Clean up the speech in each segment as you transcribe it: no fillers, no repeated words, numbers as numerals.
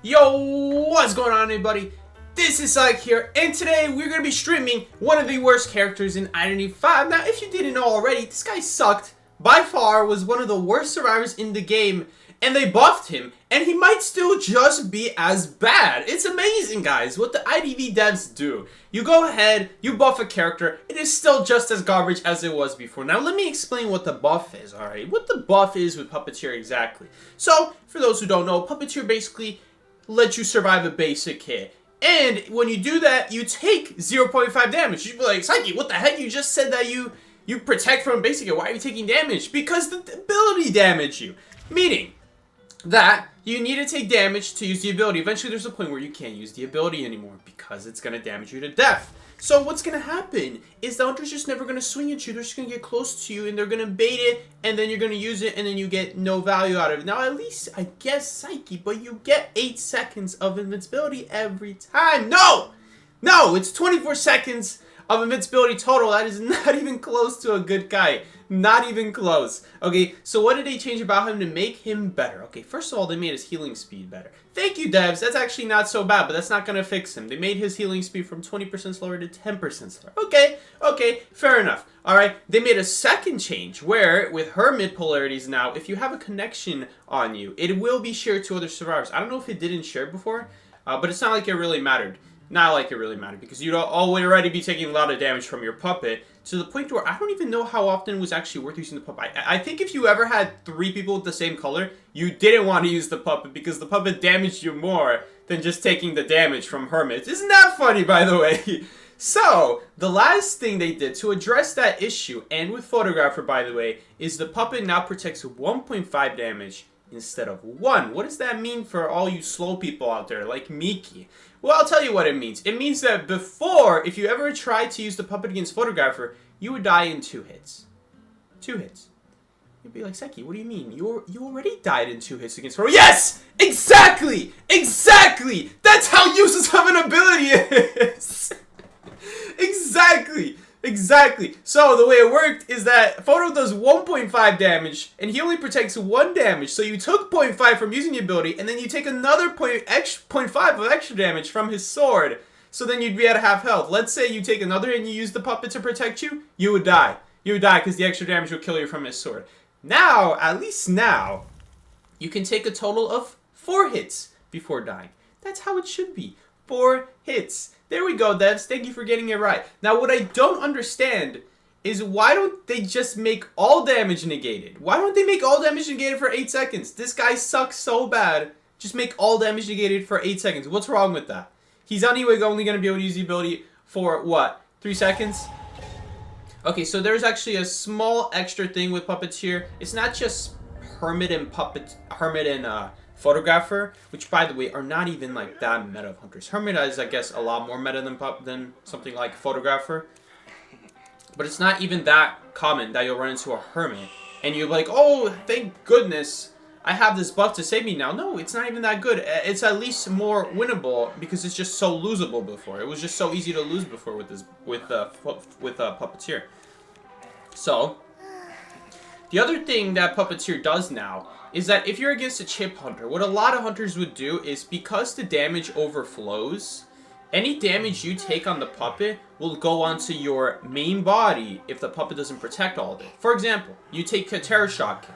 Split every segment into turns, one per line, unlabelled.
Yo, what's going on, everybody? This is Ike here, and today we're going to be streaming one of the worst characters in Identity 5. Now, if you didn't know already, this guy sucked. By far, was one of the worst survivors in the game, and they buffed him, and he might still just be as bad. It's amazing, guys, what the IDV devs do. You go ahead, you buff a character, it is still just as garbage as it was before. Now, let me explain what the buff is, alright? What the buff is with Puppeteer exactly. So, for those who don't know, Puppeteer basically let you survive a basic hit. And when you do that, you take 0.5 damage. You'd be like, Psyche, what the heck? You just said that you protect from a basic hit. Why are you taking damage? Because the ability damage you. Meaning that you need to take damage to use the ability. Eventually there's a point where you can't use the ability anymore because it's going to damage you to death. So what's going to happen is the hunter's just never going to swing at you. They're just going to get close to you and they're going to bait it, and then you're going to use it, and then you get no value out of it. Now, at least, I guess, Psyche, but you get 8 seconds of invincibility every time. No! No, it's 24 seconds of invincibility total. That is not even close to a good guy. Not even close. Okay, so what did they change about him to make him better? Okay, first of all, they made his healing speed better. Thank you, devs. That's actually not so bad, but that's not going to fix him. They made his healing speed from 20% slower to 10% slower. Okay, fair enough. Alright, they made a second change where, with Hermit polarities now, if you have a connection on you, it will be shared to other survivors. I don't know if it didn't share before, but it's not like it really mattered. Not like it really mattered, because you'd already be taking a lot of damage from your puppet, to the point where I don't even know how often it was actually worth using the puppet. I think if you ever had 3 people with the same color, you didn't want to use the puppet, because the puppet damaged you more than just taking the damage from Hermits. Isn't that funny, by the way? So, the last thing they did to address that issue, and with Photographer, by the way, is the puppet now protects 1.5 damage instead of 1. What does that mean for all you slow people out there, like Miki? Well, I'll tell you what it means. It means that before, if you ever tried to use the puppet against Photographer, you would die in 2 hits. 2 hits. You'd be like, Seki, what do you mean? You already died in 2 hits against Photographer. Yes! Exactly! Exactly! That's how useless of an ability is! Exactly. So the way it worked is that Photo does 1.5 damage, and he only protects 1 damage. So you took 0.5 from using the ability, and then you take another 0.5 of extra damage from his sword. So then you'd be at half health. Let's say you take another and you use the puppet to protect you, you would die. You would die because the extra damage would kill you from his sword. Now, at least now, you can take a total of 4 hits before dying. That's how it should be. 4 hits. There we go, devs. Thank you for getting it right. Now, what I don't understand is why don't they just make all damage negated? Why don't they make all damage negated for 8 seconds? This guy sucks so bad. Just make all damage negated for 8 seconds. What's wrong with that? He's anyway only going to be able to use the ability for, what, 3 seconds? Okay, so there's actually a small extra thing with Puppeteer. It's not just Hermit and Photographer, which by the way are not even like that meta of hunters. Hermit is, I guess, a lot more meta than something like Photographer, but it's not even that common that you'll run into a Hermit and you're like, oh, thank goodness I have this buff to save me now. No, it's not even that good. It's at least more winnable because it's just so losable before. It was just so easy to lose before with Puppeteer. So the other thing that Puppeteer does now is that if you're against a chip hunter, what a lot of hunters would do is, because the damage overflows, any damage you take on the puppet will go onto your main body if the puppet doesn't protect all of it. For example, you take a Terror Shock.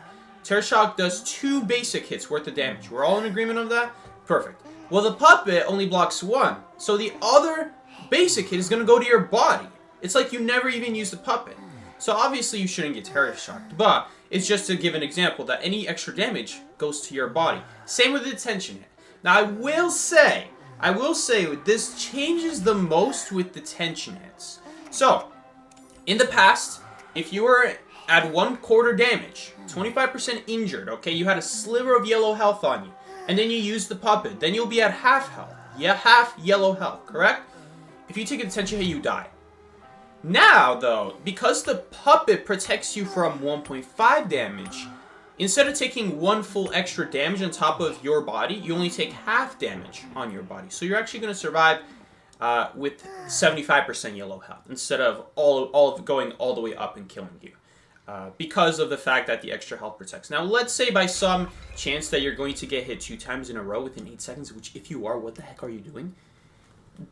Terror Shock does 2 basic hits worth of damage. We're all in agreement of that? Perfect. Well, the puppet only blocks 1, so the other basic hit is going to go to your body. It's like you never even use the puppet. So obviously you shouldn't get Terror Shocked, but it's just to give an example that any extra damage goes to your body. Same with the tension hit. Now I will say this changes the most with the tension hits. So, in the past, if you were at 1/4 damage, 25% injured, okay, you had a sliver of yellow health on you, and then you use the puppet, then you'll be at half health. Yeah, half yellow health, correct? If you take a tension hit, you die. Now, though, because the puppet protects you from 1.5 damage, instead of taking 1 full extra damage on top of your body, you only take half damage on your body. So you're actually going to survive with 75% yellow health, instead of all of going all the way up and killing you. because of the fact that the extra health protects. Now, let's say by some chance that you're going to get hit 2 times in a row within 8 seconds, which if you are, what the heck are you doing?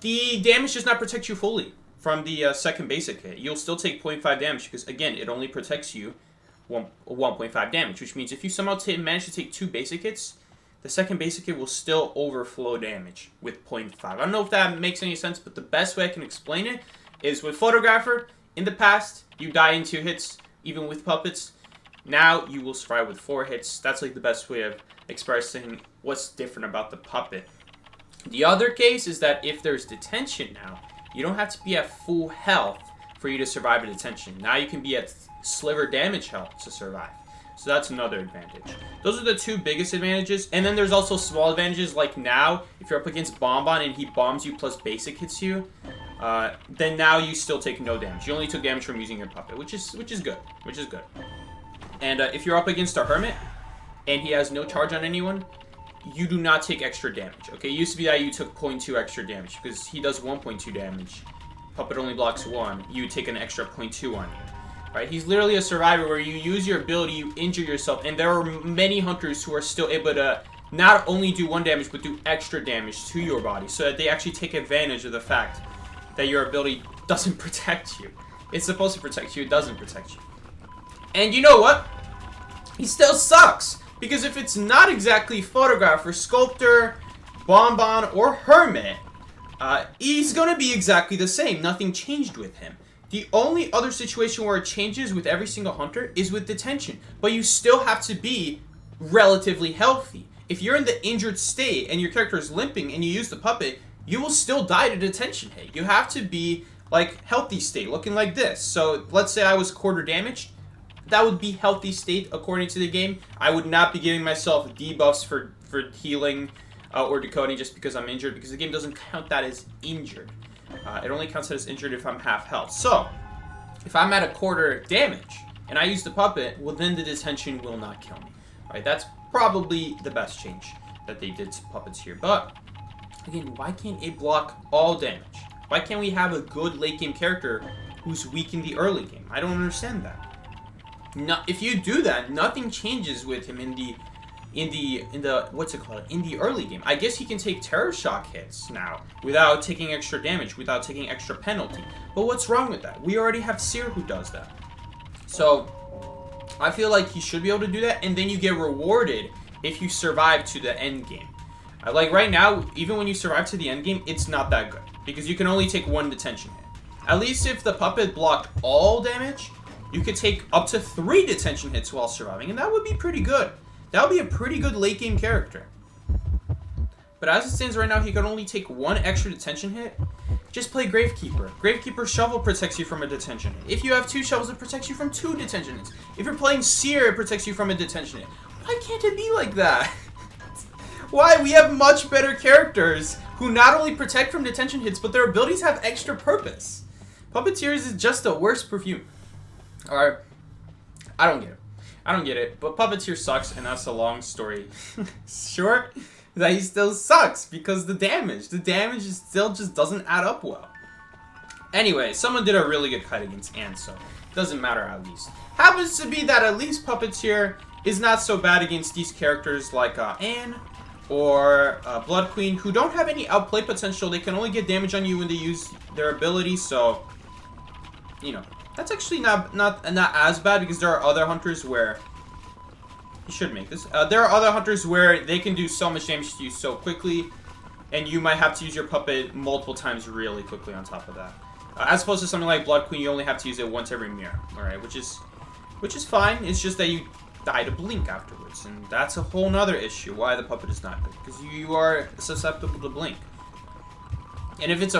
The damage does not protect you fully from the second basic hit. You'll still take 0.5 damage because, again, it only protects you 1.5 damage, which means if you somehow manage to take 2 basic hits, the second basic hit will still overflow damage with 0.5. I don't know if that makes any sense, but the best way I can explain it is with Photographer, in the past, you die in 2 hits, even with puppets. Now, you will survive with 4 hits. That's like the best way of expressing what's different about the puppet. The other case is that if there's detention now, you don't have to be at full health for you to survive a detention. Now you can be at sliver damage health to survive. So that's another advantage. Those are the 2 biggest advantages. And then there's also small advantages, like now, if you're up against Bonbon and he bombs you plus basic hits you, then now you still take no damage. You only took damage from using your puppet, which is good. And if you're up against a Hermit and he has no charge on anyone, you do not take extra damage. Okay, it used to be that you took 0.2 extra damage because he does 1.2 damage. Puppet only blocks 1. You take an extra 0.2 on you. Right? He's literally a survivor where you use your ability, you injure yourself, and there are many hunters who are still able to not only do 1 damage, but do extra damage to your body, so that they actually take advantage of the fact that your ability doesn't protect you. It's supposed to protect you, it doesn't protect you. And you know what? He still sucks, because if it's not exactly Photographer, Sculptor, Bonbon, or Hermit, he's gonna be exactly the same. Nothing changed with him. The only other situation where it changes with every single hunter is with detention. But you still have to be relatively healthy. If you're in the injured state and your character is limping and you use the puppet, you will still die to detention hit. You have to be, like, healthy state, looking like this. So, let's say I was quarter damaged. That would be healthy state according to the game. I would not be giving myself debuffs for healing or decoding just because I'm injured, because the game doesn't count that as injured. It only counts as injured if I'm half health. So, if I'm at a quarter damage and I use the puppet, well, then the detention will not kill me. Right? That's probably the best change that they did to puppets here. But, again, why can't it block all damage? Why can't we have a good late game character who's weak in the early game? I don't understand that. No, if you do that, nothing changes with him in the what's it called? In the early game. I guess he can take terror shock hits now without taking extra damage, without taking extra penalty. But what's wrong with that? We already have Seer who does that. So I feel like he should be able to do that, and then you get rewarded if you survive to the end game. Like right now, even when you survive to the end game, it's not that good because you can only take 1 detention hit. At least if the puppet blocked all damage, you could take up to 3 detention hits while surviving, and that would be pretty good. That would be a pretty good late game character. But as it stands right now, he can only take 1 extra detention hit. Just play Gravekeeper. Gravekeeper Shovel protects you from a detention hit. If you have 2 shovels, it protects you from 2 detention hits. If you're playing Seer, it protects you from a detention hit. Why can't it be like that? Why? We have much better characters who not only protect from detention hits, but their abilities have extra purpose. Puppeteers is just the worst Perfumer. Alright, I don't get it. I don't get it, but Puppeteer sucks, and that's a long story short, that he still sucks, because the damage is still just doesn't add up well. Anyway, someone did a really good cut against Anne, so it doesn't matter at least. Happens to be that at least Puppeteer is not so bad against these characters like Anne or Blood Queen, who don't have any outplay potential. They can only get damage on you when they use their ability, so, you know. That's actually not as bad, because there are other hunters where you should make this. There are other hunters where they can do so much damage to you so quickly, and you might have to use your puppet multiple times really quickly on top of that. As opposed to something like Blood Queen, you only have to use it once every mirror. All right, which is fine. It's just that you die to blink afterwards, and that's a whole nother issue. Why the puppet is not good, because you are susceptible to blink. And if it's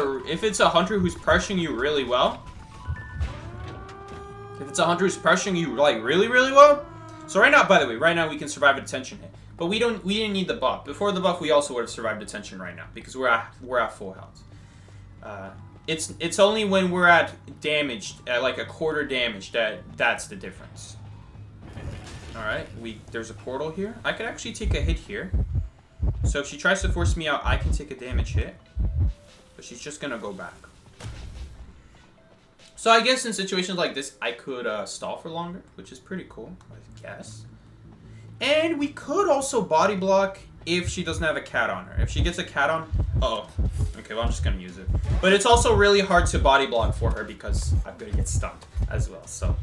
a hunter who's pressuring you really well. If it's a hunter who's pressuring you like really well, so right now, by the way, right now we can survive a detention hit, but we didn't need the buff. Before the buff, we also would have survived detention right now because we're at full health. It's only when we're at damaged, at like a quarter damage, that's the difference. All right, there's a portal here. I could actually take a hit here. So if she tries to force me out, I can take a damage hit, but she's just gonna go back. So I guess in situations like this, I could stall for longer, which is pretty cool, I guess. And we could also body block if she doesn't have a cat on her. If she gets a cat on... Uh-oh. Okay, well, I'm just going to use it. But it's also really hard to body block for her because I'm going to get stunned as well. So,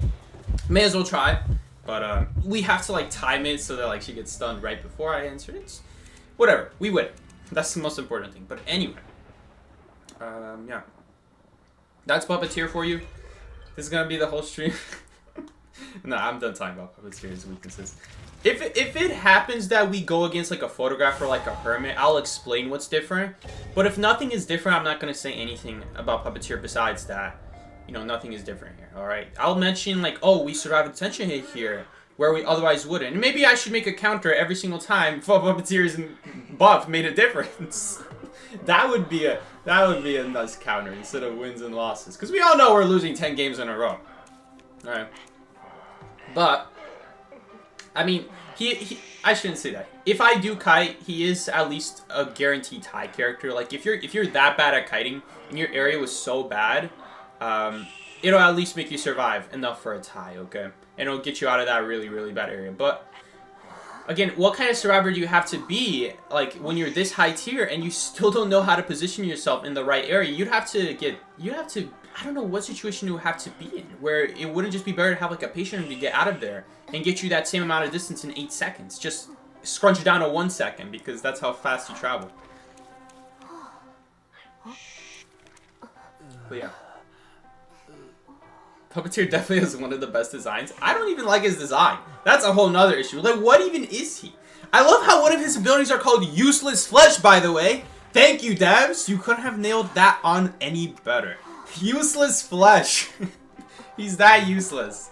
may as well try. But we have to, like, time it so that, like, she gets stunned right before I answer it. Whatever. We win. That's the most important thing. But anyway. Yeah. That's Puppeteer for you. This is going to be the whole stream. No, I'm done talking about Puppeteer's weaknesses. If it happens that we go against like a photograph or like a hermit, I'll explain what's different. But if nothing is different, I'm not going to say anything about Puppeteer besides that. You know, nothing is different here, alright? I'll mention like, oh, we survived a detention hit here, where we otherwise wouldn't. And maybe I should make a counter every single time for Puppeteer's buff made a difference. That would be a nice counter instead of wins and losses. Because we all know we're losing 10 games in a row. Alright. But... I mean, I shouldn't say that. If I do kite, he is at least a guaranteed tie character. Like, if you're that bad at kiting, and your area was so bad, it'll at least make you survive enough for a tie, okay? And it'll get you out of that really, really bad area. But, again, what kind of survivor do you have to be, like, when you're this high tier, and you still don't know how to position yourself in the right area? You'd have to, I don't know what situation you would have to be in, where it wouldn't just be better to have, like, a patient to get out of there and get you that same amount of distance in 8 seconds. Just scrunch it down to 1 second, because that's how fast you travel. But yeah. Puppeteer definitely has one of the best designs. I don't even like his design. That's a whole nother issue. Like, what even is he? I love how one of his abilities are called Useless Flesh, by the way. Thank you, devs. You couldn't have nailed that on any better. Useless Flesh. He's that useless.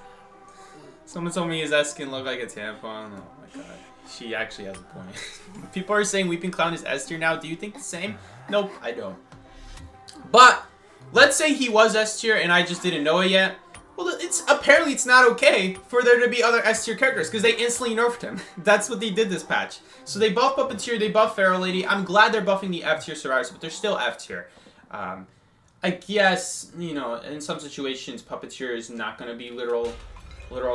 Someone told me his S skin looked like a tampon. Oh my god. She actually has a point. People are saying Weeping Clown is S tier now. Do you think the same? Nope, I don't. But, let's say he was S tier and I just didn't know it yet. Well, apparently it's not okay for there to be other S tier characters because they instantly nerfed him. That's what they did this patch. So they buff Puppeteer, they buff Pharaoh Lady. I'm glad they're buffing the F tier survivors, but they're still F tier. I guess, you know, in some situations, Puppeteer is not going to be literal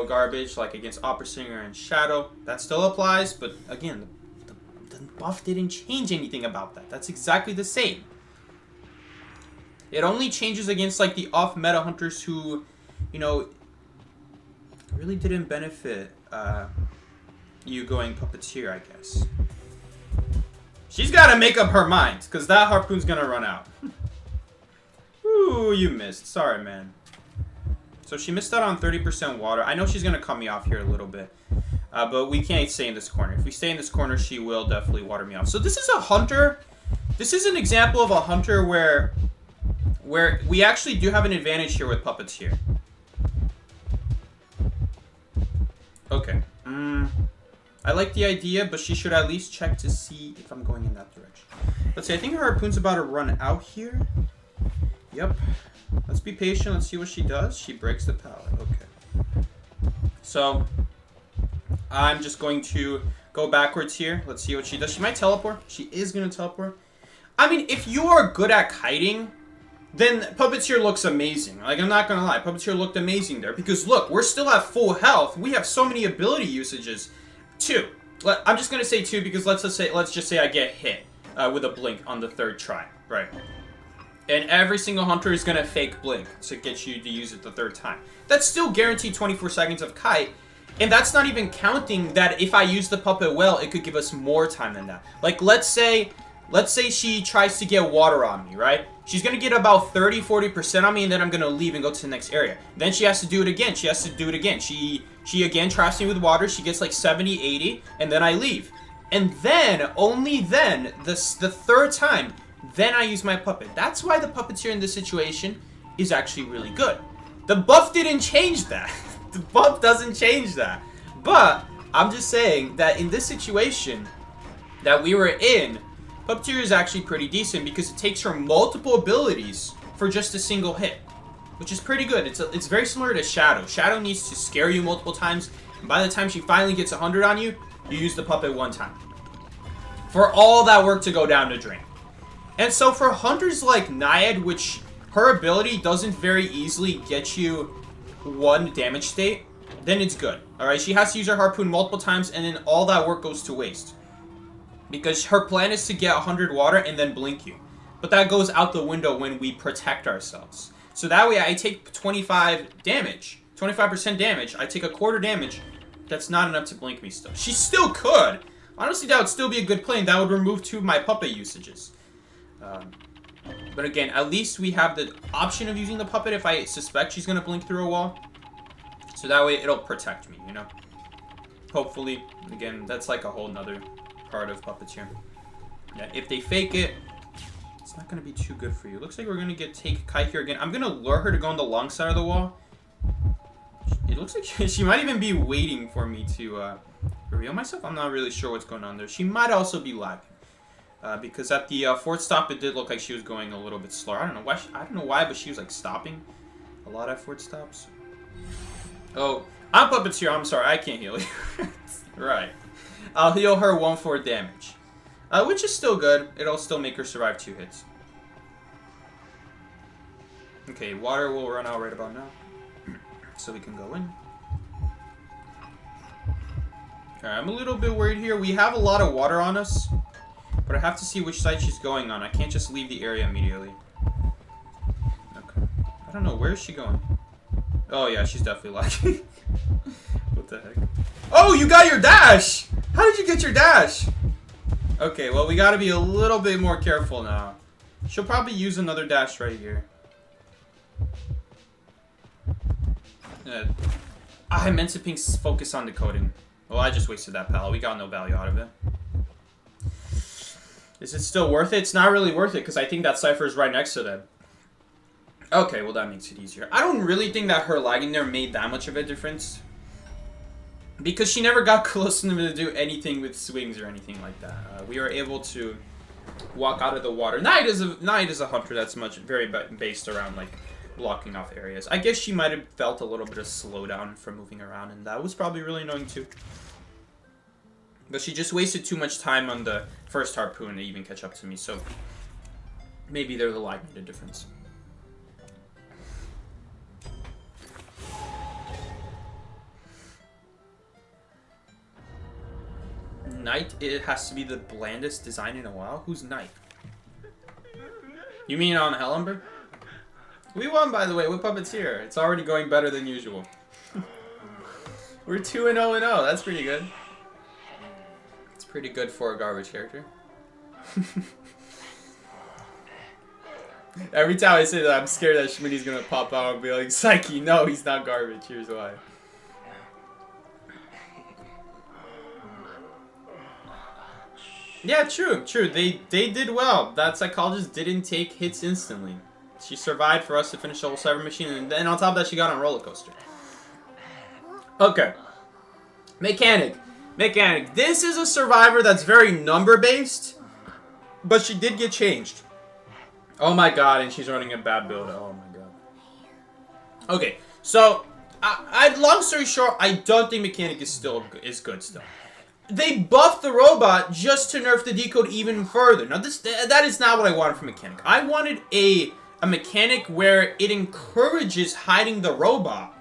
garbage, like against Opera Singer and Shadow. That still applies, but again, the buff didn't change anything about that. That's exactly the same. It only changes against, like, the off-meta hunters who, you know, really didn't benefit you going Puppeteer, I guess. She's got to make up her mind, because that harpoon's going to run out. Ooh, you missed. Sorry, man. So she missed out on 30% water. I know she's going to cut me off here a little bit. But we can't stay in this corner. If we stay in this corner, she will definitely water me off. So this is a hunter. This is an example of a hunter where we actually do have an advantage here with Puppeteer. Okay. I like the idea, but she should at least check to see if I'm going in that direction. Let's see. I think her harpoon's about to run out here. Yep. Let's be patient. Let's see what she does. She breaks the pallet. Okay. So, I'm just going to go backwards here. Let's see what she does. She might teleport. She is going to teleport. I mean, if you are good at kiting, then Puppeteer looks amazing. Like, I'm not going to lie. Puppeteer looked amazing there. Because, look, we're still at full health. We have so many ability usages. 2. I'm just going to say 2 because let's just say I get hit with a blink on the 3rd try. Right. And every single hunter is going to fake blink to get you to use it the 3rd time. That's still guaranteed 24 seconds of kite. And that's not even counting that if I use the puppet well, it could give us more time than that. Like, let's say she tries to get water on me, right? She's going to get about 30-40% on me, and then I'm going to leave and go to the next area. Then she has to do it again. She has to do it again. She again traps me with water. She gets like 70-80, and then I leave. And then, only then, the 3rd time, then I use my puppet. That's why the Puppeteer in this situation is actually really good. The buff didn't change that. The buff doesn't change that. But I'm just saying that in this situation that we were in, Puppeteer is actually pretty decent because it takes her multiple abilities for just a single hit, which is pretty good. It's very similar to Shadow. Shadow needs to scare you multiple times, and by the time she finally gets 100 on you, you use the puppet 1 time. For all that work to go down the drain. And so for hunters like Naiad, which her ability doesn't very easily get you 1 damage state, then it's good. Alright, she has to use her harpoon multiple times, and then all that work goes to waste. Because her plan is to get 100 water and then blink you. But that goes out the window when we protect ourselves. So that way I take 25 damage. 25% damage. I take a quarter damage. That's not enough to blink me still. She still could. Honestly, that would still be a good play, and that would remove 2 of my puppet usages. But again, at least we have the option of using the puppet if I suspect she's going to blink through a wall. So that way it'll protect me, you know? Hopefully. Again, that's like a whole nother part of Puppeteer. Yeah, if they fake it, it's not going to be too good for you. Looks like we're going to take Kai here again. I'm going to lure her to go on the long side of the wall. It looks like she might even be waiting for me to reveal myself. I'm not really sure what's going on there. She might also be lagging. Because at the 4th stop, it did look like she was going a little bit slower. I don't know why, but she was like stopping a lot at 4th stops. Oh, I'm Puppeteer. I'm sorry, I can't heal you. Right. I'll heal her 1/4 damage, which is still good. It'll still make her survive 2 hits. Okay, water will run out right about now, so we can go in. Alright, I'm a little bit worried here. We have a lot of water on us. But I have to see which side she's going on. I can't just leave the area immediately. Okay. I don't know. Where is she going? Oh, yeah. She's definitely lagging. What the heck? Oh, you got your dash! How did you get your dash? Okay, well, we got to be a little bit more careful now. She'll probably use another dash right here. I meant to focus on decoding. Well, I just wasted that pal. We got no value out of it. Is it still worth it? It's not really worth it because I think that Cypher is right next to them. Okay, well that makes it easier. I don't really think that her lagging there made that much of a difference. Because she never got close enough to do anything with swings or anything like that. We were able to walk out of the water. Knight is a hunter that's very based around like blocking off areas. I guess she might have felt a little bit of slowdown from moving around, and that was probably really annoying too. But she just wasted too much time on the first harpoon to even catch up to me, so maybe they're the lag made a difference. Knight, it has to be the blandest design in a while? Who's Knight? You mean on Hellenberg? We won, by the way, with Puppeteer. It's already going better than usual. We're 2-0-0. That's pretty good. Pretty good for a garbage character. Every time I say that, I'm scared that Schmitty's gonna pop out and be like, Psyche, no, he's not garbage. Here's why. Yeah, true. They did well. That psychologist didn't take hits instantly. She survived for us to finish the whole cyber machine, and then on top of that, she got on a roller coaster. Okay. Mechanic. This is a survivor that's very number-based, but she did get changed. Oh my god, and she's running a bad build. Oh my god. Okay, so, long story short, I don't think Mechanic is good still. They buffed the robot just to nerf the decode even further. Now, that is not what I wanted from Mechanic. I wanted a mechanic where it encourages hiding the robot.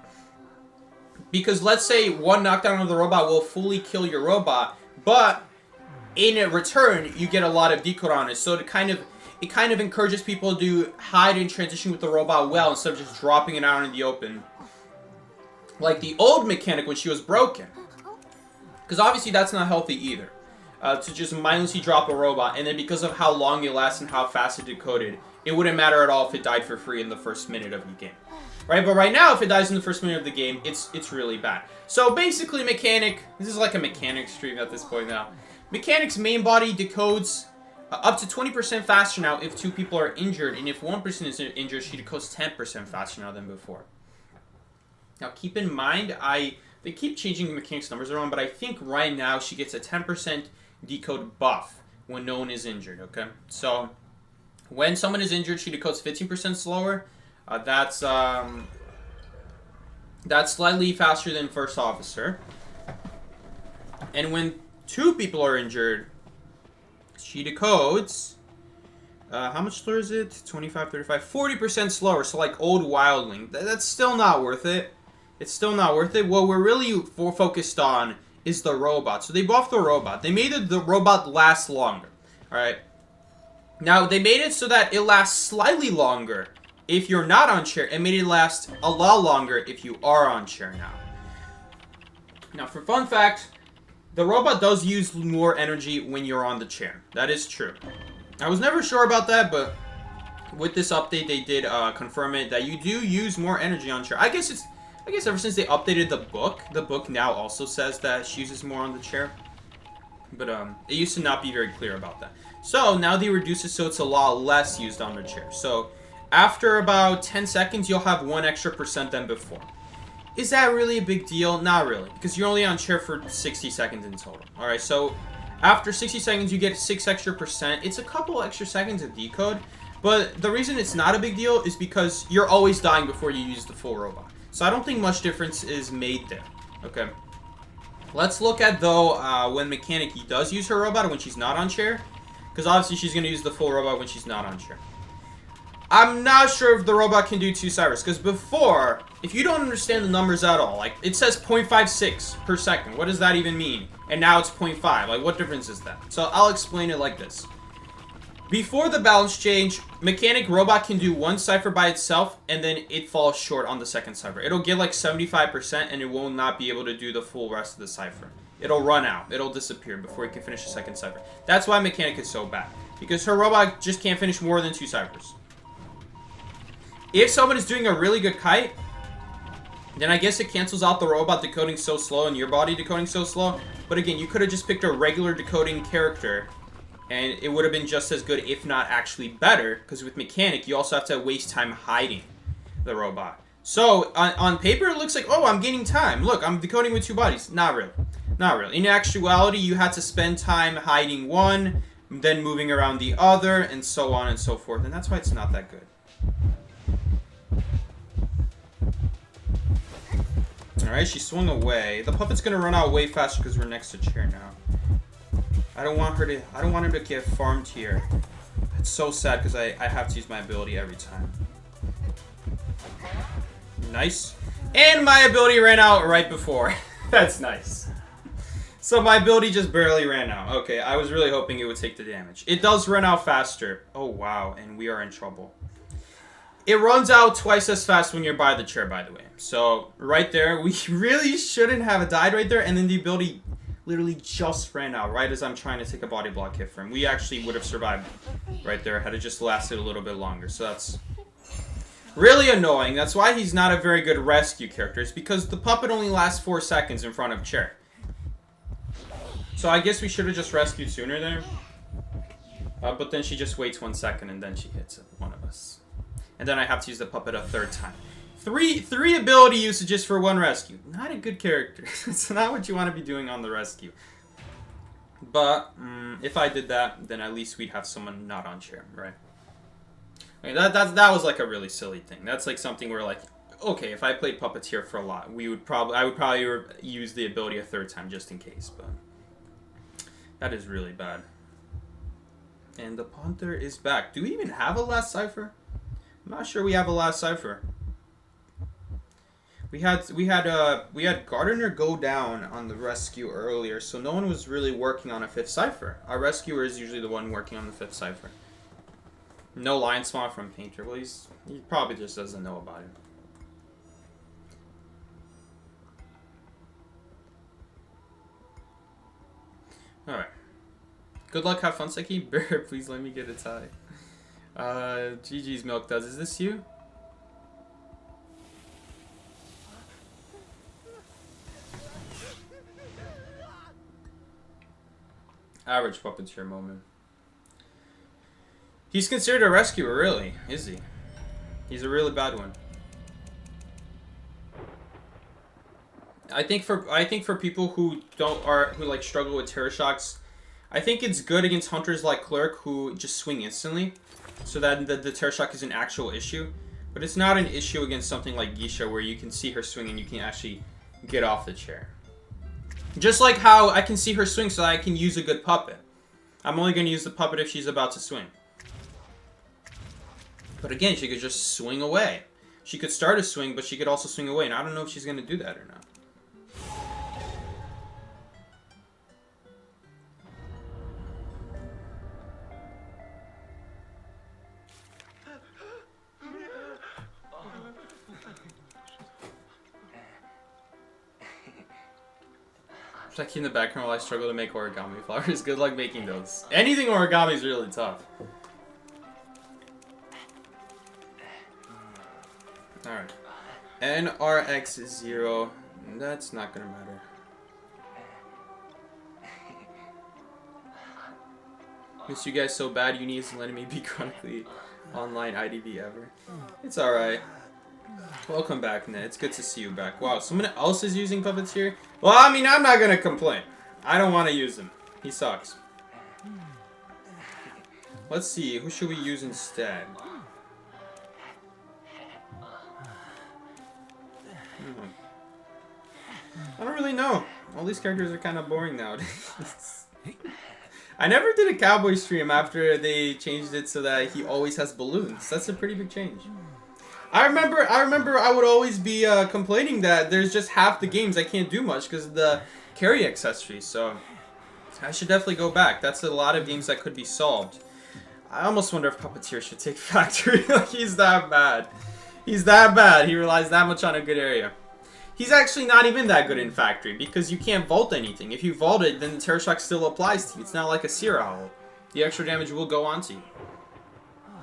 Because let's say one knockdown of the robot will fully kill your robot, but in return you get a lot of decode on it. So it kind of encourages people to hide and transition with the robot well instead of just dropping it out in the open. Like the old Mechanic when she was broken. Because obviously that's not healthy either. To just mindlessly drop a robot, and then because of how long it lasts and how fast it decoded, it wouldn't matter at all if it died for free in the first minute of the game. Right, but right now, if it dies in the first minute of the game, it's really bad. So basically, Mechanic, this is like a Mechanic stream at this point now. Mechanic's main body decodes up to 20% faster now if 2 people are injured, and if 1 person is injured, she decodes 10% faster now than before. Now, keep in mind, they keep changing Mechanic's numbers around, but I think right now she gets a 10% decode buff when no one is injured, okay? So, when someone is injured, she decodes 15% slower. That's slightly faster than First Officer. And when 2 people are injured, she decodes How much slower is it? 25, 35, 40% slower. So like old Wildling. That's still not worth it. It's still not worth it. What we're really focused on is the robot. So they buffed the robot. They made the robot last longer. Alright. Now, they made it so that it lasts slightly longer if you're not on chair. It made it last a lot longer if you are on chair now. Now, for fun fact, the robot does use more energy when you're on the chair. That is true. I was never sure about that, but with this update, they did confirm it that you do use more energy on chair. I guess ever since they updated the book now also says that she uses more on the chair. But it used to not be very clear about that. So now they reduce it so it's a lot less used on the chair. So after about 10 seconds, you'll have 1 extra % than before. Is that really a big deal? Not really, because you're only on chair for 60 seconds in total. Alright, so after 60 seconds, you get 6 extra %. It's a couple extra seconds of decode, but the reason it's not a big deal is because you're always dying before you use the full robot. So I don't think much difference is made there. Okay. Let's look at, though, when Mechanic does use her robot when she's not on chair, because obviously she's going to use the full robot when she's not on chair. I'm not sure if the robot can do 2 ciphers, because before, if you don't understand the numbers at all, like, it says 0.56 per second. What does that even mean? And now it's 0.5. Like, what difference is that? So I'll explain it like this. Before the balance change, Mechanic robot can do 1 cipher by itself, and then it falls short on the second cipher. It'll get like 75%, and it will not be able to do the full rest of the cipher. It'll run out. It'll disappear before it can finish the second cipher. That's why Mechanic is so bad, because her robot just can't finish more than 2 ciphers. If someone is doing a really good kite, then I guess it cancels out the robot decoding so slow and your body decoding so slow. But again, you could have just picked a regular decoding character, and it would have been just as good, if not actually better, because with Mechanic, you also have to waste time hiding the robot. So, on paper, it looks like, oh, I'm gaining time. Look, I'm decoding with 2 bodies. Not really. Not really. In actuality, you had to spend time hiding one, then moving around the other, and so on and so forth. And that's why it's not that good. Alright, she swung away. The puppet's gonna run out way faster because we're next to chair now. I don't want him to get farmed here. It's so sad because I have to use my ability every time. Nice. And my ability ran out right before. That's nice. So my ability just barely ran out. Okay, I was really hoping it would take the damage. It does run out faster. Oh wow, and we are in trouble. It runs out twice as fast when you're by the chair, by the way. So, right there, we really shouldn't have died right there, and then the ability literally just ran out right as I'm trying to take a body block hit from him. We actually would have survived right there had it just lasted a little bit longer. So that's really annoying. That's why he's not a very good rescue character. It's because the puppet only lasts 4 seconds in front of chair. So I guess we should have just rescued sooner there. But then she just waits 1 second and then she hits one of us. And then I have to use the puppet a 3rd time. Three ability usages for 1 rescue. Not a good character. It's not what you want to be doing on the rescue. But if I did that, then at least we'd have someone not on chair, right? Okay, that was like a really silly thing. That's like something where like, okay, if I played Puppeteer for a lot, I would probably use the ability a 3rd time just in case. But that is really bad. And the Punter is back. Do we even have a last cipher? I'm not sure we have a last cipher. We had Gardner go down on the rescue earlier, so no one was really working on a 5th cipher. Our rescuer is usually the one working on the 5th cipher. No line spawn from Painter. Well, he probably just doesn't know about it. Alright. Good luck, have fun, Seki. Bear, please let me get a tie. GG's Milk does. Is this you? Average Puppeteer moment. He's considered a rescuer, really, is he? He's a really bad one. I think for people who like struggle with terror shocks, I think it's good against hunters like Clerk who just swing instantly, so that the terror shock is an actual issue. But it's not an issue against something like Geisha where you can see her swing and you can actually get off the chair. Just like how I can see her swing so I can use a good puppet. I'm only going to use the puppet if she's about to swing. But again, she could just swing away. She could start a swing, but she could also swing away. And I don't know if she's going to do that or not. It's like in the background while I struggle to make origami flowers. Good luck making those. Anything origami is really tough. Alright. NRX0. That's not gonna matter. Miss you guys so bad, Uni isn't letting me be chronically online IDV ever. It's alright. Welcome back, Ned. It's good to see you back. Wow, someone else is using Puppeteer? Well, I mean, I'm not gonna complain. I don't want to use him. He sucks. Let's see, who should we use instead? I don't really know. All these characters are kind of boring nowadays. I never did a cowboy stream after they changed it so that he always has balloons. That's a pretty big change. I remember I would always be complaining that there's just half the games I can't do much because of the carry accessories, so I should definitely go back. That's a lot of games that could be solved. I almost wonder if Puppeteer should take Factory. Like, he's that bad. He's that bad. He relies that much on a good area. He's actually not even that good in Factory because you can't vault anything. If you vault it, then the Terror Shock still applies to you. It's not like a Seer Owl. The extra damage will go on to you.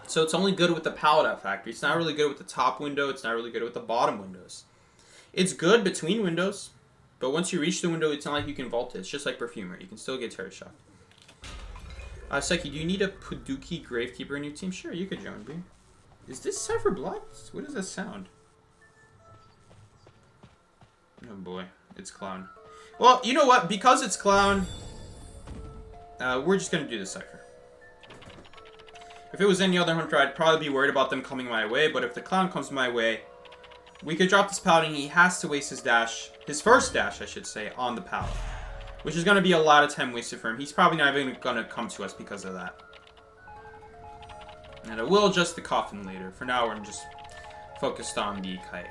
So it's only good with the palette at Factory. It's not really good with the top window. It's not really good with the bottom windows. It's good between windows, but once you reach the window, it's not like you can vault it. It's just like Perfumer. You can still get Terror Shock. Psyche, do you need a Paduki Gravekeeper in your team? Sure, you could join me. Is this Cypher blocked? What does that sound? Oh boy, it's Clown. Well, you know what? Because it's Clown, we're just going to do the Cypher. If it was any other hunter, I'd probably be worried about them coming my way, but if the Clown comes my way, we could drop this Paladin. He has to waste his dash, his first dash, I should say, on the Paladin, which is going to be a lot of time wasted for him. He's probably not even going to come to us because of that. And I will adjust the Coffin later. For now, we're just focused on the Kite.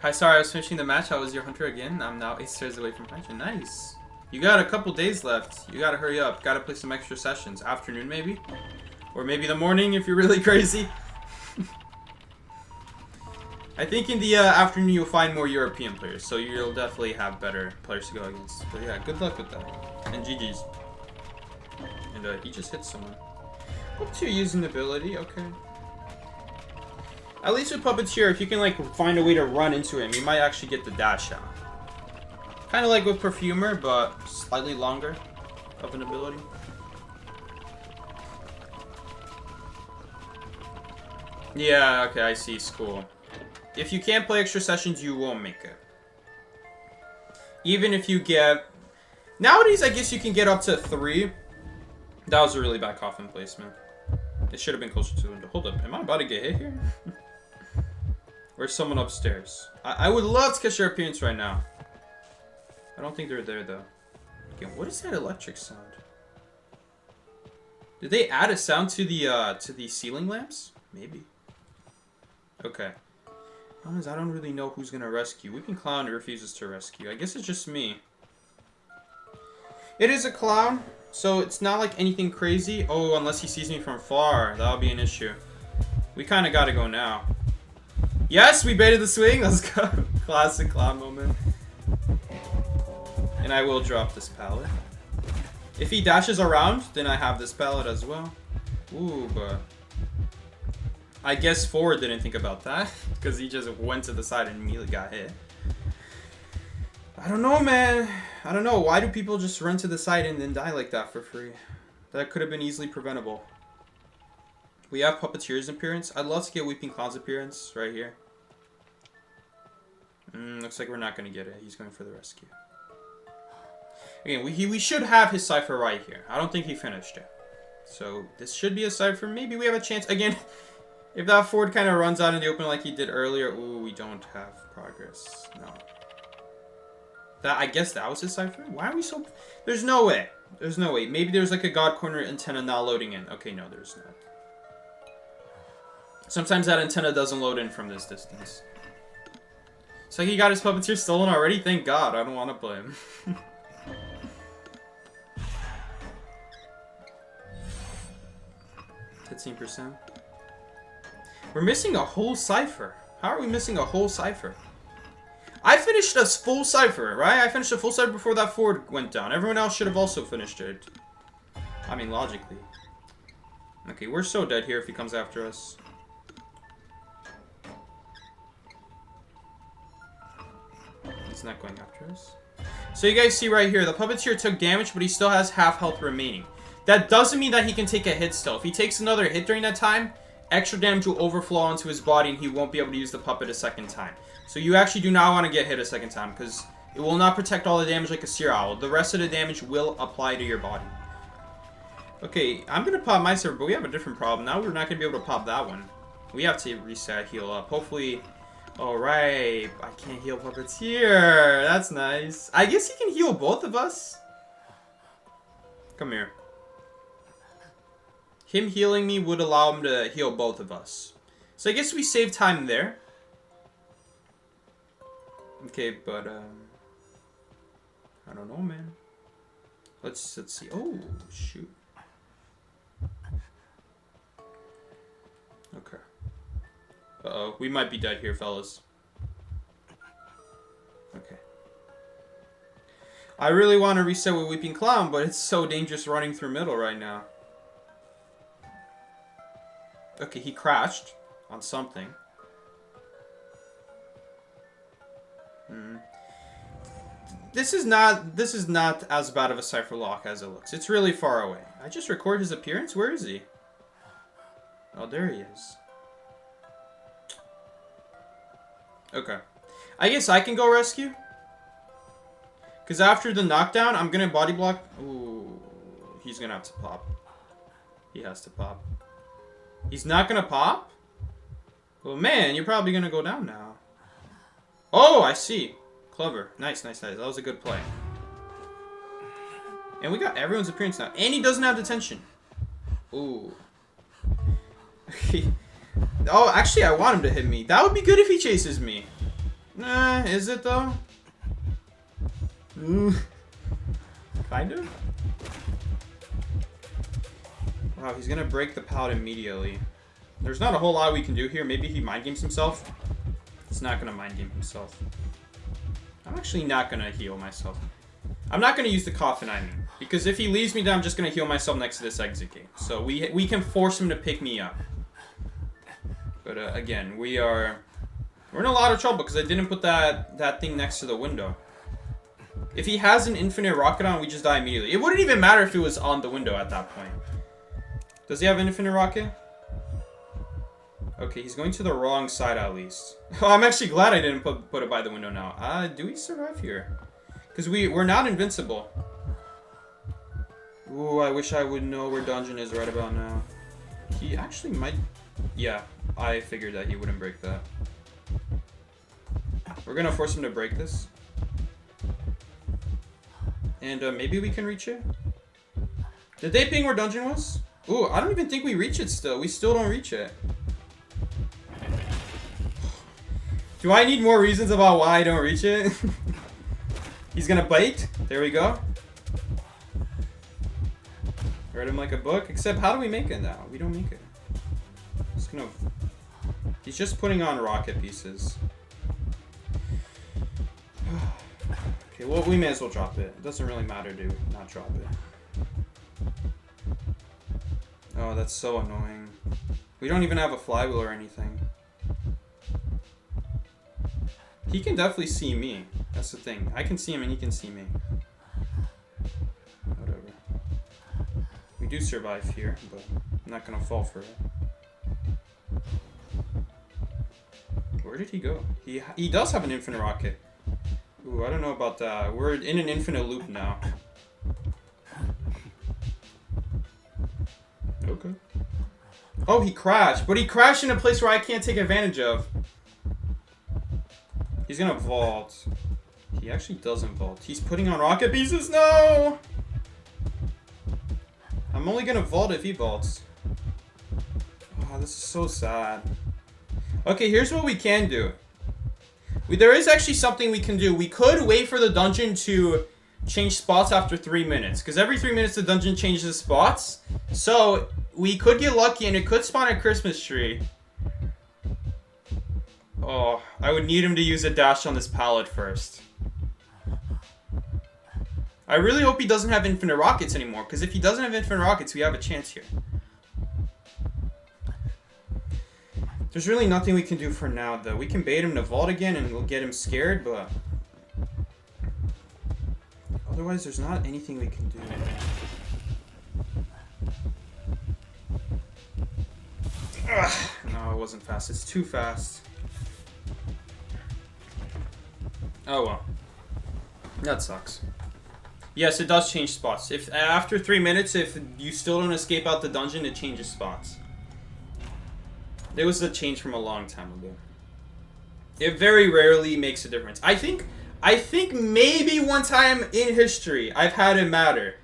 Hi, sorry, I was finishing the match. How was your hunter again? I'm now 8 stairs away from punching. Nice. You got a couple days left. You gotta hurry up. Gotta play some extra sessions. Afternoon, maybe? Or maybe the morning if you're really crazy. I think in the afternoon you'll find more European players, so you'll definitely have better players to go against. But yeah, good luck with that. And GG's. And he just hit someone. Puppeteer using ability, okay. At least with Puppeteer, if you can like find a way to run into him, you might actually get the dash out. Kind of like with Perfumer, but slightly longer of an ability. Yeah, okay, I see. School. If you can't play extra sessions, you won't make it. Even if you get... Nowadays, I guess you can get up to 3. That was a really bad coffin placement. It should have been closer to the window. Hold up, am I about to get hit here? Where's someone upstairs? I would love to catch their appearance right now. I don't think they're there, though. Okay, what is that electric sound? Did they add a sound to the ceiling lamps? Maybe. Okay. I don't really know who's gonna rescue. Weeping Clown refuses to rescue. I guess it's just me. It is a clown, so it's not like anything crazy. Oh, unless he sees me from far. That'll be an issue. We kind of gotta go now. Yes, we baited the swing. Let's go. Classic clown moment. And I will drop this pallet. If he dashes around, then I have this pallet as well. Ooh, but... I guess Forward didn't think about that. Because he just went to the side and immediately got hit. I don't know, man. I don't know. Why do people just run to the side and then die like that for free? That could have been easily preventable. We have Puppeteer's appearance. I'd love to get Weeping Clown's appearance right here. Looks like we're not going to get it. He's going for the rescue. Again, we should have his Cypher right here. I don't think he finished it. So this should be a Cypher. Maybe we have a chance. Again, If that Ford kind of runs out in the open like he did earlier, ooh, we don't have progress. No. I guess that was his cipher? Why are we so... There's no way. There's no way. Maybe there's like a God corner antenna not loading in. Okay, no, there's not. Sometimes that antenna doesn't load in from this distance. So he got his puppeteer stolen already? Thank God. I don't want to play him. 15%. We're missing a whole cipher. How are we missing a whole cipher? I finished a full cipher, right? I finished a full cipher before that Ford went down. Everyone else should have also finished it. I mean, logically. Okay, we're so dead here if he comes after us. He's not going after us. So you guys see right here, the Puppeteer took damage, but he still has half health remaining. That doesn't mean that he can take a hit still. If he takes another hit during that time, extra damage will overflow onto his body and he won't be able to use the puppet a second time. So you actually do not want to get hit a second time because it will not protect all the damage like a Seer Owl. The rest of the damage will apply to your body. Okay, I'm going to pop my server, but we have a different problem. Now we're not going to be able to pop that one. We have to reset, heal up. Hopefully... Alright, I can't heal Puppeteer. That's nice. I guess he can heal both of us. Come here. Him healing me would allow him to heal both of us. So I guess we save time there. Okay, but I don't know, man. Let's see. Oh, shoot. Okay. Uh-oh, we might be dead here, fellas. Okay. I really want to reset with Weeping Clown, but it's so dangerous running through middle right now. Okay, he crashed on something. This is not as bad of a cipher lock as it looks. It's really far away. I just record his appearance? Where is he? Oh, there he is. Okay. I guess I can go rescue. Because after the knockdown, I'm going to body block. Ooh. He's going to have to pop. He has to pop. He's not going to pop? Well, man, you're probably going to go down now. Oh, I see. Clever. Nice, nice, nice. That was a good play. And we got everyone's appearance now. And he doesn't have detention. Ooh. Oh, actually, I want him to hit me. That would be good if he chases me. Nah, is it though? Kind of. Wow, he's gonna break the pallet immediately. There's not a whole lot we can do here. Maybe he mind games himself. He's not gonna mind game himself. I'm actually not gonna heal myself. I'm not gonna use the coffin, I mean. Because if he leaves me down, I'm just gonna heal myself next to this exit gate. So we can force him to pick me up. But again, we're in a lot of trouble because I didn't put that thing next to the window. If he has an infinite rocket on, we just die immediately. It wouldn't even matter if it was on the window at that point. Does he have an infinite rocket? Okay, he's going to the wrong side at least. Oh, I'm actually glad I didn't put it by the window now. Do we survive here? Because we're not invincible. Ooh, I wish I would know where dungeon is right about now. He actually might... Yeah, I figured that he wouldn't break that. We're gonna force him to break this. And maybe we can reach it? Did they ping where dungeon was? Ooh, I don't even think we reach it still. We still don't reach it. Do I need more reasons about why I don't reach it? He's gonna bite. There we go. Read him like a book. Except, how do we make it now? We don't make it. Just gonna... He's just putting on rocket pieces. Okay, well, we may as well drop it. It doesn't really matter to not drop it. Oh, that's so annoying. We don't even have a flywheel or anything. He can definitely see me. That's the thing. I can see him and he can see me. Whatever. We do survive here, but I'm not gonna fall for it. Where did he go? He does have an infinite rocket. Ooh, I don't know about that. We're in an infinite loop now. Okay. Oh, he crashed. But he crashed in a place where I can't take advantage of. He's gonna vault. He actually doesn't vault. He's putting on rocket pieces? No! I'm only gonna vault if he vaults. Oh, this is so sad. Okay, here's what we can do. There is actually something we can do. We could wait for the dungeon to change spots after 3 minutes. Because every 3 minutes the dungeon changes spots. So, we could get lucky and it could spawn a Christmas tree. Oh, I would need him to use a dash on this pallet first. I really hope he doesn't have infinite rockets anymore. Because if he doesn't have infinite rockets, we have a chance here. There's really nothing we can do for now, though. We can bait him to vault again and we'll get him scared, but... otherwise, there's not anything we can do. Ugh. No, it wasn't fast. It's too fast. Oh, well. That sucks. Yes, it does change spots. If after 3 minutes, if you still don't escape out the dungeon, it changes spots. It was a change from a long time ago. It very rarely makes a difference. I think maybe one time in history I've had it matter,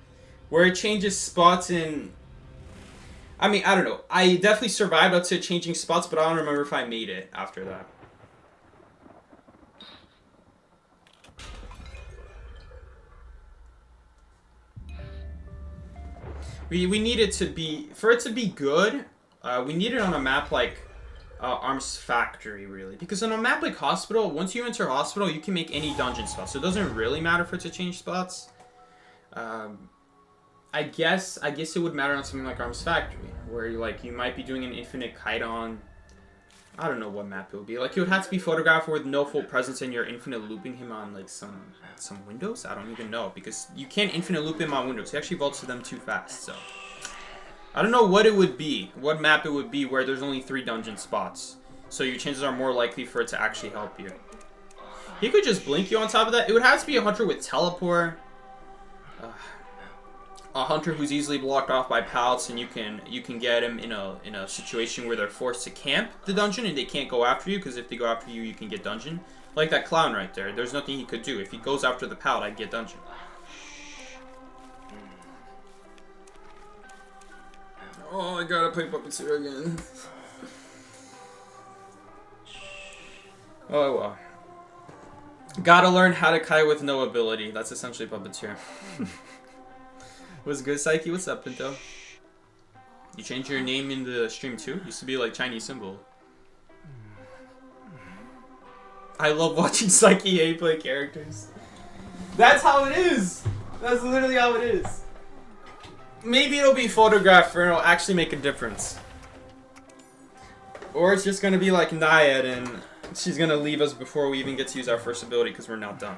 where it changes spots in. I mean, I don't know. I definitely survived up to changing spots, but I don't remember if I made it after that. We need it to be, for it to be good, we need it on a map like Arms Factory, really. Because on a map like Hospital, once you enter Hospital, you can make any dungeon spots. So it doesn't really matter for it to change spots. I guess it would matter on something like Arms Factory, where you might be doing an infinite kite on. I don't know what map it would be. Like, it would have to be photographed with no full presence and you're infinite looping him on, like, some windows? I don't even know, because you can't infinite loop him on windows. He actually vaults to them too fast, so. I don't know what it would be, what map it would be where there's only 3 dungeon spots. So your chances are more likely for it to actually help you. He could just blink you on top of that. It would have to be a hunter with teleport. A hunter who's easily blocked off by pallets, and you can get him in a situation where they're forced to camp the dungeon and they can't go after you, because if they go after you, you can get dungeon. Like that clown right there. There's nothing he could do. If he goes after the pallet, I'd get dungeon. Oh, I gotta play Puppeteer again. Oh well. Gotta learn how to kite with no ability. That's essentially Puppeteer. What's good, Psyche? What's up, Pinto? You changed your name in the stream too? Used to be like Chinese symbol. I love watching Psyche A play characters. That's how it is! That's literally how it is. Maybe it'll be photographed and it'll actually make a difference. Or it's just gonna be like Naiad and she's gonna leave us before we even get to use our first ability because we're not done.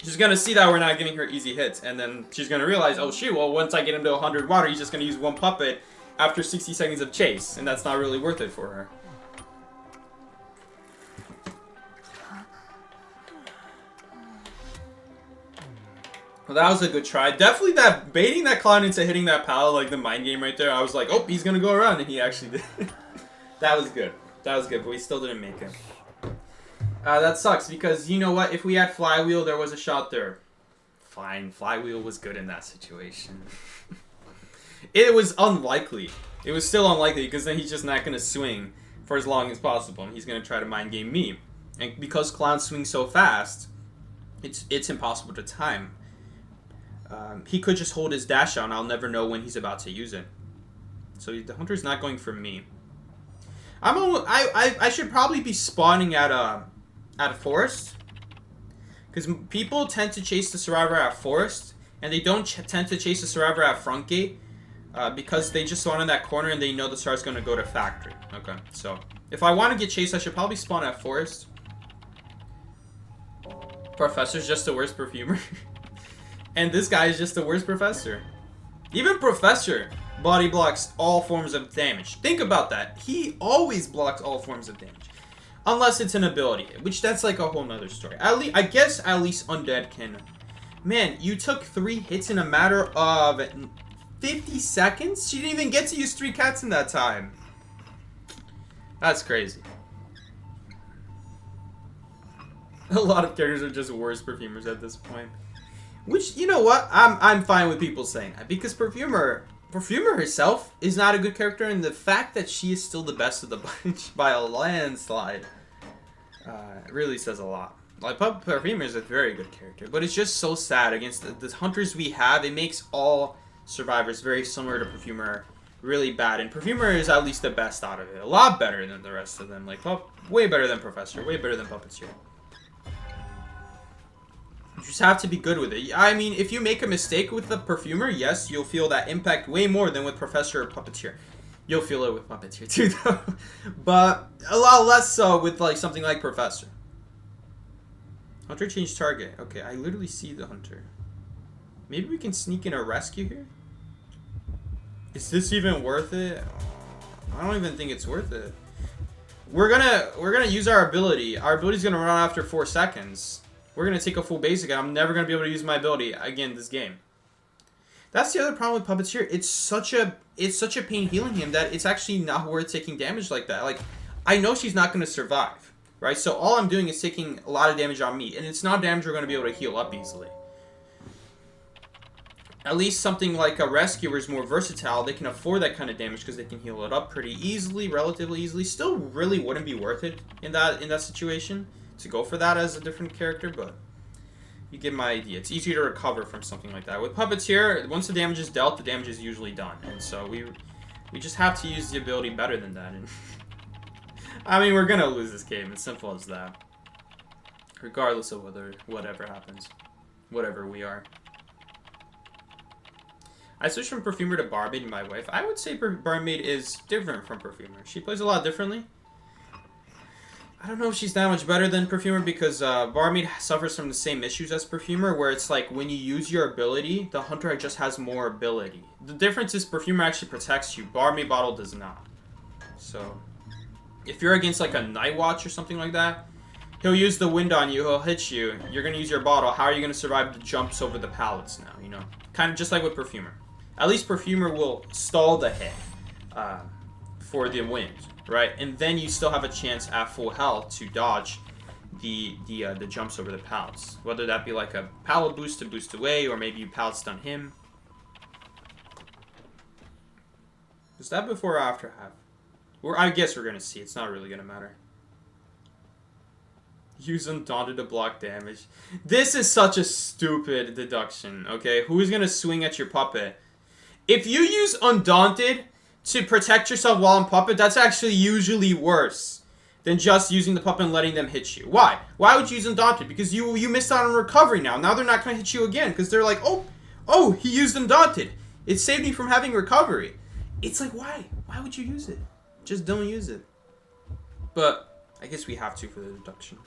She's gonna see that we're not giving her easy hits, and then she's gonna realize, oh shit, well once I get him to 100 water, he's just gonna use 1 puppet after 60 seconds of chase, and that's not really worth it for her. Well, that was a good try. Definitely that baiting that clown into hitting that pallet, like the mind game right there. I was like, oh, he's gonna go around, and he actually did. That was good. That was good, but we still didn't make it. That sucks, because you know what? If we had Flywheel, there was a shot there. Fine, Flywheel was good in that situation. It was unlikely. It was still unlikely, because then he's just not going to swing for as long as possible, and he's going to try to mind game me. And because clowns swing so fast, it's impossible to time. He could just hold his dash out, and I'll never know when he's about to use it. So the hunter's not going for me. I should probably be spawning at a forest, because people tend to chase the survivor at forest, and they don't tend to chase the survivor at front gate, because they just spawn in that corner and they know the star's going to go to factory. Okay, so if I want to get chased, I should probably spawn at forest. Professor's just the worst perfumer. And this guy is just the worst professor. Even Professor body blocks all forms of damage. Think about that. He always blocks all forms of damage. Unless it's an ability, which that's like a whole nother story. I guess at least Undead can. Man, you took 3 hits in a matter of 50 seconds? She didn't even get to use 3 cats in that time. That's crazy. A lot of characters are just worse perfumers at this point. Which, you know what? I'm fine with people saying that. Because Perfumer herself is not a good character. And the fact that she is still the best of the bunch by a landslide really says a lot. Like, Perfumer is a very good character. But it's just so sad against the hunters we have. It makes all survivors very similar to Perfumer. Really bad. And Perfumer is at least the best out of it. A lot better than the rest of them. Like, way better than Professor. Way better than Puppeteer. You just have to be good with it. I mean, if you make a mistake with the Perfumer, yes, you'll feel that impact way more than with Professor or Puppeteer. You'll feel it with Puppeteer too, though. But a lot less so with, like, something like Professor. Hunter changed target. Okay, I literally see the Hunter. Maybe we can sneak in a rescue here? Is this even worth it? I don't even think it's worth it. We're gonna use our ability. Our ability's gonna run after 4 seconds. We're gonna take a full basic, and I'm never gonna be able to use my ability again this game. That's the other problem with Puppeteer. It's such a pain healing him that it's actually not worth taking damage like that. Like, I know she's not gonna survive, right? So all I'm doing is taking a lot of damage on me, and it's not damage we're gonna be able to heal up easily. At least something like a Rescuer is more versatile. They can afford that kind of damage because they can heal it up pretty easily, relatively easily. Still really wouldn't be worth it in that situation to go for that as a different character, but you get my idea. It's easier to recover from something like that. With Puppeteer, once the damage is dealt, the damage is usually done. And so we just have to use the ability better than that. And I mean, we're going to lose this game. It's simple as that. Regardless of whatever happens. Whatever we are. I switched from Perfumer to Barmaid and my wife. I would say Barmaid is different from Perfumer. She plays a lot differently. I don't know if she's that much better than Perfumer because Barmaid suffers from the same issues as Perfumer, where it's like when you use your ability, the Hunter just has more ability. The difference is Perfumer actually protects you. Barmaid Bottle does not. So, if you're against like a Night Watch or something like that, he'll use the wind on you, he'll hit you, you're going to use your bottle. How are you going to survive the jumps over the pallets now, you know? Kind of just like with Perfumer. At least Perfumer will stall the hit for the wind, right? And then you still have a chance at full health to dodge the jumps over the pallets. Whether that be like a pallet boost to boost away, or maybe you pallet stun him. Is that before or after half? I guess we're going to see. It's not really going to matter. Use Undaunted to block damage. This is such a stupid deduction, okay? Who's going to swing at your puppet? If you use Undaunted to protect yourself while in puppet, that's actually usually worse than just using the puppet and letting them hit you. Why? Why would you use Undaunted? Because you missed out on recovery now. Now they're not going to hit you again because they're like, oh, he used Undaunted. It saved me from having recovery. It's like, why? Why would you use it? Just don't use it. But I guess we have to for the deduction.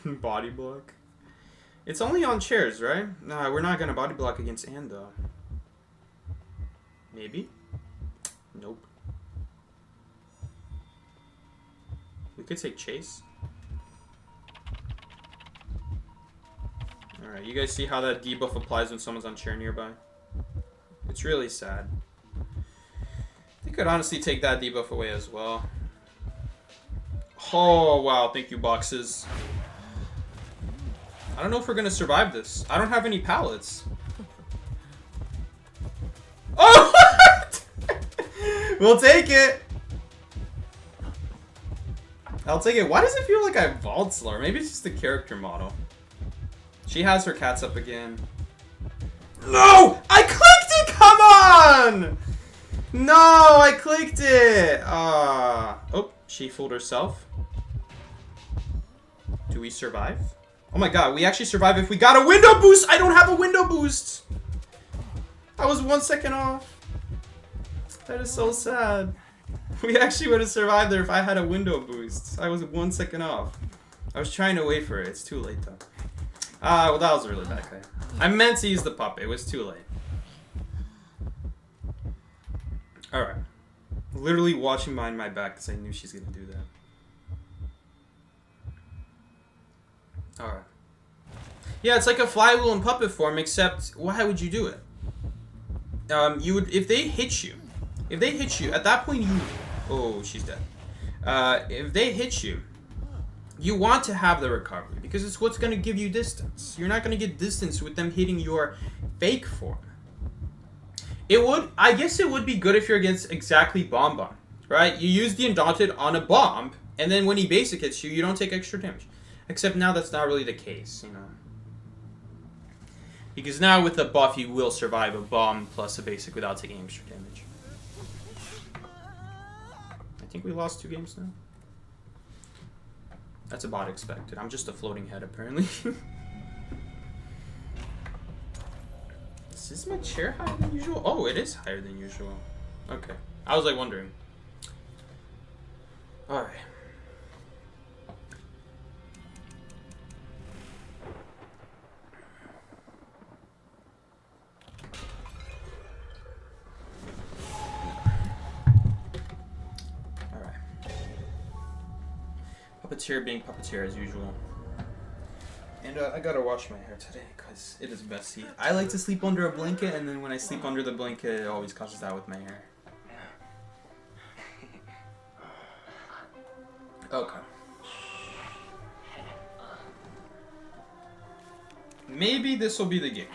Body block. It's only on chairs, right? Nah, we're not gonna body block against Anne though. Maybe? Nope. We could take Chase. Alright, you guys see how that debuff applies when someone's on chair nearby? It's really sad. They could honestly take that debuff away as well. Oh, wow. Thank you, boxes. I don't know if we're going to survive this. I don't have any pallets. Oh, what? We'll take it. I'll take it. Why does it feel like I vault slower? Maybe it's just the character model. She has her cats up again. No! I clicked it! Come on! No, I clicked it! Oh, she fooled herself. Do we survive? Oh my god, we actually survive if we got a window boost! I don't have a window boost! I was 1 second off. That is so sad. We actually would have survived there if I had a window boost. I was 1 second off. I was trying to wait for it. It's too late though. Well, that was a really bad play. I meant to use the puppet. It was too late. Alright. Literally watching behind my back because I knew she's going to do that. Alright. Yeah, it's like a flywheel in puppet form, except why would you do it? You would, if they hit you, at that point you, oh, she's dead. If they hit you, you want to have the recovery because it's what's going to give you distance. You're not going to get distance with them hitting your fake form. I guess it would be good if you're against exactly Bomb, right? You use the Undaunted on a Bomb, and then when he basic hits you, you don't take extra damage. Except now that's not really the case, you know. Because now with the buff, you will survive a Bomb plus a basic without taking extra damage. I think we lost 2 games now. That's about expected. I'm just a floating head, apparently. Is my chair higher than usual? Oh, it is higher than usual. Okay. I was like wondering. Alright. Puppeteer being Puppeteer as usual. And I gotta wash my hair today because it is messy. I like to sleep under a blanket, and then when I sleep under the blanket, it always causes that with my hair. Okay. Maybe this will be the game.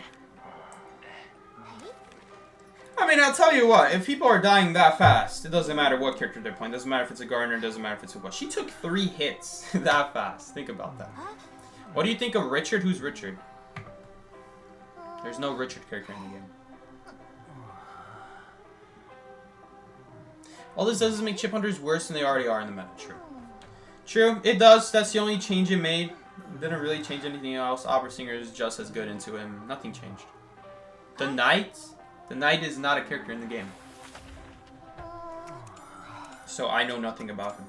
I mean, I'll tell you what, if people are dying that fast, it doesn't matter what character they're playing. It doesn't matter if it's a Gardener, it doesn't matter if it's a what. She took 3 hits that fast. Think about that. What do you think of Richard? Who's Richard? There's no Richard character in the game. All this does is make chip hunters worse than they already are in the meta. True. True, it does. That's the only change it made. It didn't really change anything else. Opera Singer is just as good into him. Nothing changed. The Knight? The Knight is not a character in the game. So I know nothing about him.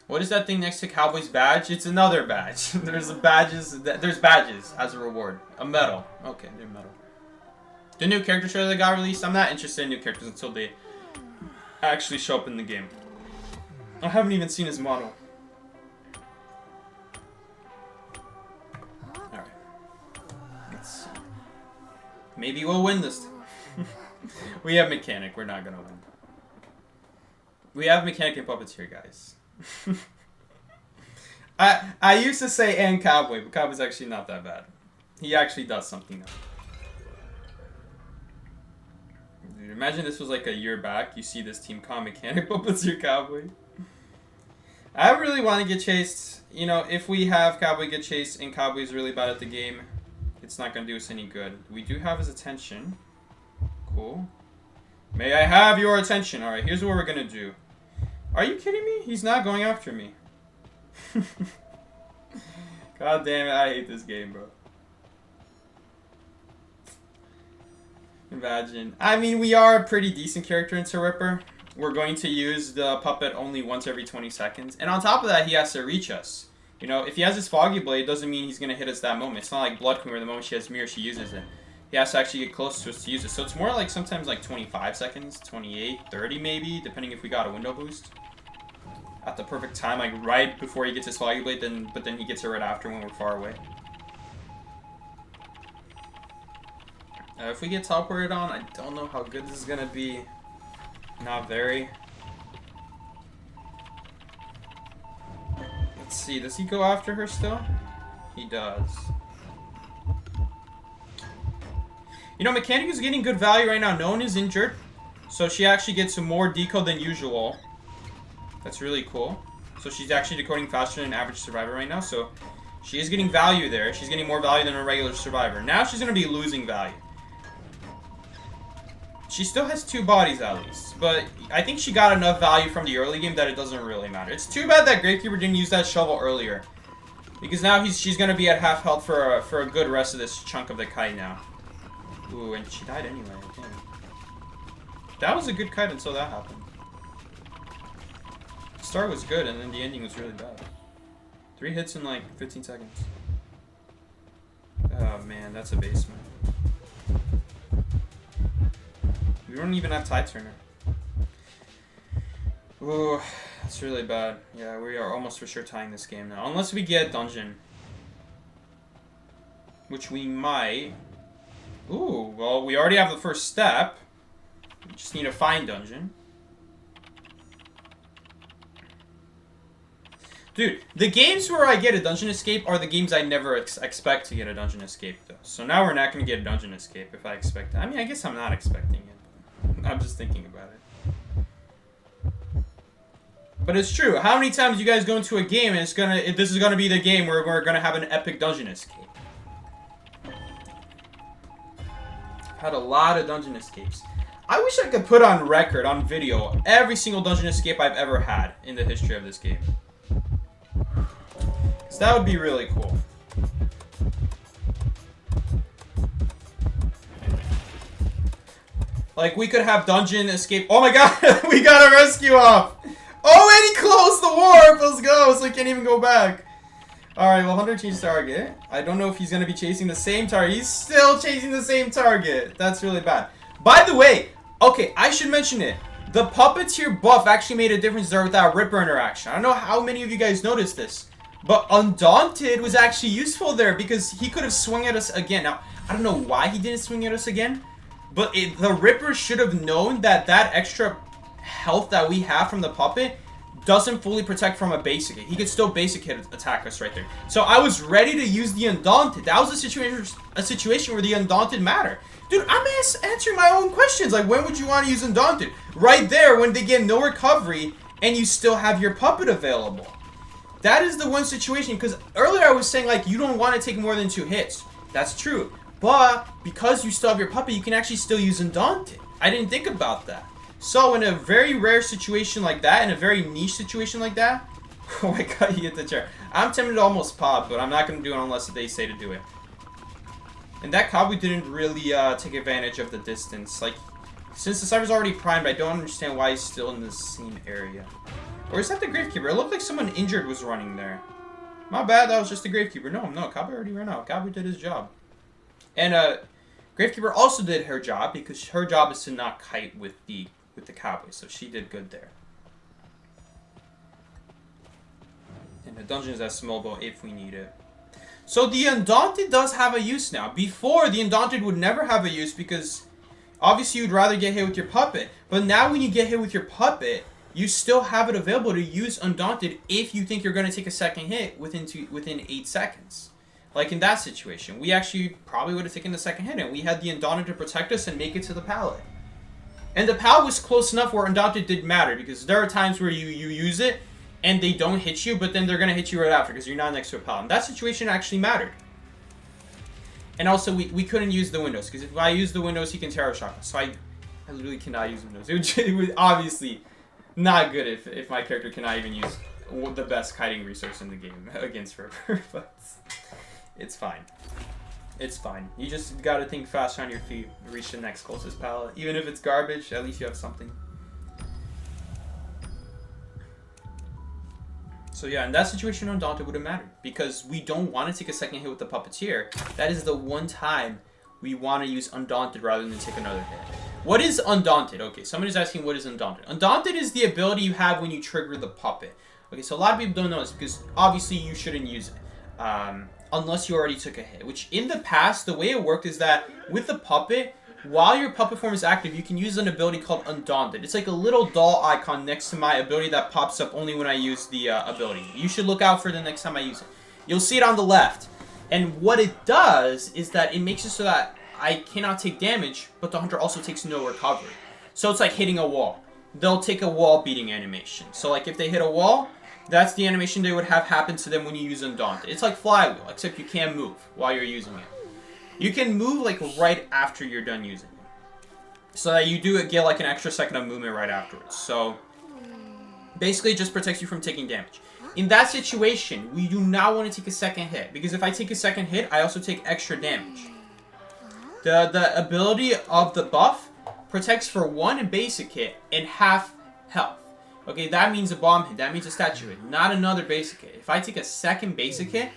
What is that thing next to Cowboy's badge? It's another badge. There's badges as a reward. A medal. Okay, they're medal. The new character trailer that got released. I'm not interested in new characters until they actually show up in the game. I haven't even seen his model. Alright. Let's see. Maybe we'll win this time. We have Mechanic. We're not gonna win. We have Mechanic and Puppeteer, guys. I used to say and Cowboy, but Cowboy's actually not that bad. He actually does something now. Dude, imagine this was like a year back. You see this team called Mechanic, Puppeteer, Cowboy. I really want to get chased. You know, if we have Cowboy get chased and Cowboy's really bad at the game, it's not going to do us any good. We do have his attention. Cool. May I have your attention? Alright, here's what we're going to do. Are you kidding me? He's not going after me. God damn it, I hate this game, bro. Imagine. I mean, we are a pretty decent character into Ripper. We're going to use the puppet only once every 20 seconds. And on top of that, he has to reach us. You know, if he has his Foggy Blade, it doesn't mean he's going to hit us that moment. It's not like Blood Queen where the moment she has Mirror, she uses it. He has to actually get close to us to use it. So it's more like sometimes like 25 seconds, 28, 30 maybe, depending if we got a window boost. At the perfect time, like right before he gets his Foggy Blade, but then he gets it right after when we're far away. If we get teleported on, I don't know how good this is going to be. Not very. Let's see, does he go after her still? He does. You know, Mechanic is getting good value right now. No one is injured. So she actually gets some more decode than usual. That's really cool. So she's actually decoding faster than an average survivor right now. So she is getting value there. She's getting more value than a regular survivor. Now she's going to be losing value. She still has 2 bodies at least. But I think she got enough value from the early game that it doesn't really matter. It's too bad that Gravekeeper didn't use that shovel earlier. Because now she's going to be at half health for a good rest of this chunk of the kite now. Ooh, and she died anyway. Damn. That was a good kite until that happened. The start was good, and then the ending was really bad. 3 hits in like 15 seconds. Oh man, that's a basement. We don't even have Tide Turner. Ooh, It's really bad. Yeah, we are almost for sure tying this game now. Unless we get dungeon. Which we might. Ooh, well, we already have the first step. We just need to find dungeon. Dude, the games where I get a dungeon escape are the games I never expect to get a dungeon escape, though. So now we're not going to get a dungeon escape if I expect it. I mean, I guess I'm not expecting it. But I'm just thinking about it. But it's true. How many times you guys go into a game and this is gonna be the game where we're gonna have an epic dungeon escape? Had a lot of dungeon escapes. I wish I could put on record, on video, every single dungeon escape I've ever had in the history of this game. So that would be really cool. Like, we could have dungeon escape. Oh my god, we got a rescue off! Oh, and he closed the warp! Let's go, so he can't even go back. Alright, well, Hunter changed target. I don't know if he's going to be chasing the same target. He's still chasing the same target. That's really bad. By the way, okay, I should mention it. The Puppeteer buff actually made a difference there with that Ripper interaction. I don't know how many of you guys noticed this, but Undaunted was actually useful there because he could have swung at us again. Now, I don't know why he didn't swing at us again, but the Ripper should have known that that extra health that we have from the puppet doesn't fully protect from a basic hit. He could still basic hit attack us right there. So I was ready to use the Undaunted. That was a situation where the Undaunted mattered. Dude, I'm answering my own questions. Like, when would you want to use Undaunted? Right there, when they get no recovery and you still have your puppet available. That is the one situation, because earlier I was saying, like, you don't want to take more than 2 hits. That's true. But because you still have your puppet, you can actually still use Undaunted. I didn't think about that. So in a very rare situation like that, in a very niche situation like that, oh my god, he hit the chair. I'm tempted to almost pop, but I'm not going to do it unless they say to do it. And that Kabu didn't really take advantage of the distance. Like, since the Cyber's already primed, I don't understand why he's still in the same area. Or is that the Gravekeeper? It looked like someone injured was running there. My bad, that was just the Gravekeeper. No, Kabu already ran out. Kabu did his job. And Gravekeeper also did her job, because her job is to not kite with the cowboy, so she did good there. And the dungeon is at Smallbow if we need it. So the Undaunted does have a use now. Before, the Undaunted would never have a use because obviously you'd rather get hit with your puppet. But now when you get hit with your puppet, you still have it available to use Undaunted if you think you're going to take a second hit within 8 seconds. Like in that situation, we actually probably would have taken the second hit, and we had the Undaunted to protect us and make it to the pallet. And the pallet was close enough where Undaunted did matter, because there are times where you use it and they don't hit you, but then they're going to hit you right after because you're not next to a pallet. And that situation actually mattered. And also, we couldn't use the windows, because if I use the windows, he can Terror Shock us. So I literally cannot use windows. It was obviously not good if my character cannot even use the best kiting resource in the game against Ripper, but it's fine. It's fine. You just gotta think faster on your feet to reach the next closest pallet. Even if it's garbage, at least you have something. So yeah, in that situation, Undaunted would have mattered, because we don't want to take a second hit with the Puppeteer. That is the one time we want to use Undaunted rather than take another hit. What is Undaunted? Okay, somebody's asking what is Undaunted. Undaunted is the ability you have when you trigger the puppet. Okay, so a lot of people don't know this, because obviously you shouldn't use it. Unless you already took a hit. Which, in the past, the way it worked is that with the puppet, while your puppet form is active, you can use an ability called Undaunted. It's like a little doll icon next to my ability that pops up only when I use the ability. You should look out for it the next time I use it. You'll see it on the left. And what it does is that it makes it so that I cannot take damage, but the hunter also takes no recovery. So it's like hitting a wall. They'll take a wall beating animation. So like if they hit a wall, that's the animation they would have happen to them when you use Undaunted. It's like Flywheel, except you can't move while you're using it. You can move like right after you're done using it. So that you do get like an extra second of movement right afterwards. So basically it just protects you from taking damage. In that situation, we do not want to take a second hit, because if I take a second hit, I also take extra damage. The ability of the buff protects for 1 basic hit and half health. Okay, that means a bomb hit. That means a statue hit, not another basic hit. If I take a second basic hit,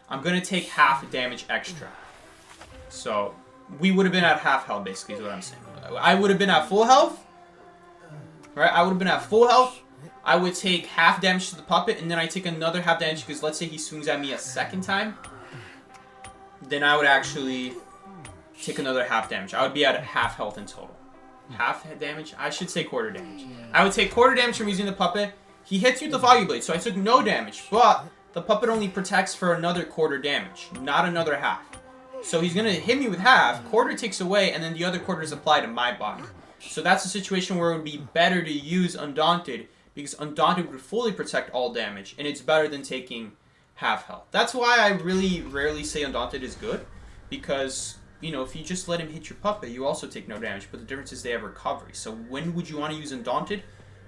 I'm going to take half damage extra. So, we would have been at half health, basically, is what I'm saying. I would have been at full health. Right? I would have been at full health. I would take half damage to the puppet, and then I take another half damage because let's say he swings at me a second time. Then I would actually take another half damage. I would be at half health in total. Half damage? I should say quarter damage. I would take quarter damage from using the puppet. He hits you with the Volume Blade, so I took no damage. But the puppet only protects for another quarter damage, not another half. So he's going to hit me with half, quarter takes away, and then the other quarter is applied to my body. So that's a situation where it would be better to use Undaunted, because Undaunted would fully protect all damage, and it's better than taking half health. That's why I really rarely say Undaunted is good, because, you know, if you just let him hit your puppet, you also take no damage, but the difference is they have recovery. So when would you want to use Undaunted?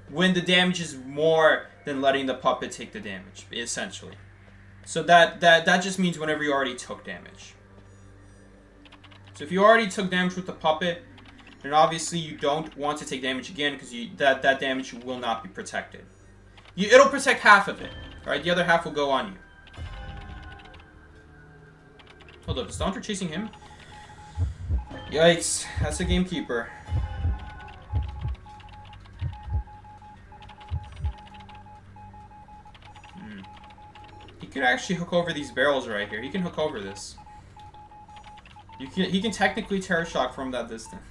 When the damage is more than letting the puppet take the damage, essentially. So that just means whenever you already took damage. So if you already took damage with the puppet, then obviously you don't want to take damage again because that damage will not be protected. It'll protect half of it, right? The other half will go on you. Hold up, is Daunter chasing him? Yikes, that's a gamekeeper. He could actually hook over these barrels right here. He can hook over this. He can technically Terror Shock from that distance.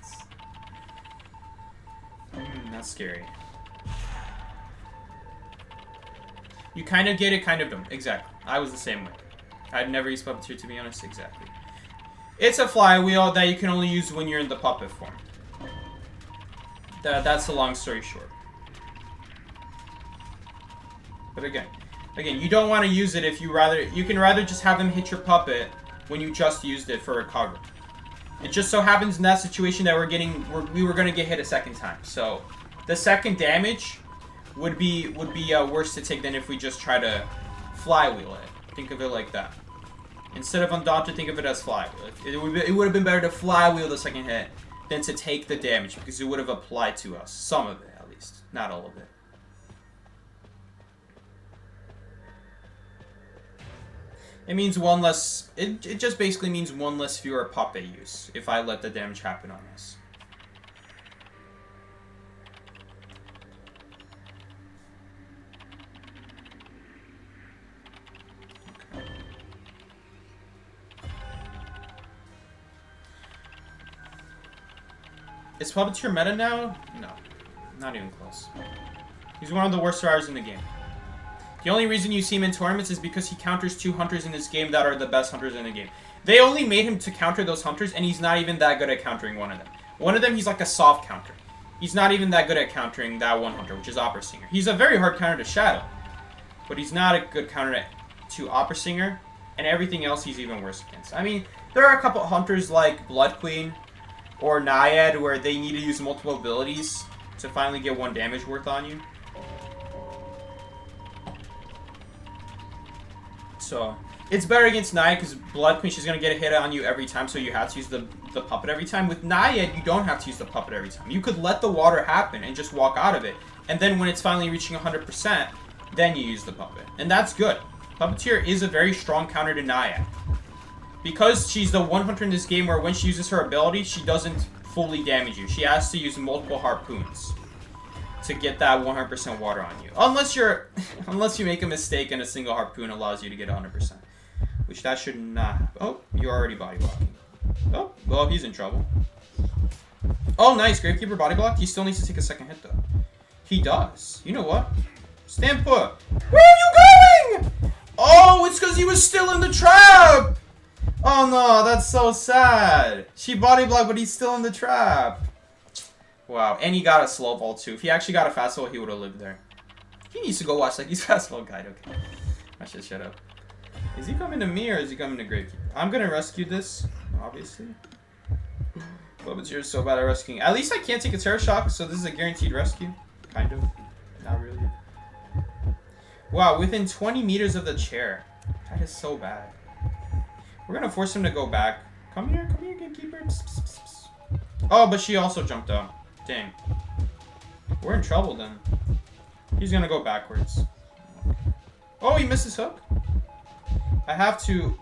That's scary. You kind of get it, kind of don't. Exactly. I was the same way. I'd never used Puppeteer, to be honest. Exactly. It's a flywheel that you can only use when you're in the puppet form. That's a long story short. But again, you don't want to use it if you can rather just have him hit your puppet when you just used it for recovery. It just so happens in that situation that we were going to get hit a second time. So the second damage would be worse to take than if we just try to flywheel it. Think of it like that. Instead of Undaunted, think of it as flywheel. It would have been better to flywheel the second hit than to take the damage because it would have applied to us. Some of it, at least. Not all of it. It means one less... It just basically means one less fewer puppet use if I let the damage happen on this. Okay. Is Puppeteer meta now? No. Not even close. He's one of the worst survivors in the game. The only reason you see him in tournaments is because he counters 2 hunters in this game that are the best hunters in the game. They only made him to counter those hunters, and he's not even that good at countering one of them. One of them, he's like a soft counter. He's not even that good at countering that one hunter, which is Opera Singer. He's a very hard counter to Shadow, but he's not a good counter to Opera Singer, and everything else he's even worse against. I mean, there are a couple hunters like Blood Queen or Naiad where they need to use multiple abilities to finally get 1 damage worth on you. So, it's better against Naiad because Blood Queen, she's going to get a hit on you every time, so you have to use the puppet every time. With Naiad, you don't have to use the puppet every time. You could let the water happen and just walk out of it, and then when it's finally reaching 100%, then you use the puppet. And that's good. Puppeteer is a very strong counter to Naiad. Because she's the one hunter in this game where when she uses her ability, she doesn't fully damage you. She has to use multiple harpoons to get that 100% water on you. Unless you make a mistake and a single harpoon allows you to get 100%. Which that should not happen. Oh, you're already body blocking. Oh, well, he's in trouble. Oh, nice. Gravekeeper body block. He still needs to take a second hit, though. He does. You know what? Stand put. Where are you going? Oh, it's because he was still in the trap. Oh, no. That's so sad. She body blocked, but he's still in the trap. Wow, and he got a slow vault too. If he actually got a fast vault, he would have lived there. He needs to go watch like he's fast vault guide. Okay, I should shut up. Is he coming to me or is he coming to Gravekeeper? I'm gonna rescue this, obviously. Puppeteer is so bad at rescuing. At least I can't take a Terror Shock, so this is a guaranteed rescue. Kind of, not really. Wow, within 20 meters of the chair. That is so bad. We're gonna force him to go back. Come here, Gamekeeper. Psst, psst, psst, psst. Oh, but she also jumped out. Dang. We're in trouble then. He's gonna go backwards. Oh, he missed his hook? I have to...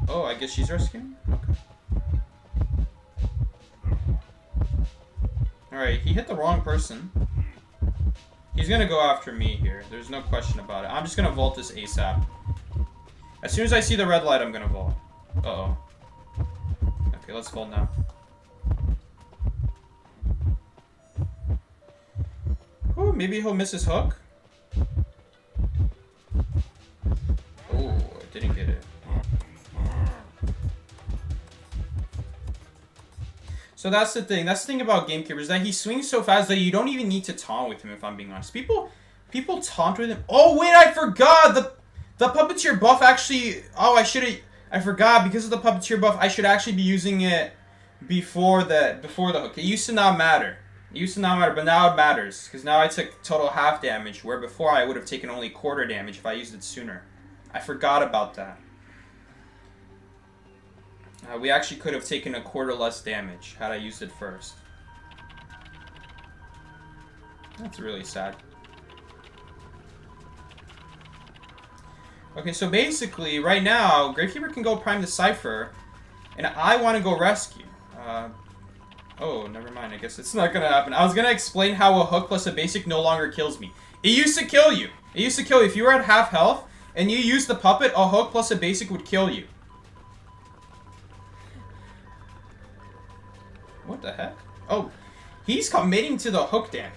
Oh, I guess she's rescuing? Okay. Alright, he hit the wrong person. He's gonna go after me here. There's no question about it. I'm just gonna vault this ASAP. As soon as I see the red light, I'm gonna vault. Uh-oh. Okay, let's vault now. Oh, maybe he'll miss his hook? Oh, I didn't get it. So that's the thing. That's the thing about Gamekeeper, is that he swings so fast that you don't even need to taunt with him, if I'm being honest. People taunt with him. Oh, wait, I forgot! The Puppeteer buff actually... Oh, I forgot. Because of the Puppeteer buff, I should actually be using it before the hook. It used to not matter. But now it matters. Because now I took total half damage, where before I would have taken only quarter damage if I used it sooner. I forgot about that. We actually could have taken a quarter less damage had I used it first. That's really sad. Okay, so basically, right now, Gravekeeper can go prime the Cypher, and I want to go rescue. Oh, never mind. I guess it's not going to happen. I was going to explain how a hook plus a basic no longer kills me. It used to kill you. If you were at half health, and you used the puppet, a hook plus a basic would kill you. What the heck? Oh, he's committing to the hook damage.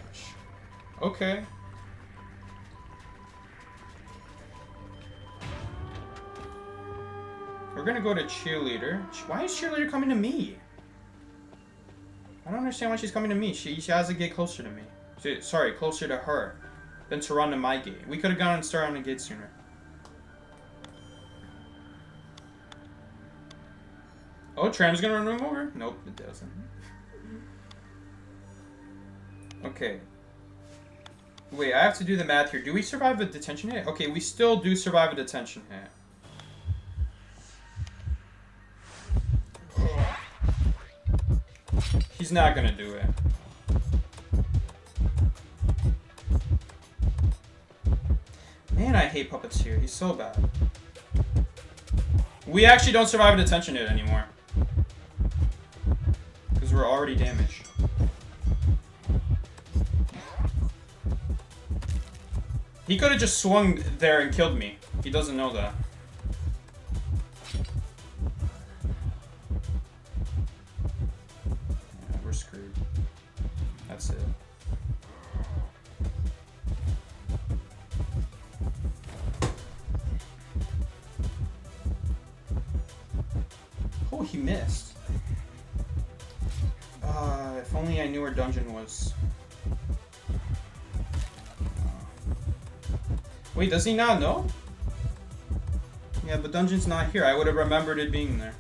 Okay. We're gonna go to Cheerleader. Why is Cheerleader coming to me? I don't understand why she's coming to me. She has to get closer to me. Sorry, closer to her than to run to my gate. We could have gone and started on the gate sooner. Oh, Tram's gonna run him over? Nope, it doesn't. Okay. Wait, I have to do the math here. Do we survive a detention hit? Okay, we still do survive a detention hit. He's not gonna do it. Man, I hate Puppeteer. He's so bad. We actually don't survive a detention hit anymore. Because we're already damaged. He could have just swung there and killed me. He doesn't know that. Yeah, we're screwed. That's it. Oh, he missed. If only I knew where dungeon was. Wait, does he not know? Yeah, but dungeon's not here. I would have remembered it being there.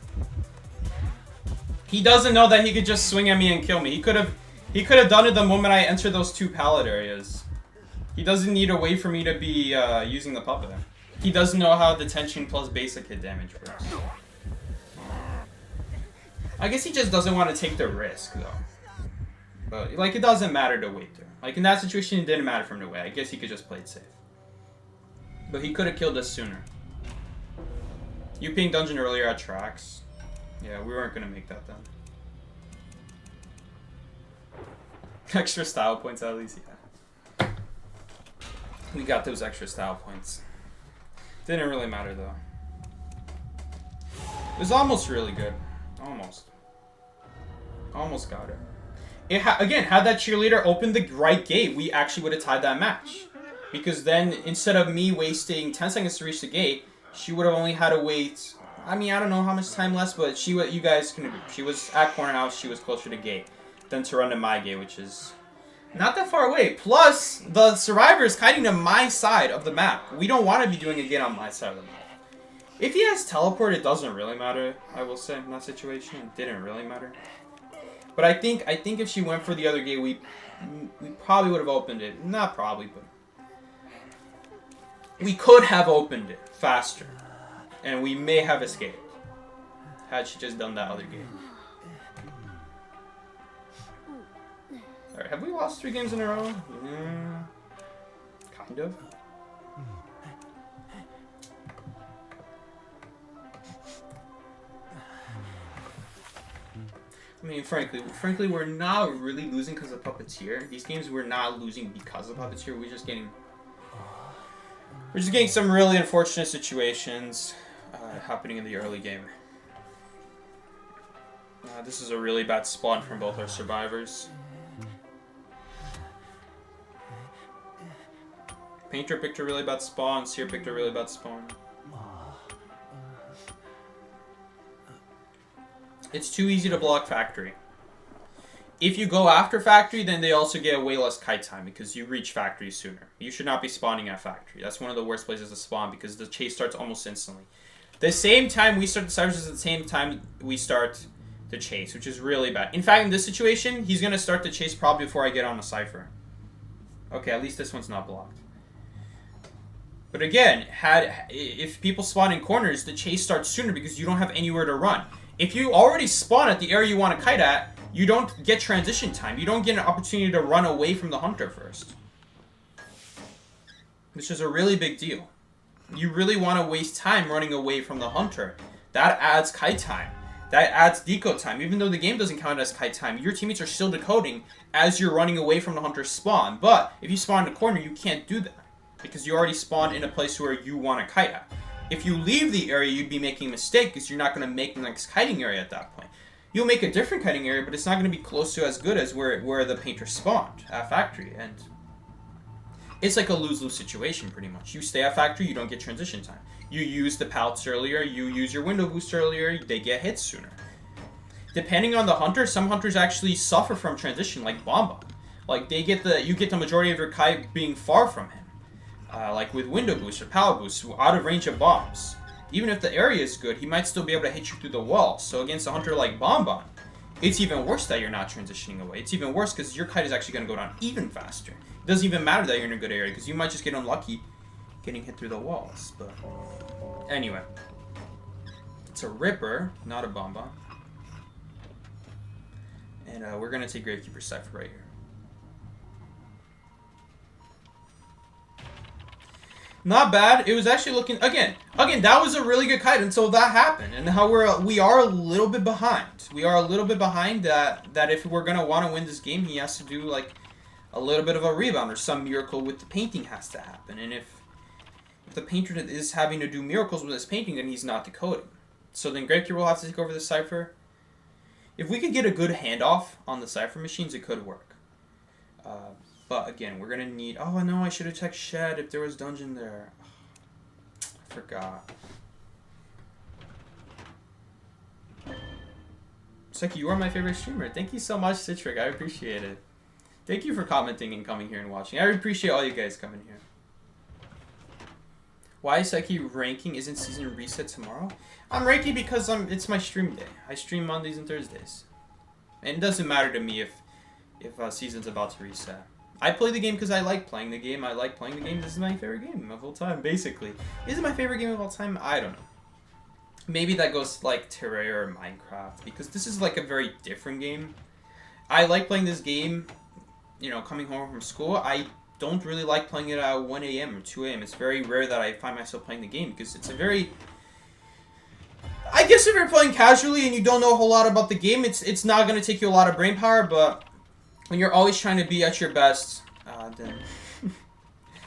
He doesn't know that he could just swing at me and kill me. He could have done it the moment I entered those two pallet areas. He doesn't need to wait for me to be using the puppet. He doesn't know how detention plus basic hit damage works. I guess he just doesn't want to take the risk, though. But, like, it doesn't matter to wait there. Like, in that situation, it didn't matter for him to wait. I guess he could just play it safe. But he could have killed us sooner. You pinged dungeon earlier at tracks. Yeah, we weren't going to make that then. Extra style points at least, yeah. We got those extra style points. Didn't really matter, though. It was almost really good. Almost. Almost got it. Again, had that cheerleader opened the right gate, we actually would have tied that match. Because then, instead of me wasting 10 seconds to reach the gate, she would have only had to wait... I mean, I don't know how much time less, but you guys can agree. She was at corner house, she was closer to gate than to run to my gate, which is not that far away. Plus, the survivor is kiting to my side of the map. We don't want to be doing a gate on my side of the map. If he has teleport, it doesn't really matter, I will say, in that situation. It didn't really matter. But I think if she went for the other gate, we probably would have opened it. Not probably, but... we could have opened it faster. And we may have escaped. Had she just done that other game. Alright, have we lost 3 games in a row? Yeah, kind of. I mean, frankly, we're not really losing because of Puppeteer. These games we're not losing because of Puppeteer. We're just getting some really unfortunate situations happening in the early game. This is a really bad spawn from both our survivors. Painter picked a really bad spawn. Seer picked a really bad spawn. It's too easy to block Factory. If you go after Factory, then they also get way less kite time because you reach Factory sooner. You should not be spawning at Factory. That's one of the worst places to spawn because the chase starts almost instantly. The same time we start the ciphers is the same time we start the chase, which is really bad. In fact, in this situation, he's going to start the chase probably before I get on a cipher. Okay, at least this one's not blocked. But again, if people spawn in corners, the chase starts sooner because you don't have anywhere to run. If you already spawn at the area you want to kite at, you don't get transition time. You don't get an opportunity to run away from the hunter first. Which is a really big deal. You really want to waste time running away from the hunter. That adds kite time. That adds decode time. Even though the game doesn't count as kite time, your teammates are still decoding as you're running away from the hunter's spawn. But if you spawn in a corner, you can't do that. Because you already spawned in a place where you want to kite at. If you leave the area, you'd be making a mistake because you're not going to make the next kiting area at that point. You'll make a different kiting area, but it's not going to be close to as good as where the painter spawned at Factory. And it's like a lose-lose situation, pretty much. You stay at Factory, you don't get transition time. You use the pouts earlier, you use your window boost earlier, they get hits sooner. Depending on the hunter, some hunters actually suffer from transition, like Bomba. Like, you get the majority of your kite being far from him. Like with window boost or power boost, out of range of bombs. Even if the area is good, he might still be able to hit you through the wall. So against a hunter like Bonbon, it's even worse that you're not transitioning away. It's even worse because your kite is actually going to go down even faster. It doesn't even matter that you're in a good area because you might just get unlucky getting hit through the walls. But anyway, it's a Ripper, not a Bonbon. And we're going to take Gravekeeper Cypher right here. Not bad. It was actually looking again. That was a really good kite until that happened, and how we are a little bit behind. We are a little bit behind that if we're gonna want to win this game, he has to do like a little bit of a rebound or some miracle with the painting has to happen. And if the painter is having to do miracles with his painting, then he's not decoding. So then Gravekeeper will have to take over the cipher. If we could get a good handoff on the cipher machines, it could work. But again, we're gonna need. Oh no, I should have checked Shed if there was dungeon there. I forgot. Seki, you are my favorite streamer. Thank you so much, Citric. I appreciate it. Thank you for commenting and coming here and watching. I appreciate all you guys coming here. Why Seki ranking isn't season reset tomorrow? I'm ranking because it's my stream day. I stream Mondays and Thursdays, and it doesn't matter to me if season's about to reset. I play the game because I like playing the game. I like playing the game. This is my favorite game of all time, basically. Is it my favorite game of all time? I don't know. Maybe that goes like Terraria or Minecraft, because this is like a very different game. I like playing this game, you know, coming home from school. I don't really like playing it at 1 a.m. or 2 a.m. It's very rare that I find myself playing the game, because it's a very... I guess if you're playing casually and you don't know a whole lot about the game, it's not going to take you a lot of brain power, but... when you're always trying to be at your best, then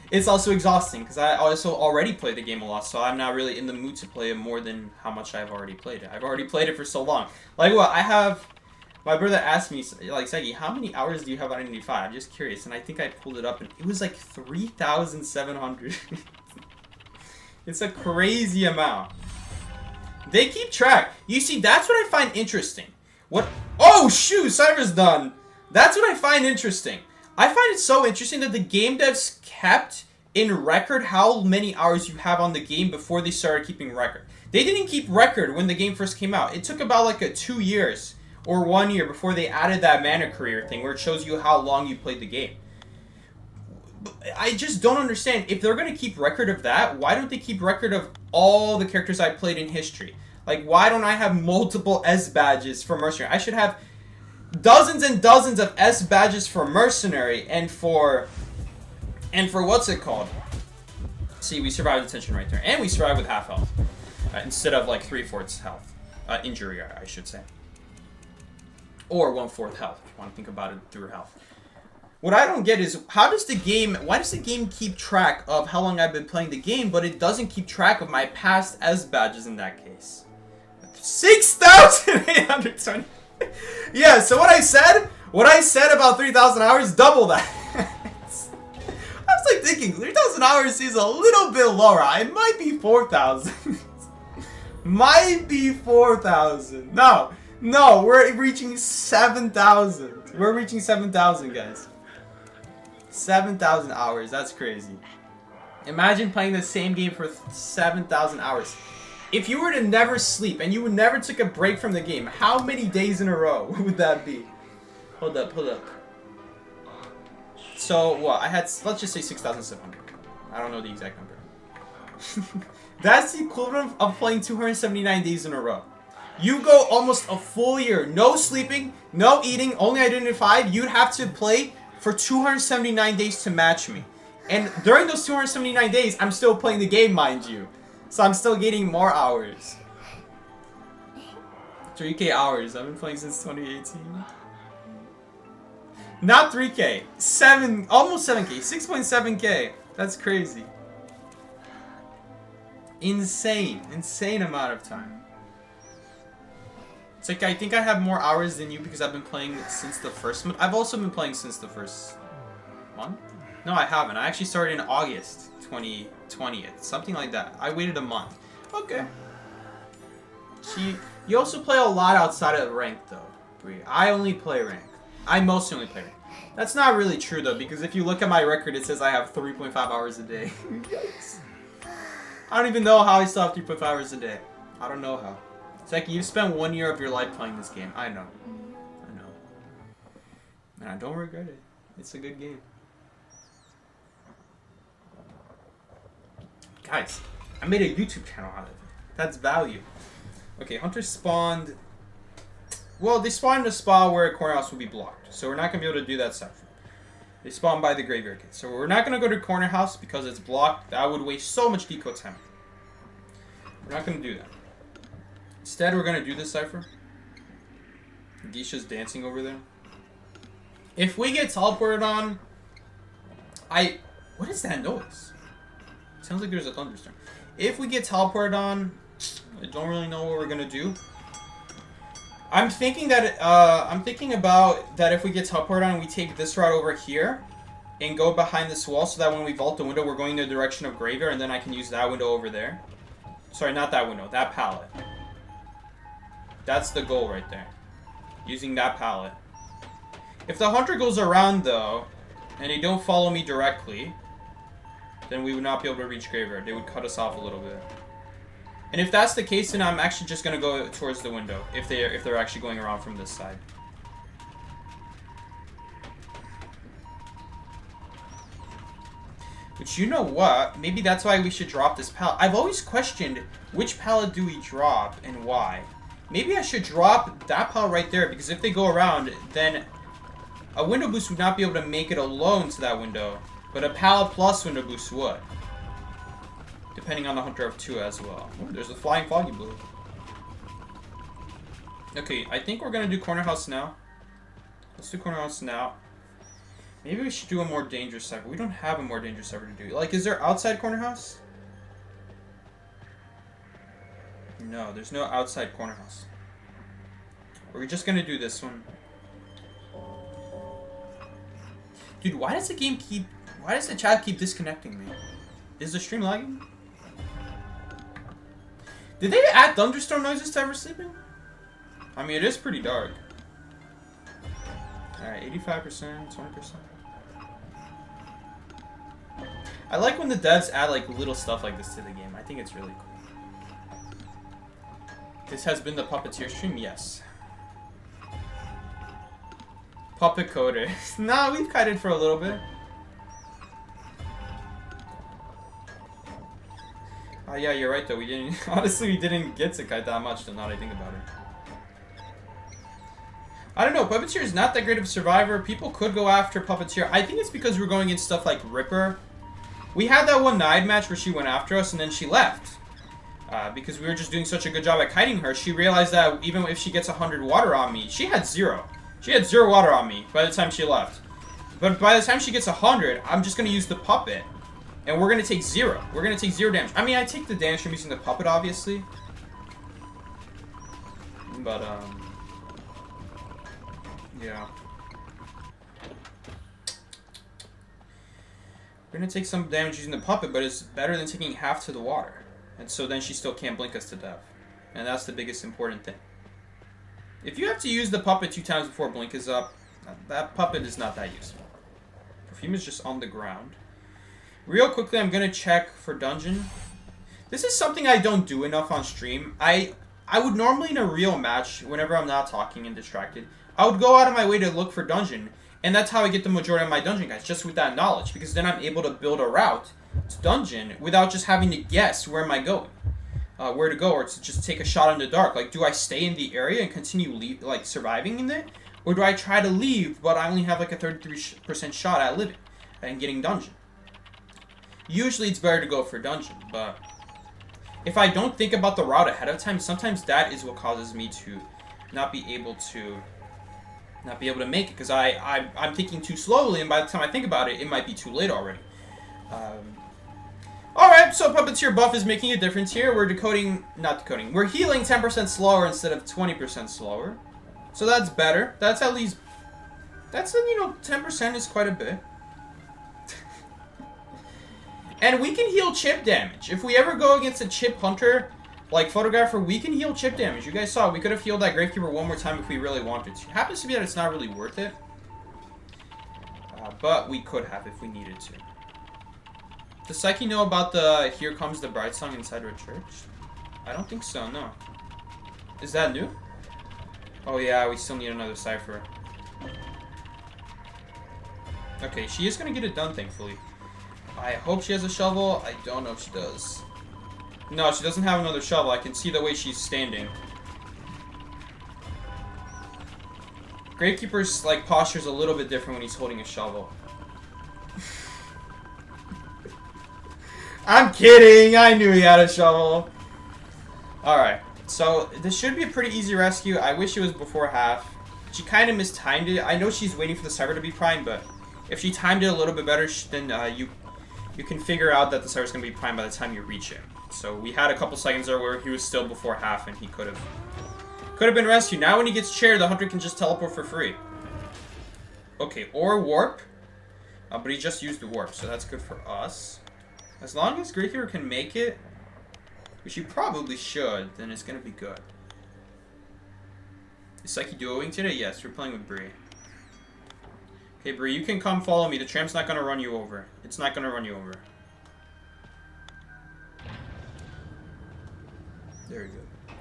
it's also exhausting, because I also already play the game a lot, so I'm not really in the mood to play it more than how much I've already played it. I've already played it for so long. Like what, my brother asked me, like, Segi, how many hours do you have on Identity 5? I'm just curious, and I think I pulled it up, and it was like 3,700. It's a crazy amount. They keep track. You see, that's what I find interesting. What? Oh, shoot, Cypher's done. That's what I find interesting. I find it so interesting that the game devs kept in record how many hours you have on the game before they started keeping record. They didn't keep record when the game first came out. It took about like 2 years or 1 year before they added that mana career thing where it shows you how long you played the game. I just don't understand. If they're going to keep record of that, why don't they keep record of all the characters I played in history? Like, why don't I have multiple S badges for Mercenary? I should have dozens and dozens of S badges for Mercenary and for what's it called? See, we survived detention right there. And we survived with half health. Instead of like 3/4 health. Injury, I should say. Or 1/4 health, if you want to think about it through health. What I don't get is, why does the game keep track of how long I've been playing the game, but it doesn't keep track of my past S badges in that case? 6,820. Yeah, so what I said about 3,000 hours, double that. I was like thinking, 3,000 hours seems a little bit lower. It might be 4,000. Might be 4,000. No, we're reaching 7,000. We're reaching 7,000, guys. 7,000 hours. That's crazy. Imagine playing the same game for 7,000 hours. If you were to never sleep and you never took a break from the game, how many days in a row would that be? Hold up. So, what? Let's just say 6,700. I don't know the exact number. That's the equivalent of playing 279 days in a row. You go almost a full year, no sleeping, no eating, only identified. You'd have to play for 279 days to match me. And during those 279 days, I'm still playing the game, mind you. So I'm still getting more hours. 3K hours. I've been playing since 2018. Not 3K. Almost 7K. 6.7K. That's crazy. Insane amount of time. It's like, I think I have more hours than you because I've been playing since the first month. I've also been playing since the first month. No, I haven't. I actually started in August 2020. Something like that. I waited a month. Okay. You also play a lot outside of rank, though, Bree. I only play rank. I mostly only play rank. That's not really true, though, because if you look at my record, it says I have 3.5 hours a day. Yikes. I don't even know how I still have 3.5 hours a day. I don't know how. It's like you've spent 1 year of your life playing this game. I know. And I don't regret it. It's a good game. Guys, I made a YouTube channel out of it. That's value. Okay, hunters spawned. Well, they spawned in a spot where a corner house will be blocked. So we're not going to be able to do that cipher. They spawned by the graveyard gate. So we're not going to go to corner house because it's blocked. That would waste so much decode time. We're not going to do that. Instead, we're going to do this cipher. Geisha's dancing over there. If we get teleported on... What is that noise? It sounds like there's a thunderstorm. If we get teleported on, I don't really know what we're going to do. I'm thinking about that if we get teleported on, we take this route over here and go behind this wall so that when we vault the window, we're going in the direction of graveyard, and then I can use that window over there. Sorry, not that window, that pallet. That's the goal right there. Using that pallet. If the hunter goes around, though, and they don't follow me directly, then we would not be able to reach graveyard. They would cut us off a little bit. And if that's the case, then I'm actually just gonna go towards the window if they're actually going around from this side. But you know what? Maybe that's why we should drop this pallet. I've always questioned which pallet do we drop and why. Maybe I should drop that pallet right there because if they go around, then a window boost would not be able to make it alone to that window, but a pallet plus window boost would. Depending on the hunter of 2 as well. Ooh, there's a flying foggy blue. Okay, I think we're gonna do corner house now. Let's do corner house now. Maybe we should do a more dangerous cipher. We don't have a more dangerous cipher to do. Like, is there outside corner house? No, there's no outside corner house. We're just gonna do this one. Dude, why does the chat keep disconnecting me? Is the stream lagging? Did they add thunderstorm noises to ever sleeping? I mean, it is pretty dark. Alright, 85%, 20%. I like when the devs add like little stuff like this to the game. I think it's really cool. This has been the Puppeteer stream? Yes. Puppet coder. Nah, we've kited for a little bit. Oh yeah, you're right though. We didn't. Honestly, we didn't get to kite that much. Though, now that I think about it. I don't know. Puppeteer is not that great of a survivor. People could go after Puppeteer. I think it's because we're going in stuff like Ripper. We had that one Nide match where she went after us and then she left. Because we were just doing such a good job at kiting her. She realized that even if she gets 100 water on me, she had 0. She had 0 water on me by the time she left. But by the time she gets 100, I'm just going to use the puppet. And we're going to take 0. We're going to take 0 damage. I mean, I take the damage from using the puppet, obviously. But, yeah. We're going to take some damage using the puppet, but it's better than taking half to the water. And so then she still can't blink us to death. And that's the biggest important thing. If you have to use the puppet 2 times before blink is up, that puppet is not that useful. Perfume is just on the ground. Real quickly, I'm going to check for dungeon. This is something I don't do enough on stream. I would normally in a real match, whenever I'm not talking and distracted, I would go out of my way to look for dungeon. And that's how I get the majority of my dungeon guys, just with that knowledge. Because then I'm able to build a route to dungeon without just having to guess where am I going. Where to go, or to just take a shot in the dark. Like, do I stay in the area and continue surviving in it? Or do I try to leave, but I only have like a 33% shot at living and getting dungeon? Usually it's better to go for dungeon, but if I don't think about the route ahead of time, sometimes that is what causes me to not be able to make it, because I'm thinking too slowly, and by the time I think about it, it might be too late already. Alright, so Puppeteer buff is making a difference here. We're we're healing 10% slower instead of 20% slower. So that's better. That's at least, 10% is quite a bit. And we can heal chip damage. If we ever go against a chip hunter, like Photographer, we can heal chip damage. You guys saw, we could have healed that Gravekeeper one more time if we really wanted to. It happens to be that it's not really worth it. But we could have if we needed to. Does Psyche know about the Here Comes the Bride song inside her church? I don't think so, no. Is that new? Oh yeah, we still need another cipher. Okay, she is gonna get it done, thankfully. I hope she has a shovel. I don't know if she does. No, she doesn't have another shovel. I can see the way she's standing. Gravekeeper's posture's a little bit different when he's holding a shovel. I'm kidding! I knew he had a shovel. Alright, so this should be a pretty easy rescue. I wish it was before half. She kind of mistimed it. I know she's waiting for the cypher to be primed, but if she timed it a little bit better, then you can figure out that the cypher's going to be primed by the time you reach it. So we had a couple seconds there where he was still before half, and he could have been rescued. Now when he gets chair, the hunter can just teleport for free. Okay, or warp. But he just used the warp, so that's good for us. As long as Gravekeeper can make it, which he probably should, then it's going to be good. Is Psyche duoing today? Yes, we're playing with Bree. Okay, Bree, you can come follow me. The tramp's not going to run you over. It's not going to run you over. There you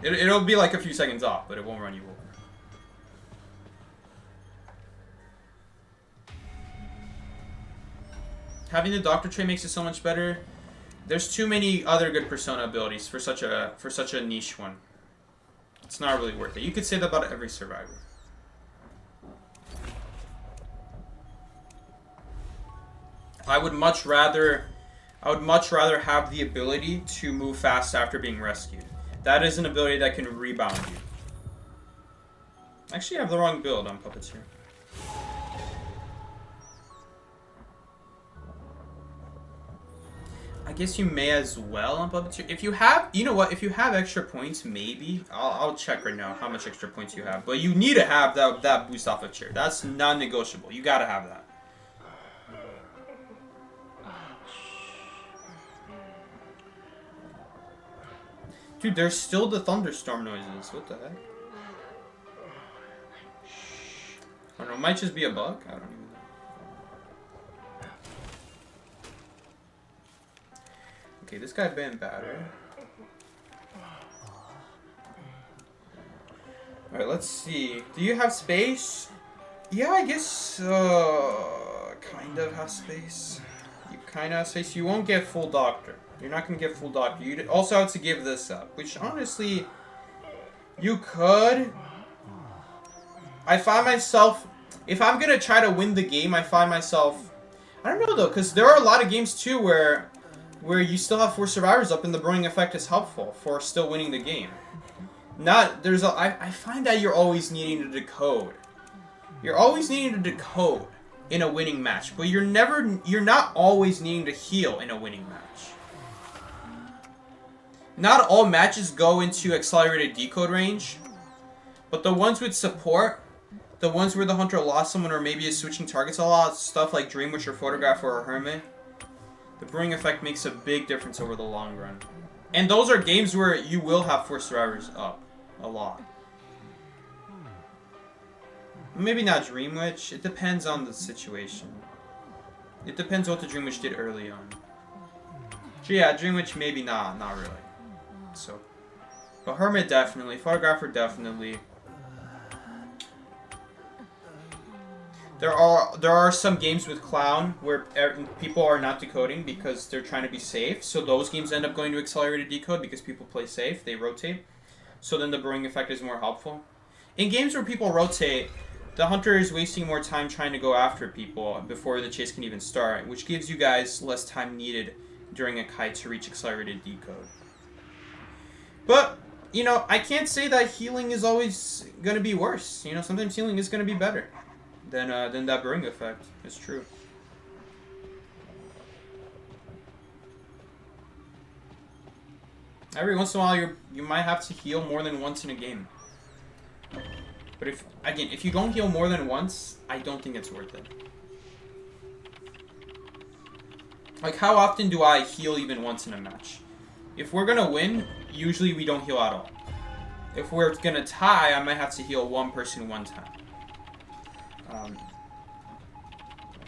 go. It'll be like a few seconds off, but it won't run you over. Having the Doctor trait makes it so much better. There's too many other good Persona abilities for such a niche one. It's not really worth it. You could say that about every survivor. I would much rather have the ability to move fast after being rescued. That is an ability that can rebound you. Actually, I have the wrong build on Puppeteer. I guess you may as well on Puppeteer. If you have, you know what? If you have extra points, maybe. I'll check right now how much extra points you have. But you need to have that boost off of chair. That's non-negotiable. You gotta have that. Dude, there's still the thunderstorm noises. What the heck? I don't know. It might just be a bug. I don't even know. Okay, this guy been battered. Alright, let's see. Do you have space? Yeah, I guess, kind of have space. You kind of have space. You won't get full doctor. You're not going to get full doctor. You also have to give this up, which honestly, you could. I find myself, if I'm going to try to win the game, I find myself, I don't know though, because there are a lot of games too where you still have 4 survivors up and the brewing effect is helpful for still winning the game. I find that you're always needing to decode You're always needing to decode in a winning match, but you're not always needing to heal in a winning match. Not all matches go into accelerated decode range, but the ones with support, the ones where the hunter lost someone or maybe is switching targets a lot, stuff like Dream Witch or Photograph or Hermit, the brewing effect makes a big difference over the long run. And those are games where you will have force survivors up a lot. Maybe not Dream Witch. It depends on the situation. It depends what the Dream Witch did early on. So yeah, Dream Witch maybe not really. So, but Hermit definitely, Photographer definitely. There are some games with Clown where people are not decoding because they're trying to be safe. So those games end up going to accelerated decode because people play safe. They rotate. So then the brewing effect is more helpful. In games where people rotate, the hunter is wasting more time trying to go after people before the chase can even start, which gives you guys less time needed during a kite to reach accelerated decode. But, you know, I can't say that healing is always going to be worse. You know, sometimes healing is going to be better than that brewing effect. It's true. Every once in a while, you might have to heal more than once in a game. But if you don't heal more than once, I don't think it's worth it. Like, how often do I heal even once in a match? If we're gonna win, usually we don't heal at all. If we're gonna tie, I might have to heal one person one time.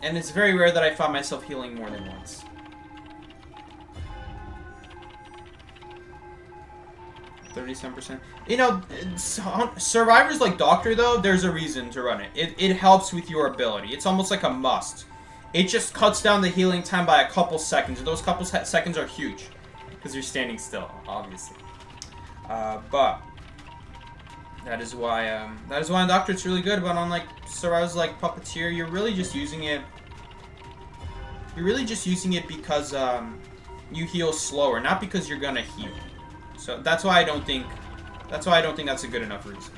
And it's very rare that I find myself healing more than once. %. You know, survivors like Doctor, though, there's a reason to run it. It helps with your ability. It's almost like a must. It just cuts down the healing time by a couple seconds. And those couple seconds are huge. Because you're standing still, obviously. But that is why on Doctor it's really good. But on like survivors like Puppeteer, you're really just using it. You're really just using it because you heal slower, not because you're gonna heal. So that's why I don't think that's a good enough reason.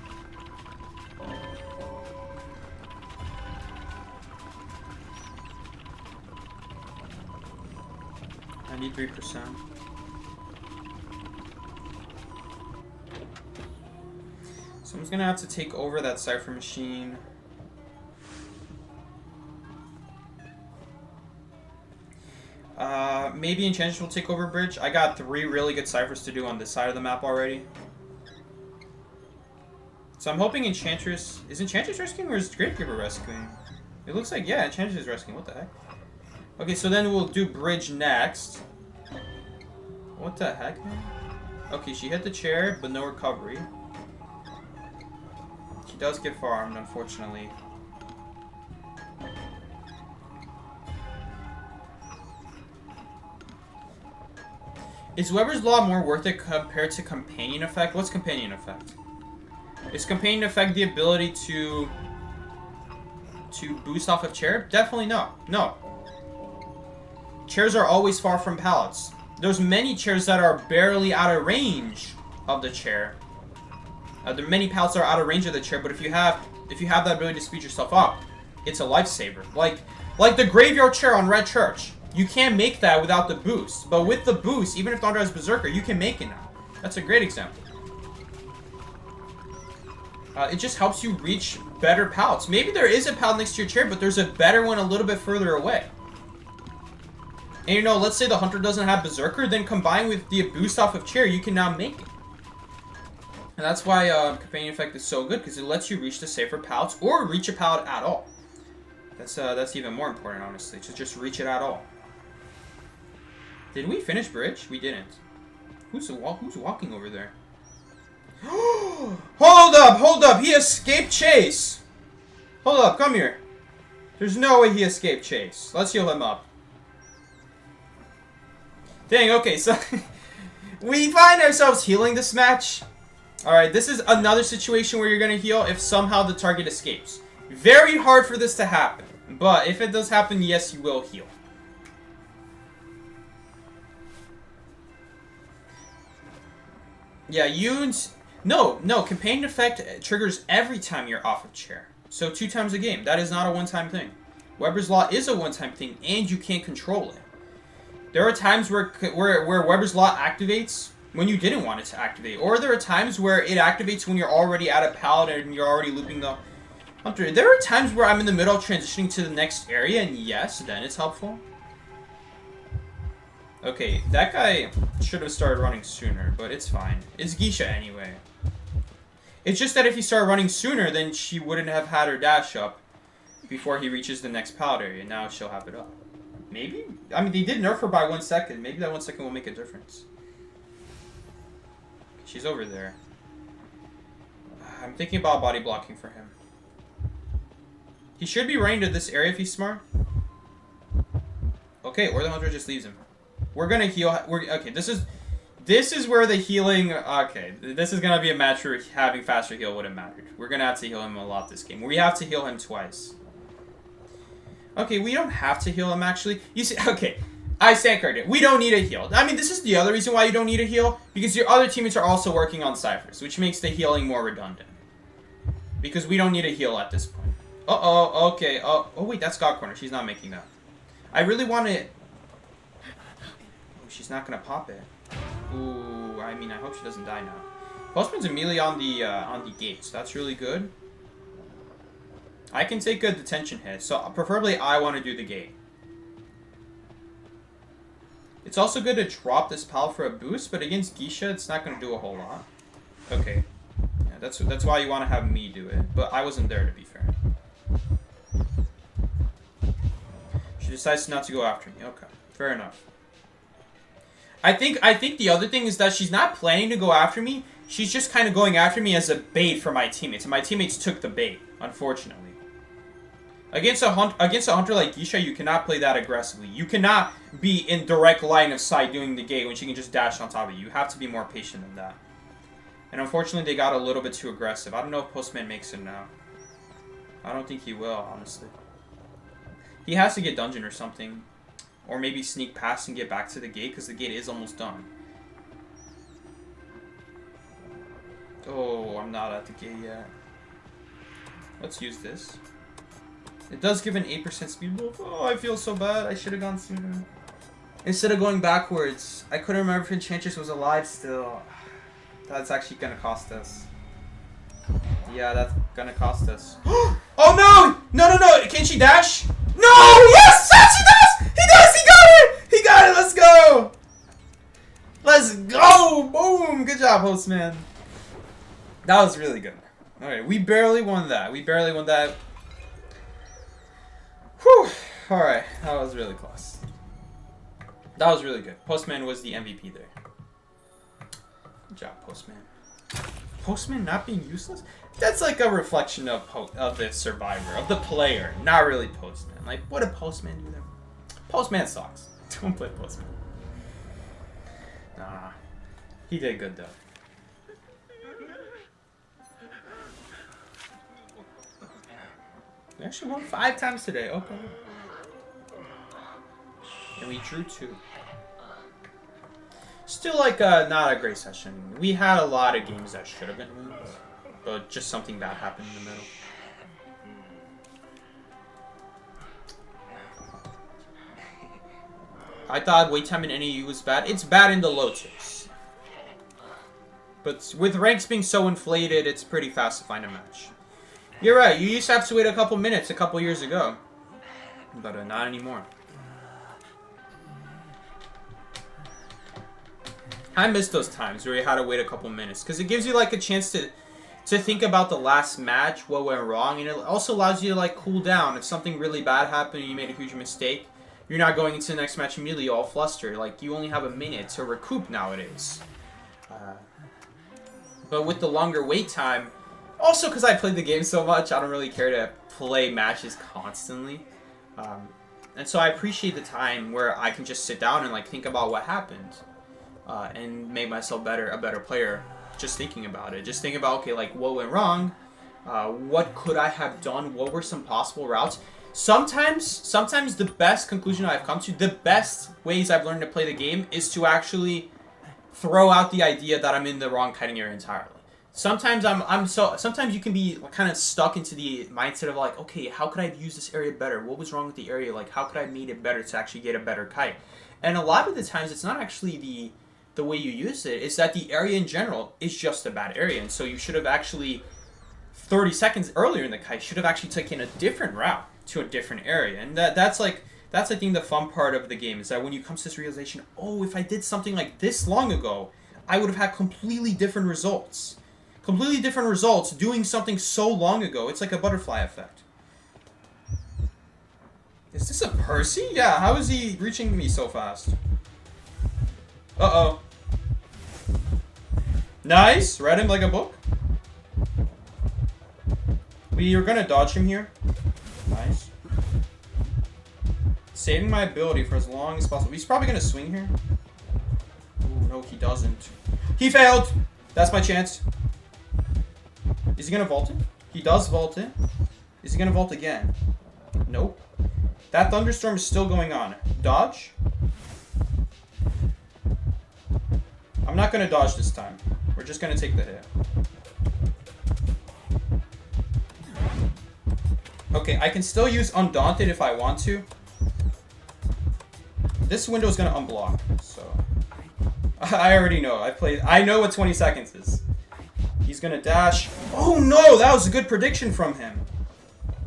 I need 3%. Someone's gonna have to take over that cipher machine. Maybe Enchantress will take over Bridge. I got 3 really good ciphers to do on this side of the map already. So I'm hoping Enchantress... Is Enchantress rescuing or is Gravekeeper rescuing? It looks like, yeah, Enchantress is rescuing. What the heck? Okay, so then we'll do Bridge next. What the heck, man? Okay, she hit the chair, but no recovery. She does get farmed, unfortunately. Is Weber's Law more worth it compared to Companion Effect? What's Companion Effect? Is Companion Effect the ability to boost off of chair? Definitely no. No. Chairs are always far from pallets. There's many chairs that are barely out of range of the chair. There are many pallets that are out of range of the chair, but if you have that ability to speed yourself up, it's a lifesaver. Like the graveyard chair on Red Church. You can't make that without the boost. But with the boost, even if Thunder has Berserker, you can make it now. That's a great example. It just helps you reach better pallets. Maybe there is a pallet next to your chair, but there's a better one a little bit further away. And you know, let's say the Hunter doesn't have Berserker, then combined with the boost off of chair, you can now make it. And that's why Companion Effect is so good, because it lets you reach the safer pallets, or reach a pallet at all. That's even more important, honestly, to just reach it at all. Did we finish Bridge? We didn't. Who's walking over there? Hold up! He escaped Chase! Hold up, come here. There's no way he escaped Chase. Let's heal him up. Dang, okay, so... we find ourselves healing this match. Alright, this is another situation where you're gonna heal if somehow the target escapes. Very hard for this to happen. But if it does happen, yes, you will heal. Yeah, Yoon's... No, Companion Effect triggers every time you're off of chair. So 2 times a game. That is not a one-time thing. Weber's Law is a one-time thing, and you can't control it. There are times where Weber's Law activates when you didn't want it to activate. Or there are times where it activates when you're already at a pallet and you're already looping the hunter. There are times where I'm in the middle of transitioning to the next area, and yes, then it's helpful. Okay, that guy should have started running sooner, but it's fine. It's Geisha anyway. It's just that if he started running sooner, then she wouldn't have had her dash up before he reaches the next pallet area. Now she'll have it up. Maybe? I mean, they did nerf her by 1 second. Maybe that 1 second will make a difference. She's over there. I'm thinking about body blocking for him. He should be running to this area if he's smart. Okay, or the hunter just leaves him. We're gonna heal. Okay, this is where the healing. Okay, this is gonna be a match where having faster heal would have mattered. We're gonna have to heal him a lot this game. We have to heal him twice. Okay, we don't have to heal him actually. You see, okay. I stand corrected. We don't need a heal. I mean, this is the other reason why you don't need a heal. Because your other teammates are also working on ciphers. Which makes the healing more redundant. Because we don't need a heal at this point. Uh-oh, okay. Oh, wait, that's God Corner. She's not making that. I really want to... Oh, she's not going to pop it. Ooh, I mean, I hope she doesn't die now. Postman's immediately on the gates. That's really good. I can take a detention hit. So, preferably, I want to do the gate. It's also good to drop this pal for a boost, but against Geisha, it's not going to do a whole lot. Okay. Yeah, that's why you want to have me do it. But I wasn't there, to be fair. She decides not to go after me. Okay. Fair enough. I think the other thing is that she's not planning to go after me. She's just kind of going after me as a bait for my teammates. And my teammates took the bait, unfortunately. Against a hunter like Geisha, you cannot play that aggressively. You cannot be in direct line of sight doing the gate when she can just dash on top of you. You have to be more patient than that. And unfortunately, they got a little bit too aggressive. I don't know if Postman makes it now. I don't think he will, honestly. He has to get dungeon or something. Or maybe sneak past and get back to the gate, because the gate is almost done. Oh, I'm not at the gate yet. Let's use this. It does give an 8% speed buff. Oh, I feel so bad. I should have gone sooner. Instead of going backwards, I couldn't remember if Enchantress was alive still. That's actually going to cost us. Yeah, that's going to cost us. Oh, no! No, no, no! Can she dash? No! Yes! Yes, she does! He does! He got it! He got it! Let's go! Let's go! Boom! Good job, Postman. That was really good. Alright, we barely won that. We barely won that. Whew. Alright, that was really close. That was really good. Postman was the MVP there. Good job, Postman. Postman not being useless? That's like a reflection of the survivor, of the player, not really Postman. Like, what did Postman do there? Postman sucks. Don't play Postman. Nah. He did good, though. We actually won 5 times today. Okay. And we drew 2. Still, like, not a great session. We had a lot of games that should have been wins, but just something bad happened in the middle. I thought wait time in NAU was bad. It's bad in the low tiers. But with ranks being so inflated, it's pretty fast to find a match. You're right, you used to have to wait a couple minutes a couple years ago. But not anymore. I miss those times where you had to wait a couple minutes. Because it gives you like a chance to think about the last match, what went wrong. And it also allows you to like cool down. If something really bad happened and you made a huge mistake, you're not going into the next match immediately all flustered. Like, you only have a minute to recoup nowadays. But with the longer wait time... Also, because I played the game so much, I don't really care to play matches constantly. And so I appreciate the time where I can just sit down and like think about what happened. And make myself a better player just thinking about it. Just think about, okay, like, what went wrong? What could I have done? What were some possible routes? Sometimes the best conclusion I've come to, the best ways I've learned to play the game is to actually throw out the idea that I'm in the wrong kiting area entirely. sometimes you can be kind of stuck into the mindset of like, okay, how could I have used this area better? What was wrong with the area? Like, how could I have made it better to actually get a better kite? And a lot of the times it's not actually the way you use it, it's that the area in general is just a bad area. And so you should have actually 30 seconds earlier in the kite should have actually taken a different route to a different area. And that's I think the fun part of the game is that when you come to this realization, oh, if I did something like this long ago, I would have had completely different results. Completely different results doing something so long ago. It's like a butterfly effect. Is this a Percy? Yeah, how is he reaching me so fast? Uh-oh. Nice! Read him like a book. We are gonna dodge him here. Nice. Saving my ability for as long as possible. He's probably gonna swing here. Ooh, no, he doesn't. He failed! That's my chance. Is he gonna vault it? He does vault it. Is he gonna vault again? Nope. That thunderstorm is still going on. Dodge. I'm not gonna dodge this time. We're just gonna take the hit. Okay, I can still use Undaunted if I want to. This window is gonna unblock, so I already know. I know what 20 seconds is. He's gonna dash. Oh no, that was a good prediction from him.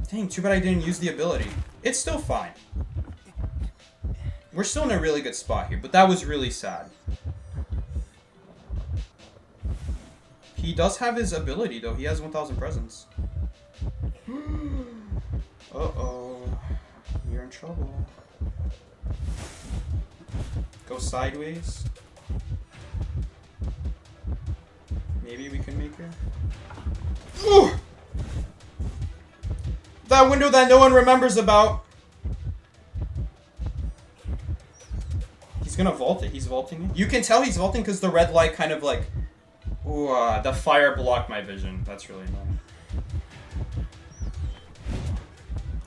Dang, too bad I didn't use the ability. It's still fine. We're still in a really good spot here, but that was really sad. He does have his ability though. He has 1,000 presents. Uh-oh. You're in trouble. Go sideways. Maybe we can make her. Ooh! That window that no one remembers about. He's gonna vault it. He's vaulting it. You can tell he's vaulting because the red light kind of like... Ooh, the fire blocked my vision. That's really annoying.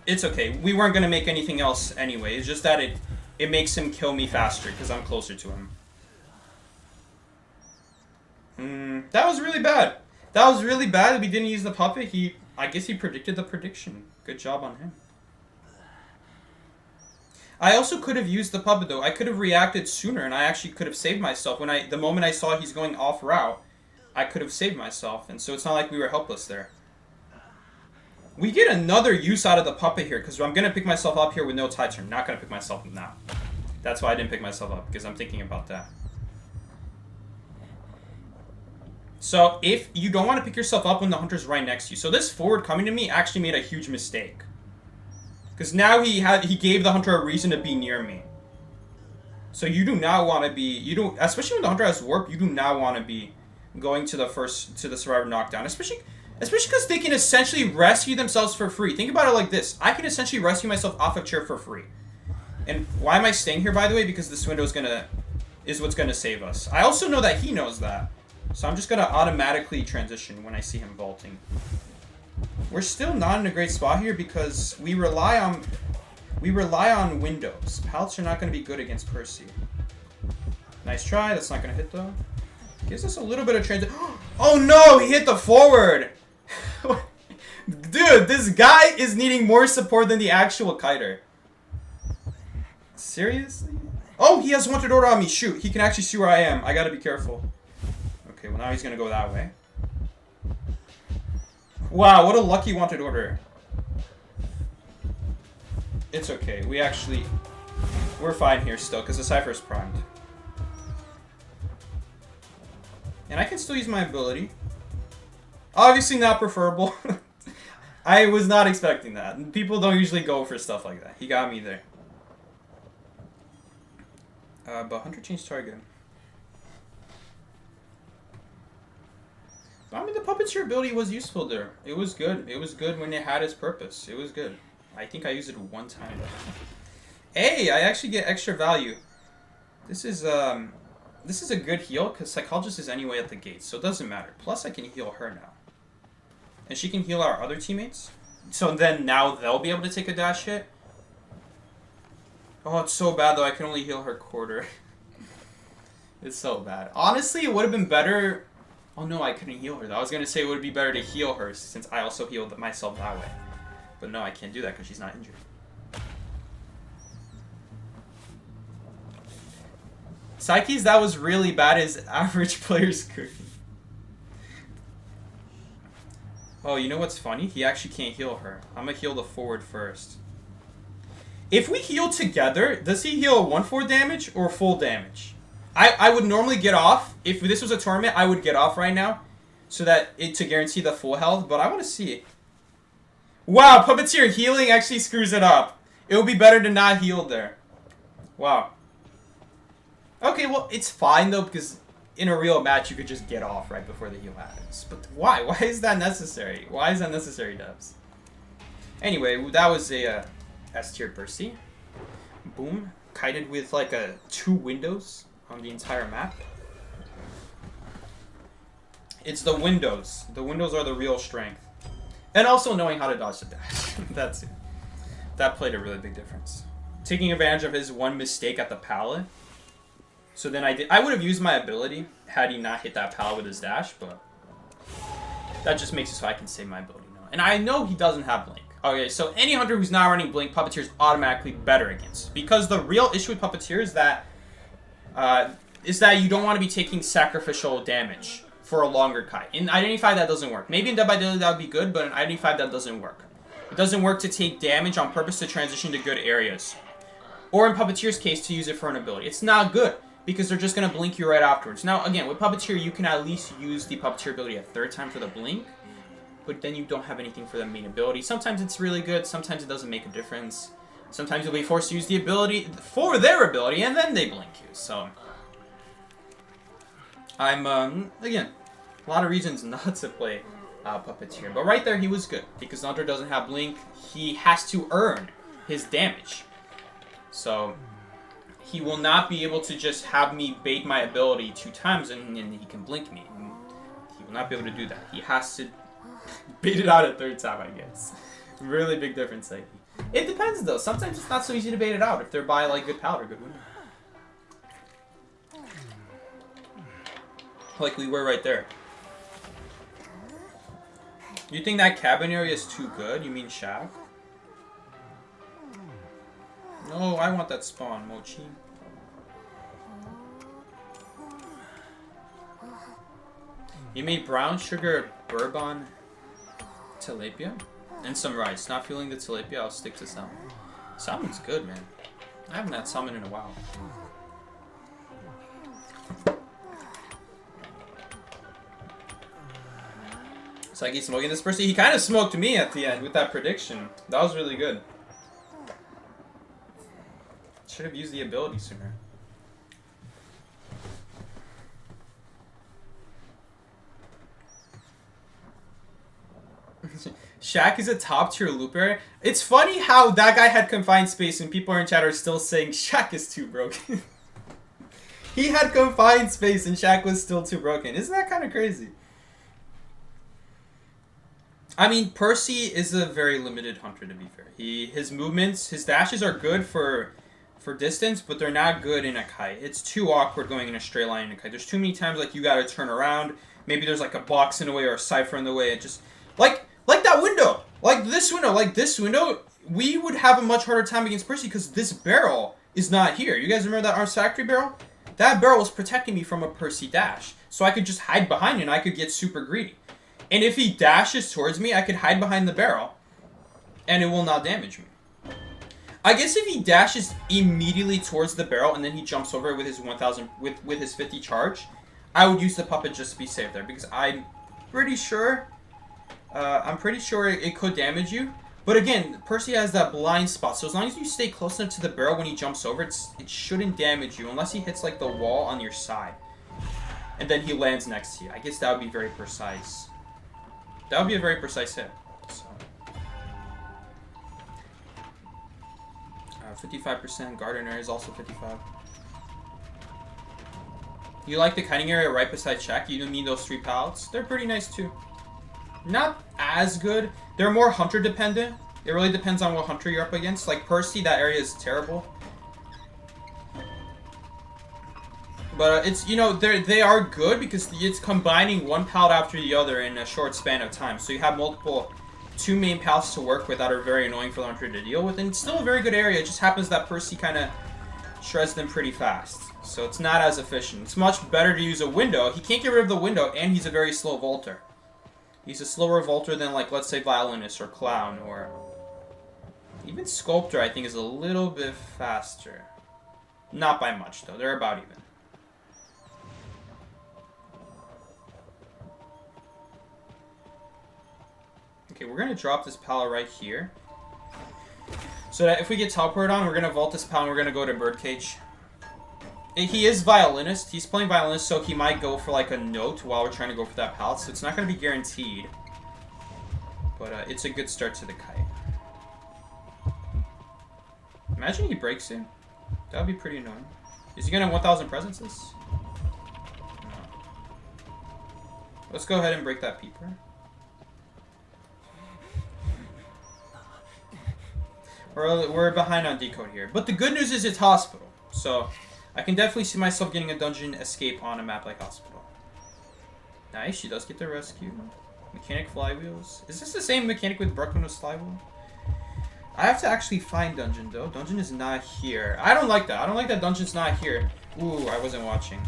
It's okay. We weren't gonna make anything else anyway. It's just that it makes him kill me faster because I'm closer to him. That was really bad. That was really bad. We didn't use the puppet. I guess he predicted the prediction. Good job on him. I also could have used the puppet though. I could have reacted sooner and I actually could have saved myself. The moment I saw he's going off route, I could have saved myself. And so it's not like we were helpless there. We get another use out of the puppet here because I'm going to pick myself up here with no tide turn. Not going to pick myself up now. That's why I didn't pick myself up because I'm thinking about that. So if you don't want to pick yourself up when the hunter's right next to you. So this forward coming to me actually made a huge mistake. Because now he gave the hunter a reason to be near me. So you do not want to be, especially when the hunter has warp, you do not want to be going to the survivor knockdown. Especially because they can essentially rescue themselves for free. Think about it like this. I can essentially rescue myself off a chair for free. And why am I staying here, by the way? Because this window is what's going to save us. I also know that he knows that. So I'm just going to automatically transition when I see him vaulting. We're still not in a great spot here because we rely on windows. Pallets are not going to be good against Percy. Nice try. That's not going to hit though. Gives us a little bit of transition. Oh no! He hit the forward! Dude, this guy is needing more support than the actual kiter. Seriously? Oh, he has wanted order on me. Shoot, he can actually see where I am. I gotta be careful. Okay, well now he's gonna go that way. Wow, what a lucky wanted order. It's okay. We're fine here still, because the Cypher's primed. And I can still use my ability. Obviously not preferable. I was not expecting that. People don't usually go for stuff like that. He got me there. But Hunter changed target. I mean, the Puppeteer ability was useful there. It was good. It was good when it had its purpose. It was good. I think I used it one time though. Hey, I actually get extra value. This is a good heal because Psychologist is anyway at the gates, so it doesn't matter. Plus, I can heal her now. And she can heal our other teammates. So then now they'll be able to take a dash hit. Oh, it's so bad though. I can only heal her quarter. It's so bad. Honestly, it would have been better Oh no, I couldn't heal her though. I was gonna say it would be better to heal her since I also healed myself that way. But no, I can't do that because she's not injured. Psyche's that was really bad as average player's cooking. Oh, you know what's funny? He actually can't heal her. I'm gonna heal the forward first. If we heal together, does he heal 1/4 damage or full damage? I would normally get off. If this was a tournament, I would get off right now so that to guarantee the full health, but I want to see it. Wow, Puppeteer healing actually screws it up. It would be better to not heal there. Wow. Okay, well, it's fine though, because in a real match, you could just get off right before the heal happens. But why? Why is that necessary? Why is that necessary, Dubs? Anyway, that was a S-tier Percy. Boom. Kited with like 2 windows on the entire map. It's the windows. The windows are the real strength. And also knowing how to dodge the dash. That's it. That played a really big difference. Taking advantage of his one mistake at the pallet. So then I would have used my ability had he not hit that pallet with his dash, but that just makes it so I can save my ability now. And I know he doesn't have Blink. Okay, so any hunter who's not running Blink, Puppeteer is automatically better against. Because the real issue with Puppeteer is that you don't want to be taking sacrificial damage for a longer kite. In Identity 5, that doesn't work. Maybe in Dead by Daylight that would be good, but in Identity 5, that doesn't work. It doesn't work to take damage on purpose to transition to good areas. Or in Puppeteer's case, to use it for an ability. It's not good, because they're just going to blink you right afterwards. Now, again, with Puppeteer, you can at least use the Puppeteer ability a 3rd time for the blink, but then you don't have anything for the main ability. Sometimes it's really good, sometimes it doesn't make a difference. Sometimes you'll be forced to use the ability for their ability, and then they blink you, so... I'm, again, a lot of reasons not to play Puppeteer. But right there, he was good. Because the hunter doesn't have Blink, he has to earn his damage. So, he will not be able to just have me bait my ability 2 times and he can blink me. He will not be able to do that. He has to bait it out a 3rd time, I guess. Really big difference, Psyche. It depends, though. Sometimes it's not so easy to bait it out if they're by, like, good powder, good window. Like we were right there. You think that cabin area is too good? You mean Shack? No, I want that spawn, Mochi. You made brown sugar bourbon tilapia and some rice. Not feeling the tilapia, I'll stick to salmon. Salmon's good, man. I haven't had salmon in a while. Psyche smoking this person. He kind of smoked me at the end with that prediction. That was really good. Should have used the ability sooner. Shaq is a top tier looper. It's funny how that guy had confined space and people in chat are still saying Shaq is too broken. He had confined space and Shaq was still too broken. Isn't that kind of crazy? I mean, Percy is a very limited hunter, to be fair. His movements, his dashes are good for distance, but they're not good in a kite. It's too awkward going in a straight line in a kite. There's too many times like you gotta turn around. Maybe there's like a box in the way or a cipher in the way. It just like that window, like this window, we would have a much harder time against Percy because this barrel is not here. You guys remember that Arms Factory barrel? That barrel was protecting me from a Percy dash, so I could just hide behind it and I could get super greedy. And if he dashes towards me, I could hide behind the barrel, and it will not damage me. I guess if he dashes immediately towards the barrel and then he jumps over it with his 1000 with his 50 charge, I would use the puppet just to be safe there because I'm pretty sure it could damage you. But again, Percy has that blind spot, so as long as you stay close enough to the barrel when he jumps over, it shouldn't damage you unless he hits like the wall on your side, and then he lands next to you. I guess that would be very precise. That would be a very precise hit. So, 55%. Gardener is also 55. You like the kiting area right beside Shack? You mean those 3 pallets? They're pretty nice too. Not as good. They're more hunter dependent. It really depends on what hunter you're up against. Like Percy, that area is terrible. But it's, you know, they are good because it's combining one palette after the other in a short span of time. So you have two main palettes to work with that are very annoying for the hunter to deal with. And it's still a very good area. It just happens that Percy kind of shreds them pretty fast. So it's not as efficient. It's much better to use a window. He can't get rid of the window, and he's a very slow vaulter. He's a slower vaulter than, like, let's say, Violinist or Clown, or even Sculptor, I think, is a little bit faster. Not by much, though. They're about even. Okay, we're going to drop this palette right here. So that if we get teleported on, we're going to vault this palette and we're going to go to Birdcage. He is Violinist. He's playing Violinist, so he might go for like a note while we're trying to go for that palette. So it's not going to be guaranteed. But it's a good start to the kite. Imagine he breaks it. That would be pretty annoying. Is he going to have 1,000 presences? No. Let's go ahead and break that peeper. We're behind on decode here. But the good news is it's Hospital. So I can definitely see myself getting a dungeon escape on a map like Hospital. Nice, she does get the rescue. Mechanic flywheels. Is this the same mechanic with Bruckman's flywheel? I have to actually find dungeon though. Dungeon is not here. I don't like that. I don't like that dungeon's not here. Ooh, I wasn't watching.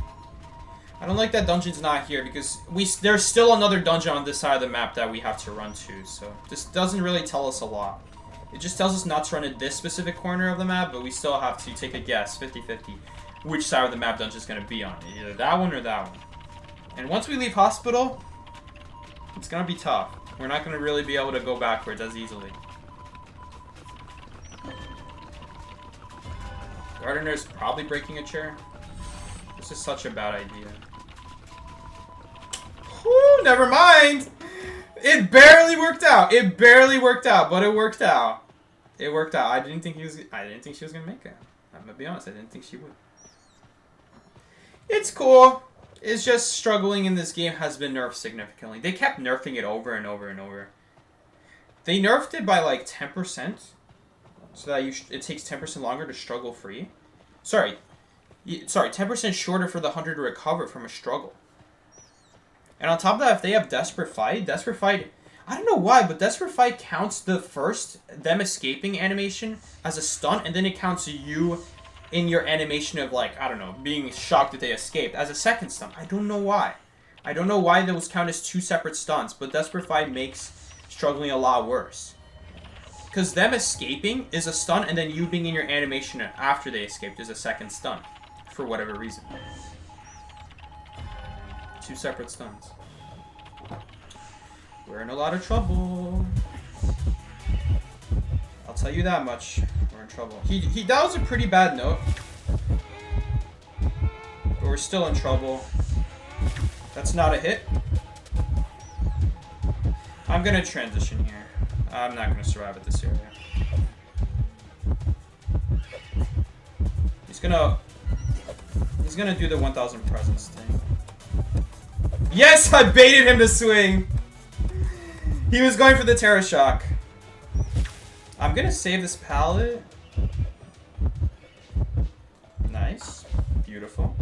I don't like that dungeon's not here because there's still another dungeon on this side of the map that we have to run to. So this doesn't really tell us a lot. It just tells us not to run in this specific corner of the map, but we still have to take a guess, 50-50, which side of the map dungeon is going to be on. Either that one or that one. And once we leave Hospital, it's going to be tough. We're not going to really be able to go backwards as easily. Gardener's probably breaking a chair. This is such a bad idea. Whew, never mind! It barely worked out. It barely worked out, but it worked out. It worked out. I didn't think she was gonna make it. I'm gonna be honest. I didn't think she would. It's cool. It's just struggling in this game has been nerfed significantly. They kept nerfing it over and over and over. They nerfed it by like 10%, so that it takes 10% longer to struggle free. Sorry, 10% shorter for the hunter to recover from a struggle. And on top of that, if they have Desperate Fight, I don't know why, but Desperate Fight counts the first, them escaping animation as a stunt, and then it counts you in your animation of, like, I don't know, being shocked that they escaped as a second stunt. I don't know why. I don't know why those count as two separate stunts, but Desperate Fight makes struggling a lot worse. Because them escaping is a stunt, and then you being in your animation after they escaped is a second stunt, for whatever reason. Two separate stunts. We're in a lot of trouble. I'll tell you that much. We're in trouble. That was a pretty bad note. But we're still in trouble. That's not a hit. I'm gonna transition here. I'm not gonna survive at this area. He's gonna do the 1,000 presence thing. Yes, I baited him to swing. He was going for the Terror Shock. I'm gonna save this palette. Nice. Beautiful.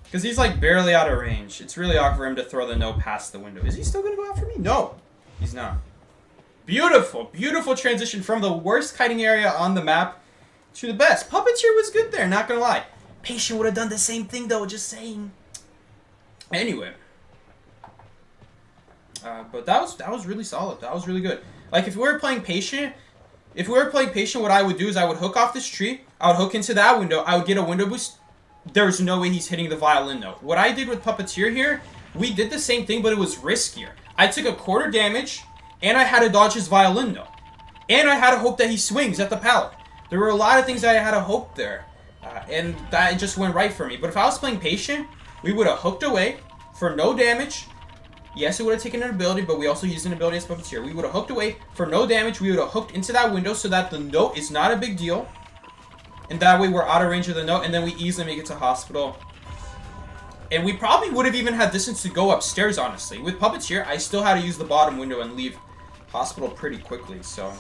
Because he's like barely out of range. It's really awkward for him to throw the no past the window. Is he still gonna go after me? No, he's not. Beautiful. Beautiful transition from the worst kiting area on the map to the best. Puppeteer was good there, not gonna lie. Patient would have done the same thing though, just saying. Anyway. But that was really solid. That was really good. Like, if we were playing Patient, what I would do is I would hook off this tree, I would hook into that window, I would get a window boost. There's no way he's hitting the violin note. What I did with Puppeteer here, we did the same thing, but it was riskier. I took a quarter damage, and I had to dodge his violin note. And I had to hope that he swings at the pallet. There were a lot of things that I had to hope there. And that just went right for me. But if I was playing Patient, we would have hooked away for no damage. Yes, it would have taken an ability, but we also used an ability as Puppeteer. We would have hooked away for no damage. We would have hooked into that window so that the note is not a big deal. And that way we're out of range of the note, and then we easily make it to Hospital. And we probably would have even had distance to go upstairs, honestly. With Puppeteer, I still had to use the bottom window and leave Hospital pretty quickly, so...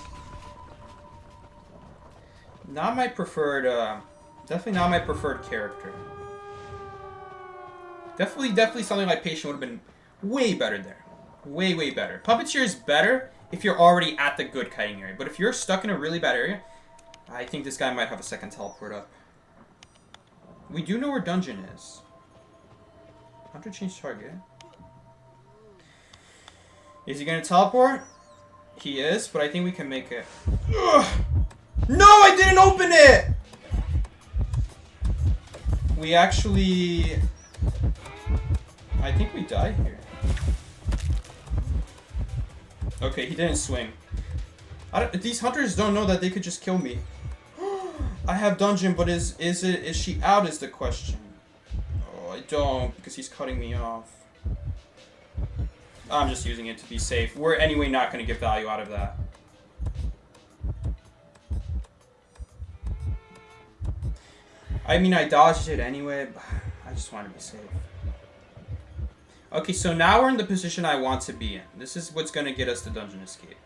Not my preferred, definitely not my preferred character. Definitely something like Patient would have been way better there. Way better. Puppeteer is better if you're already at the good kiting area. But if you're stuck in a really bad area, I think this guy might have a second teleport up. We do know where dungeon is. Hunter change target. Is he gonna teleport? He is, but I think we can make it. Ugh. No, I didn't open it! We actually... I think we died here. Okay, he didn't swing. These hunters don't know that they could just kill me. I have dungeon, but is she out is the question. Oh, I don't, because he's cutting me off. I'm just using it to be safe. We're anyway not going to get value out of that. I mean, I dodged it anyway, but I just want to be safe. Okay, so now we're in the position I want to be in. This is what's going to get us the dungeon escape.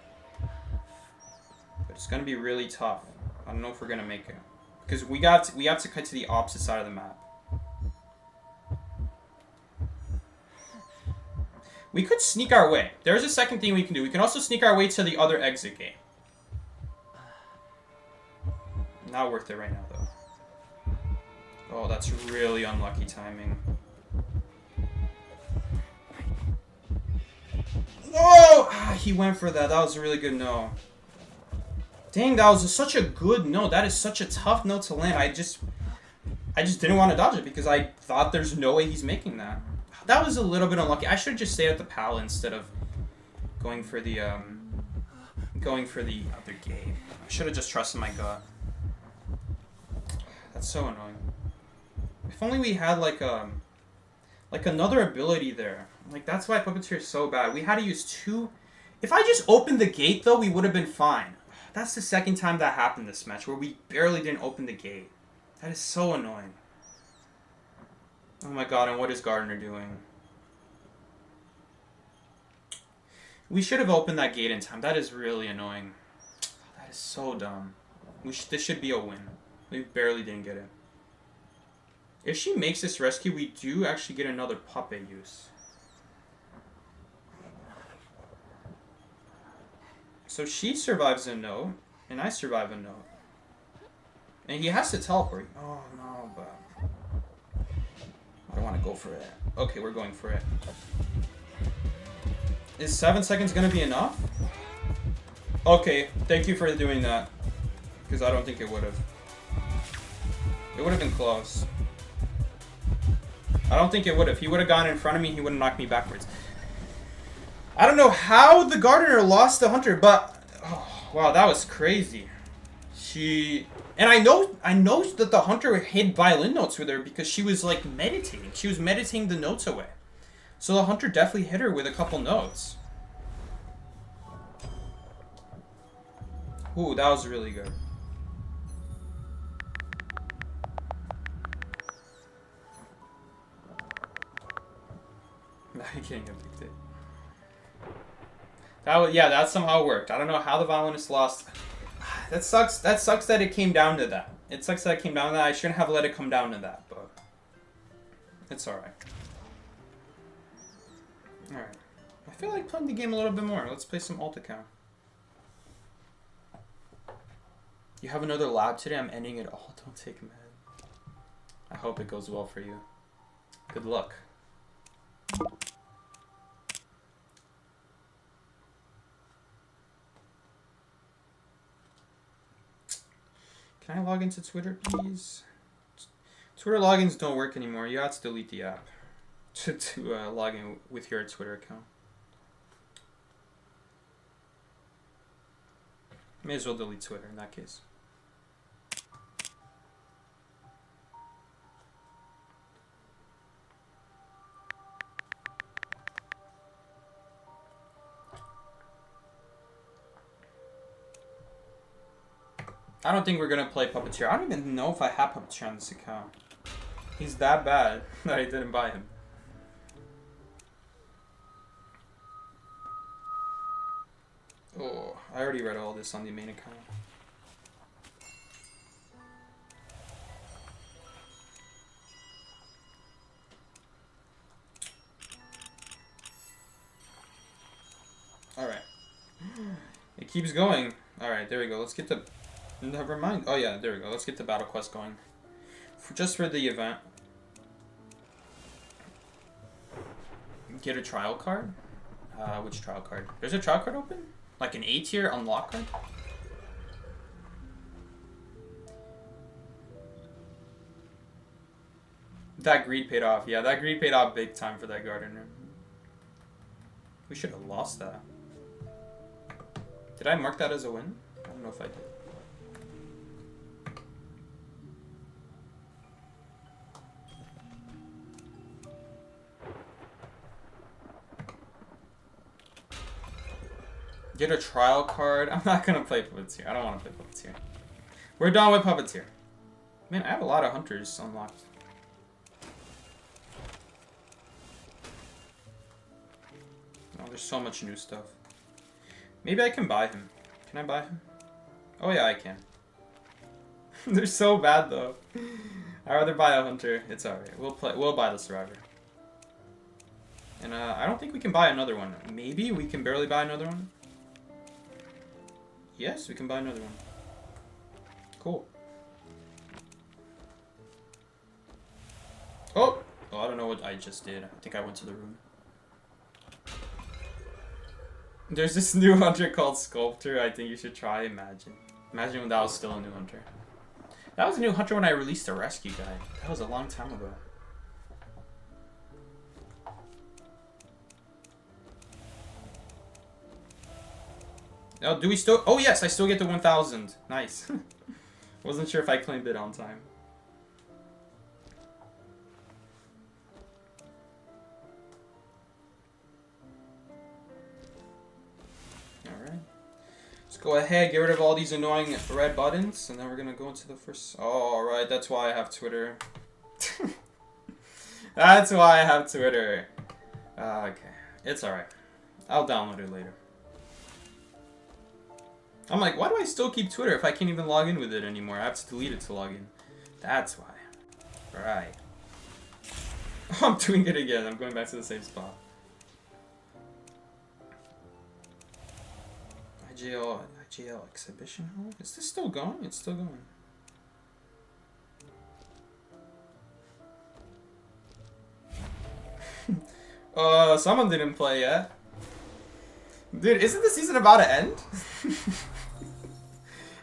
But it's going to be really tough. I don't know if we're going to make it. Because we have to cut to the opposite side of the map. We could sneak our way. There's a second thing we can do. We can also sneak our way to the other exit gate. Not worth it right now, though. Oh, that's really unlucky timing. Oh! Ah, he went for that. That was a really good no. Dang, that was such a good no. That is such a tough no to land. I just didn't want to dodge it because I thought there's no way he's making that. That was a little bit unlucky. I should have just stayed at the pal instead of going for the other gate. I should have just trusted my gut. That's so annoying. If only we had like another ability there. Like, that's why Puppeteer is so bad. We had to use two. If I just opened the gate though, we would have been fine. That's the second time that happened this match where we barely didn't open the gate. That is so annoying. Oh my god, and what is Gardner doing? We should have opened that gate in time. That is really annoying. That is so dumb. This should be a win. We barely didn't get it. If she makes this rescue, we do actually get another puppet use. So she survives a note, and I survive a note. And he has to teleport. Oh no, but... I don't want to go for it. Okay, we're going for it. Is 7 seconds going to be enough? Okay, thank you for doing that. Because I don't think it would have. It would have been close. I don't think it would have. He would have gone in front of me, he would have knocked me backwards. I don't know how the Gardener lost the Hunter, but... Oh, wow, that was crazy. And I know that the Hunter hid violin notes with her because she was like meditating. She was meditating the notes away. So the Hunter definitely hit her with a couple notes. Ooh, that was really good. Now you're getting addicted. That somehow worked. I don't know how the violinist lost. That sucks. That sucks that it came down to that. It sucks that it came down to that. I shouldn't have let it come down to that, but it's alright. Alright. I feel like playing the game a little bit more. Let's play some alt account. You have another lab today? I'm ending it all. Don't take a med. I hope it goes well for you. Good luck. Can I log into Twitter, please? Twitter logins don't work anymore. You have to delete the app to log in with your Twitter account. May as well delete Twitter in that case. I don't think we're gonna play Puppeteer. I don't even know if I have Puppeteer on this account. He's that bad that I didn't buy him. Oh, I already read all this on the main account.
keeps going. Alright, there we go. Let's get the... Never mind. Oh yeah, there we go. Let's get the battle quest going. Just for the event. Get a trial card? Which trial card? There's a trial card open? Like an A tier unlock card? That greed paid off. Yeah, that greed paid off big time for that gardener. We should have lost that. Did I mark that as a win? I don't know if I did. Get a trial card. I'm not gonna play Puppeteer. I don't want to play Puppeteer. We're done with Puppeteer. Man, I have a lot of hunters unlocked. Oh, there's so much new stuff. Maybe I can buy him. Can I buy him? Oh yeah, I can. They're so bad though. I'd rather buy a hunter. It's alright. We'll buy the survivor. And I don't think we can buy another one. Maybe we can barely buy another one. Yes, we can buy another one. Cool. Oh! Oh, I don't know what I just did. I think I went to the room. There's this new hunter called Sculptor. I think you should try. Imagine when that was still a new hunter. That was a new hunter when I released the rescue guide. That was a long time ago. Oh, do we still... Oh, yes, I still get to 1,000. Nice. Wasn't sure if I claimed it on time. Alright. Let's go ahead, get rid of all these annoying red buttons, and then we're going to go into the first... Oh, alright, that's why I have Twitter. That's why I have Twitter. Okay, it's alright. I'll download it later. I'm like, why do I still keep Twitter if I can't even log in with it anymore? I have to delete it to log in. That's why. Right. I'm doing it again. I'm going back to the same spot. IGL exhibition hall? Is this still going? It's still going. Someone didn't play yet. Dude, isn't the season about to end?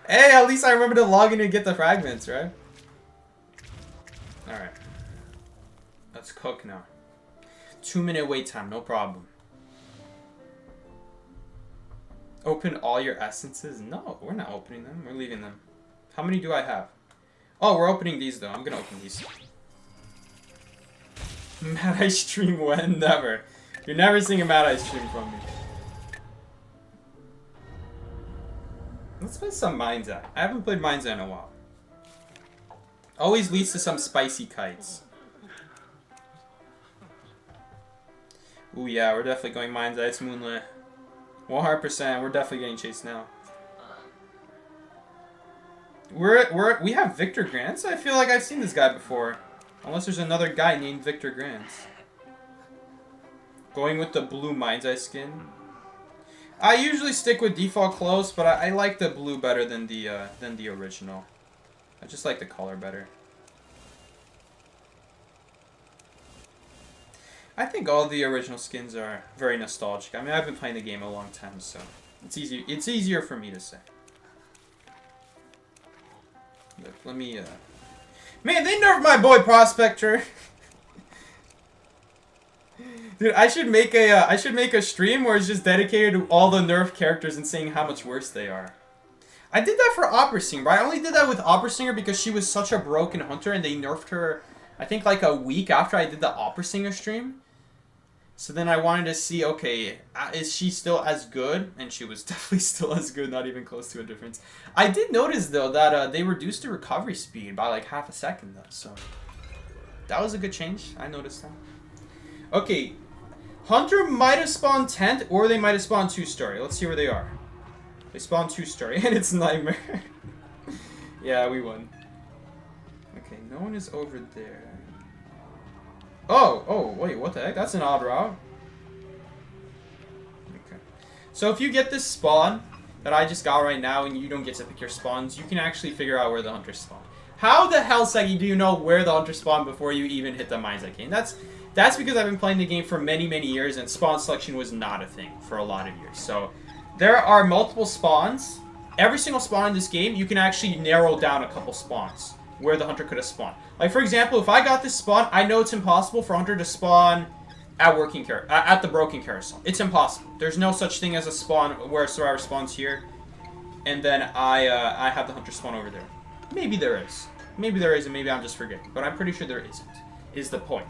Hey, at least I remember to log in and get the fragments, right? Alright. Let's cook now. 2-minute wait time, no problem. Open all your essences? No, we're not opening them. We're leaving them. How many do I have? Oh, we're opening these though. I'm gonna open these. Mad Eye stream when? Never. You're never seeing a Mad Eye stream from me. Let's play some Mind's Eye. I haven't played Mind's Eye in a while. Always leads to some spicy kites. Ooh yeah, we're definitely going Mind's Eye. It's Moonlit. 100%. We're definitely getting chased now. We have Victor Grants? I feel like I've seen this guy before. Unless there's another guy named Victor Grants. Going with the blue Mind's Eye skin. I usually stick with default clothes, but I like the blue better than the original. I just like the color better. I think all the original skins are very nostalgic. I mean, I've been playing the game a long time, so it's easy. It's easier for me to say. Look, let me. Man, they nerfed my boy Prospector. Dude, I should make a stream where it's just dedicated to all the nerf characters and saying how much worse they are. I did that for Opera Singer, but I only did that with Opera Singer because she was such a broken hunter and they nerfed her, I think like a week after I did the Opera Singer stream. So then I wanted to see, okay, is she still as good? And she was definitely still as good, not even close to a difference. I did notice though that they reduced the recovery speed by like half a second though, so that was a good change. I noticed that. Okay, Hunter might have spawned 10th, or they might have spawned 2-story. Let's see where they are. They spawned 2-story, and it's Nightmare. Yeah, we won. Okay, no one is over there. Oh, wait, what the heck? That's an odd route. Okay. So if you get this spawn, that I just got right now, and you don't get to pick your spawns, you can actually figure out where the hunters spawn. How the hell, Segi, do you know where the hunters spawn before you even hit the mines that game? That's because I've been playing the game for many, many years, and spawn selection was not a thing for a lot of years. So there are multiple spawns. Every single spawn in this game, you can actually narrow down a couple spawns where the hunter could have spawned. Like, for example, if I got this spawn, I know it's impossible for hunter to spawn at the broken carousel. It's impossible. There's no such thing as a spawn where a survivor spawns here, and then I have the hunter spawn over there. Maybe there is. Maybe there is, and maybe I'm just forgetting. But I'm pretty sure there isn't, is the point.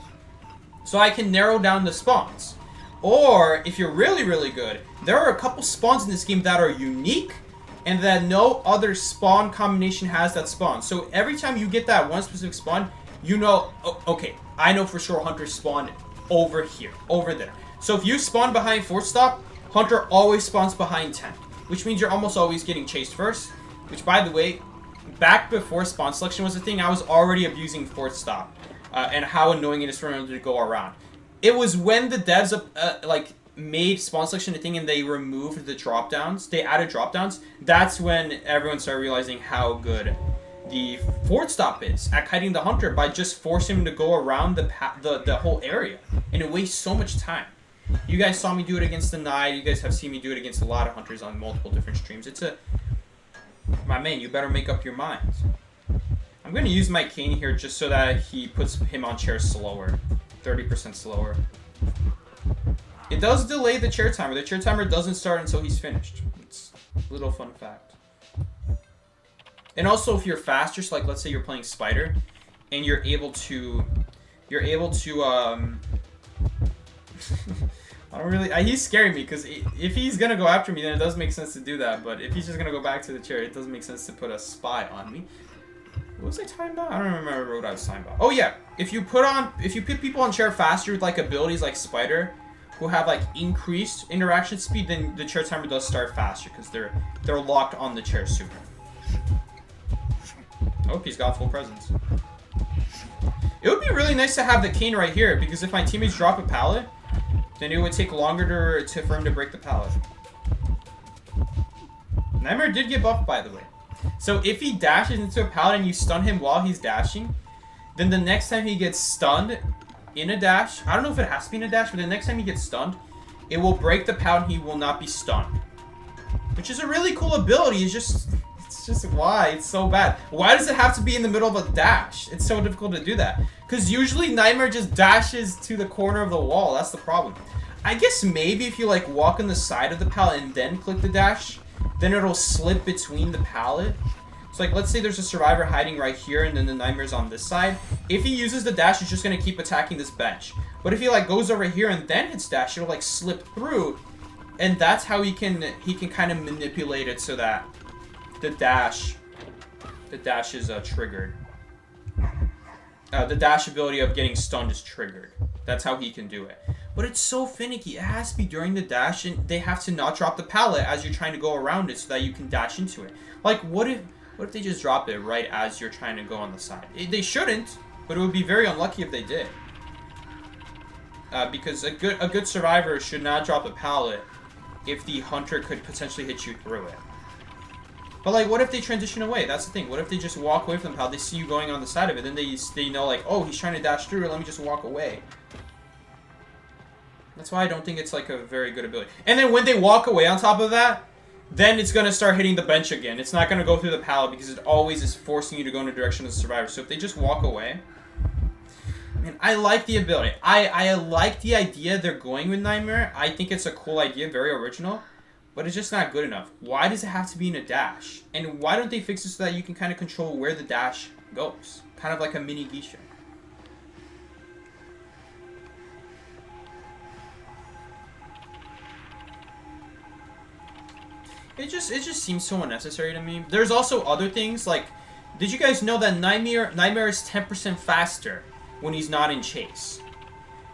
So I can narrow down the spawns. Or, if you're really, really good, there are a couple spawns in this game that are unique, and that no other spawn combination has that spawn. So every time you get that one specific spawn, you know, oh, okay, I know for sure hunter spawned over here, over there. So if you spawn behind Fort Stop, hunter always spawns behind 10, which means you're almost always getting chased first. Which, by the way, back before spawn selection was a thing, I was already abusing Fort Stop and how annoying it is for him to go around. It was when the devs made spawn selection a thing and they removed the drop downs. They added drop downs. That's when everyone started realizing how good the Fort Stop is at kiting the hunter by just forcing him to go around the whole area, and it wastes so much time. You guys saw me do it against the Knight. You guys have seen me do it against a lot of hunters on multiple different streams. My man, you better make up your mind. I'm going to use my cane here just so that he puts him on chair slower. 30% slower. It does delay the chair timer. The chair timer doesn't start until he's finished. It's a little fun fact. And also, if you're faster, so like let's say you're playing Spider, and you're able to I don't really. He's scaring me because if he's gonna go after me, then it does make sense to do that. But if he's just gonna go back to the chair, it doesn't make sense to put a spy on me. What was I talking about? I don't remember what I was talking about. Oh yeah, if you put people on chair faster with like abilities like Spider, who have like increased interaction speed, then the chair timer does start faster because they're locked on the chair sooner. Oh, he's got full presence. It would be really nice to have the cane right here because if my teammates drop a pallet, then it would take longer for him to break the pallet. Nightmare did get buffed, by the way. So if he dashes into a pallet and you stun him while he's dashing, then the next time he gets stunned in a dash, I don't know if it has to be in a dash, but the next time he gets stunned, it will break the pallet and he will not be stunned. Which is a really cool ability. It's just why? It's so bad. Why does it have to be in the middle of a dash? It's so difficult to do that. Because usually Nightmare just dashes to the corner of the wall. That's the problem. I guess maybe if you like walk on the side of the pallet and then click the dash, then it'll slip between the pallet. So like let's say there's a survivor hiding right here and then the Nightmare's on this side. If he uses the dash, he's just going to keep attacking this bench. But if he like goes over here and then hits dash, it'll like slip through. And that's how he can kind of manipulate it so that the dash is triggered. The dash ability of getting stunned is triggered. That's how he can do it. But it's so finicky. It has to be during the dash, and they have to not drop the pallet as you're trying to go around it so that you can dash into it. Like, what if they just drop it right as you're trying to go on the side? They shouldn't, but it would be very unlucky if they did. Because a good survivor should not drop a pallet if the hunter could potentially hit you through it. But like, what if they transition away? That's the thing. What if they just walk away from the pallet? They see you going on the side of it, then they know like, oh, he's trying to dash through. Let me just walk away. That's why I don't think it's like a very good ability. And then when they walk away on top of that, then it's going to start hitting the bench again. It's not going to go through the pallet because it always is forcing you to go in the direction of the survivor. So if they just walk away... I mean, I like the ability. I like the idea they're going with Nightmare. I think it's a cool idea, very original. But it's just not good enough. Why does it have to be in a dash? And why don't they fix it so that you can kind of control where the dash goes? Kind of like a mini geisha. It just seems so unnecessary to me. There's also other things like, did you guys know that Nightmare is 10% faster when he's not in chase?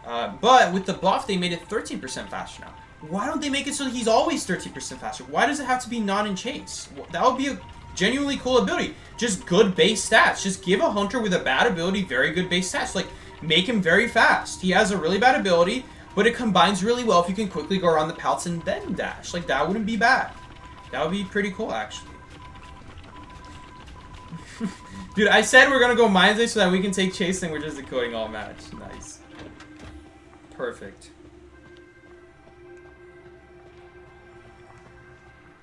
But with the buff, they made it 13% faster now. Why don't they make it so that he's always 13% faster? Why does it have to be not in chase? That would be a genuinely cool ability. Just good base stats. Just give a hunter with a bad ability very good base stats. Like, make him very fast. He has a really bad ability, but it combines really well if you can quickly go around the pallets and then dash. Like, that wouldn't be bad. That would be pretty cool, actually. Dude, I said we're gonna go Mindsley so that we can take Chase and we're just decoding all match. Nice. Perfect.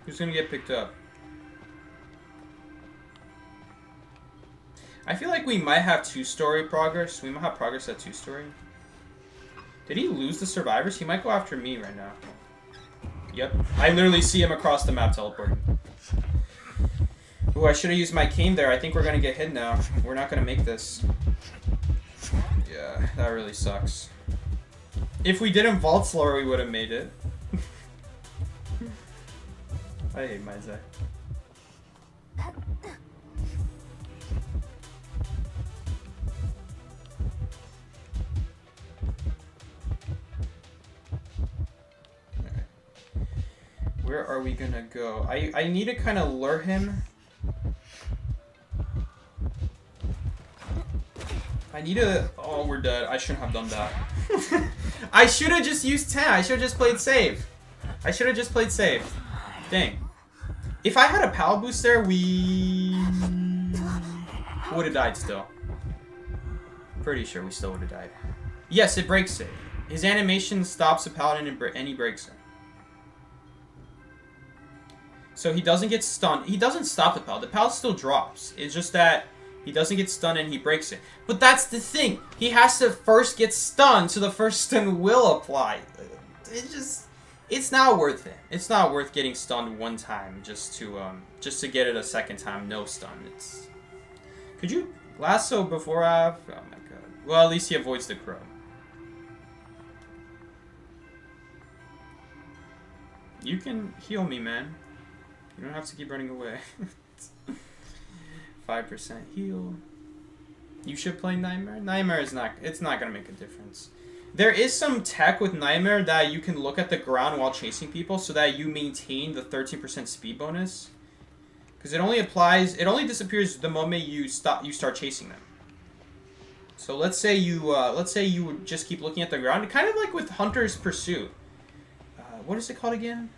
Who's gonna get picked up? I feel like we might have 2-story progress. We might have progress at 2-story. Did he lose the survivors? He might go after me right now. Yep. I literally see him across the map teleporting. Ooh, I should have used my cane there. I think we're gonna get hit now. We're not gonna make this. Yeah, that really sucks. If we didn't vault slower, we would have made it. I hate my Zay. Where are we gonna go? I need to kind of lure him. I need to... Oh, we're dead. I shouldn't have done that. I should have just used 10. I should have just played safe. I should have just played safe. Dang. If I had a pal boost there, we would have died still. Pretty sure we still would have died. Yes, it breaks it. His animation stops a paladin and he breaks it. So he doesn't get stunned. He doesn't stop the pal. The pal still drops. It's just that he doesn't get stunned and he breaks it. But that's the thing. He has to first get stunned, so the first stun will apply. It's not worth it. It's not worth getting stunned one time just to get it a second time no stun. Could you lasso before I have? Oh my god. Well, at least he avoids the crow. You can heal me, man. You don't have to keep running away. 5% heal. You should play Nightmare. Nightmare is not... It's not going to make a difference. There is some tech with Nightmare that you can look at the ground while chasing people so that you maintain the 13% speed bonus. Because it only applies... It only disappears the moment you start chasing them. So let's say you would just keep looking at the ground. Kind of like with Hunter's Pursuit. What is it called again?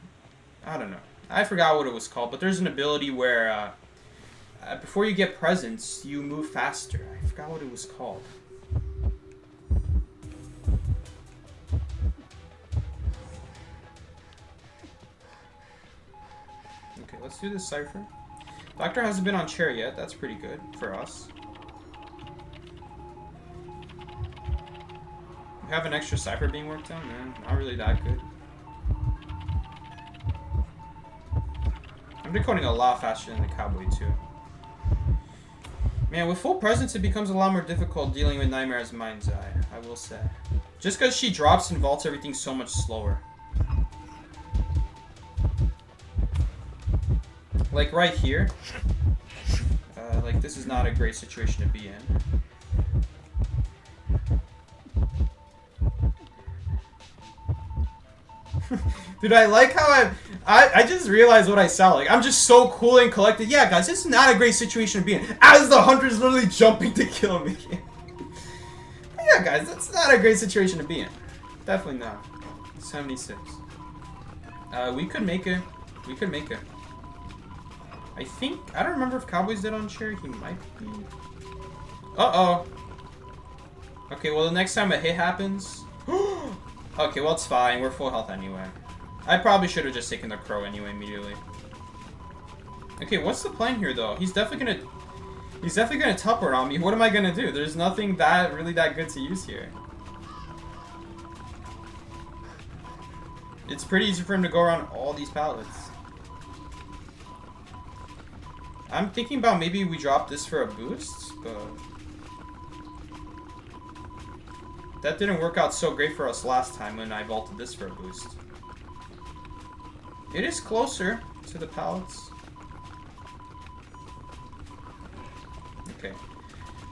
I don't know. I forgot what it was called, but there's an ability where before you get presents, you move faster. I forgot what it was called. Okay, let's do this cipher. Doctor hasn't been on chair yet. That's pretty good for us. We have an extra cipher being worked on? Man, not really that good. I'm decoding a lot faster than the cowboy too. Man, with full presence, it becomes a lot more difficult dealing with Nightmare's Mind's Eye, I will say. Just because she drops and vaults everything so much slower. Like right here. Like this is not a great situation to be in. Dude, I like how I just realized what I sound like. I'm just so cool and collected. Yeah, guys, this is not a great situation to be in. As the hunter's literally jumping to kill me. But yeah, guys, that's not a great situation to be in. Definitely not. 76. We could make it. We could make it. I think... I don't remember if Cowboy's dead on chair. He might be. Uh-oh. Okay, well, the next time a hit happens... Okay, well, it's fine. We're full health anyway. I probably should have just taken the crow anyway immediately. Okay, what's the plan here, though? He's definitely gonna teleport on me. What am I gonna do? There's nothing really that good to use here. It's pretty easy for him to go around all these pallets. I'm thinking about maybe we drop this for a boost, but... that didn't work out so great for us last time when I vaulted this for a boost. It is closer to the pallets. Okay.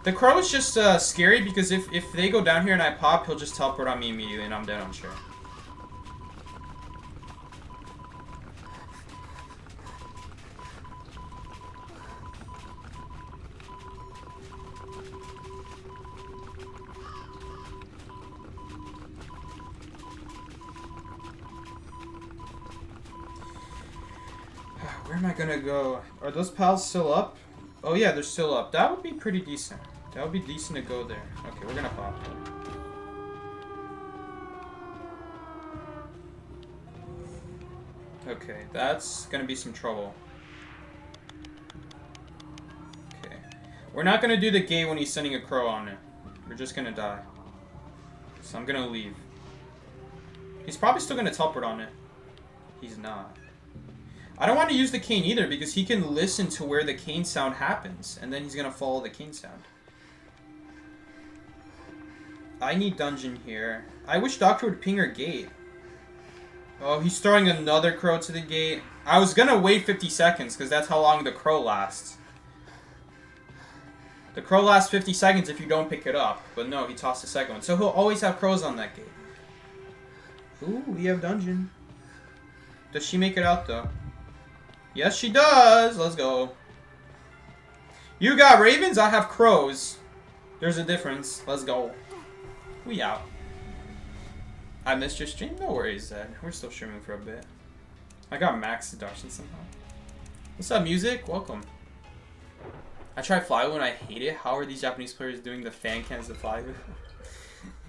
The crow is just scary because if they go down here and I pop, he'll just teleport on me immediately and I'm dead on chair. Where am I gonna go? Are those pals still up? Oh yeah, they're still up. That would be pretty decent. That would be decent to go there. Okay, we're gonna pop. Okay, that's gonna be some trouble. Okay. We're not gonna do the gate when he's sending a crow on it. We're just gonna die. So I'm gonna leave. He's probably still gonna teleport on it. He's not. I don't want to use the cane either because he can listen to where the cane sound happens and then he's gonna follow the cane sound. I need dungeon here. I wish Doctor would ping her gate. Oh, he's throwing another crow to the gate. I was gonna wait 50 seconds because that's how long the crow lasts. The crow lasts 50 seconds if you don't pick it up. But no, he tossed the second one. So he'll always have crows on that gate. Ooh, we have dungeon. Does she make it out though? Yes, she does. Let's go. You got ravens, I have crows. There's a difference. Let's go. We out. I missed your stream? No worries, Zed. We're still streaming for a bit. I got max seduction somehow. What's up, music? Welcome. I tried Flywheel and I hate it. How are these Japanese players doing the fan cans of Flywheel?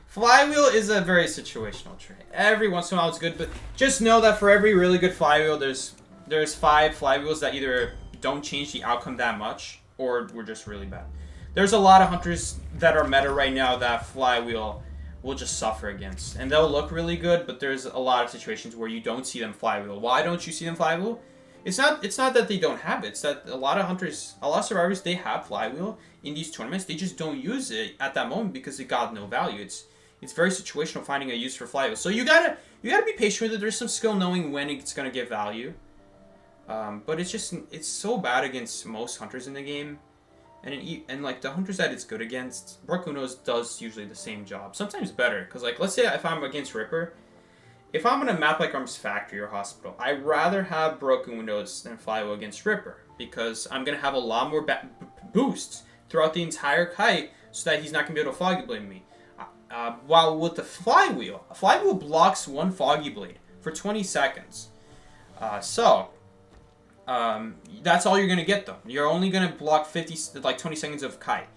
Flywheel is a very situational trait. Every once in a while it's good, but just know that for every really good Flywheel, there's 5 Flywheels that either don't change the outcome that much, or were just really bad. There's a lot of hunters that are meta right now that Flywheel will just suffer against. And they'll look really good, but there's a lot of situations where you don't see them Flywheel. Why don't you see them Flywheel? It's not that they don't have it. It's that a lot of hunters, a lot of survivors, they have Flywheel in these tournaments. They just don't use it at that moment because it got no value. It's very situational finding a use for Flywheel. So you gotta be patient with it. There's some skill knowing when it's gonna give value. But it's so bad against most hunters in the game. And like the hunters that it's good against, Broken Windows does usually the same job. Sometimes better, because like let's say if I'm against Ripper, if I'm on a map like Arms Factory or Hospital, I'd rather have Broken Windows than Flywheel against Ripper, because I'm gonna have a lot more boosts throughout the entire kite, so that he's not gonna be able to Foggy Blade me. While with the Flywheel blocks one Foggy Blade for 20 seconds. That's all you're gonna get though. You're only gonna block 20 seconds of kite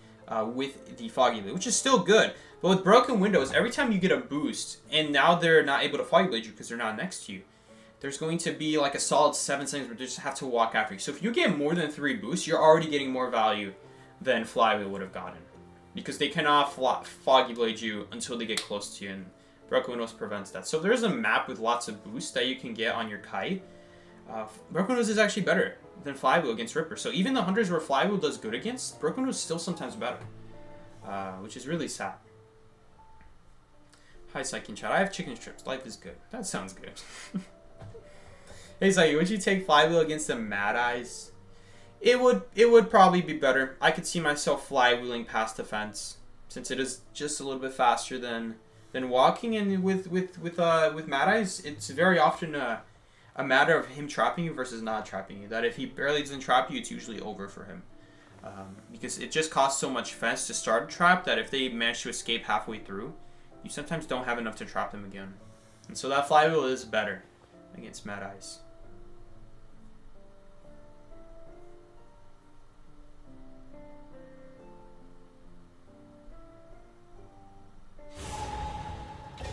with the Foggy Blade, which is still good. But with Broken Windows, every time you get a boost, and now they're not able to Foggy Blade you because they're not next to you, there's going to be like a solid 7 seconds where they just have to walk after you. So if you get more than 3 boosts, you're already getting more value than Flywheel would have gotten, because they cannot Foggy Blade you until they get close to you, and Broken Windows prevents that. So there's a map with lots of boosts that you can get on your kite. Broken Windows is actually better than Flywheel against Ripper. So even the hunters where Flywheel does good against, Broken Windows is still sometimes better. Which is really sad. Hi, Psyche in chat. I have chicken strips. Life is good. That sounds good. Hey, Psyche, would you take Flywheel against the Mad Eyes? It would probably be better. I could see myself Flywheeling past the fence, since it is just a little bit faster than walking. And with Mad Eyes, it's very often a matter of him trapping you versus not trapping you. That if he barely doesn't trap you, it's usually over for him. Because it just costs so much fence to start a trap that if they manage to escape halfway through, you sometimes don't have enough to trap them again. And so that Flywheel is better against Mad Eyes.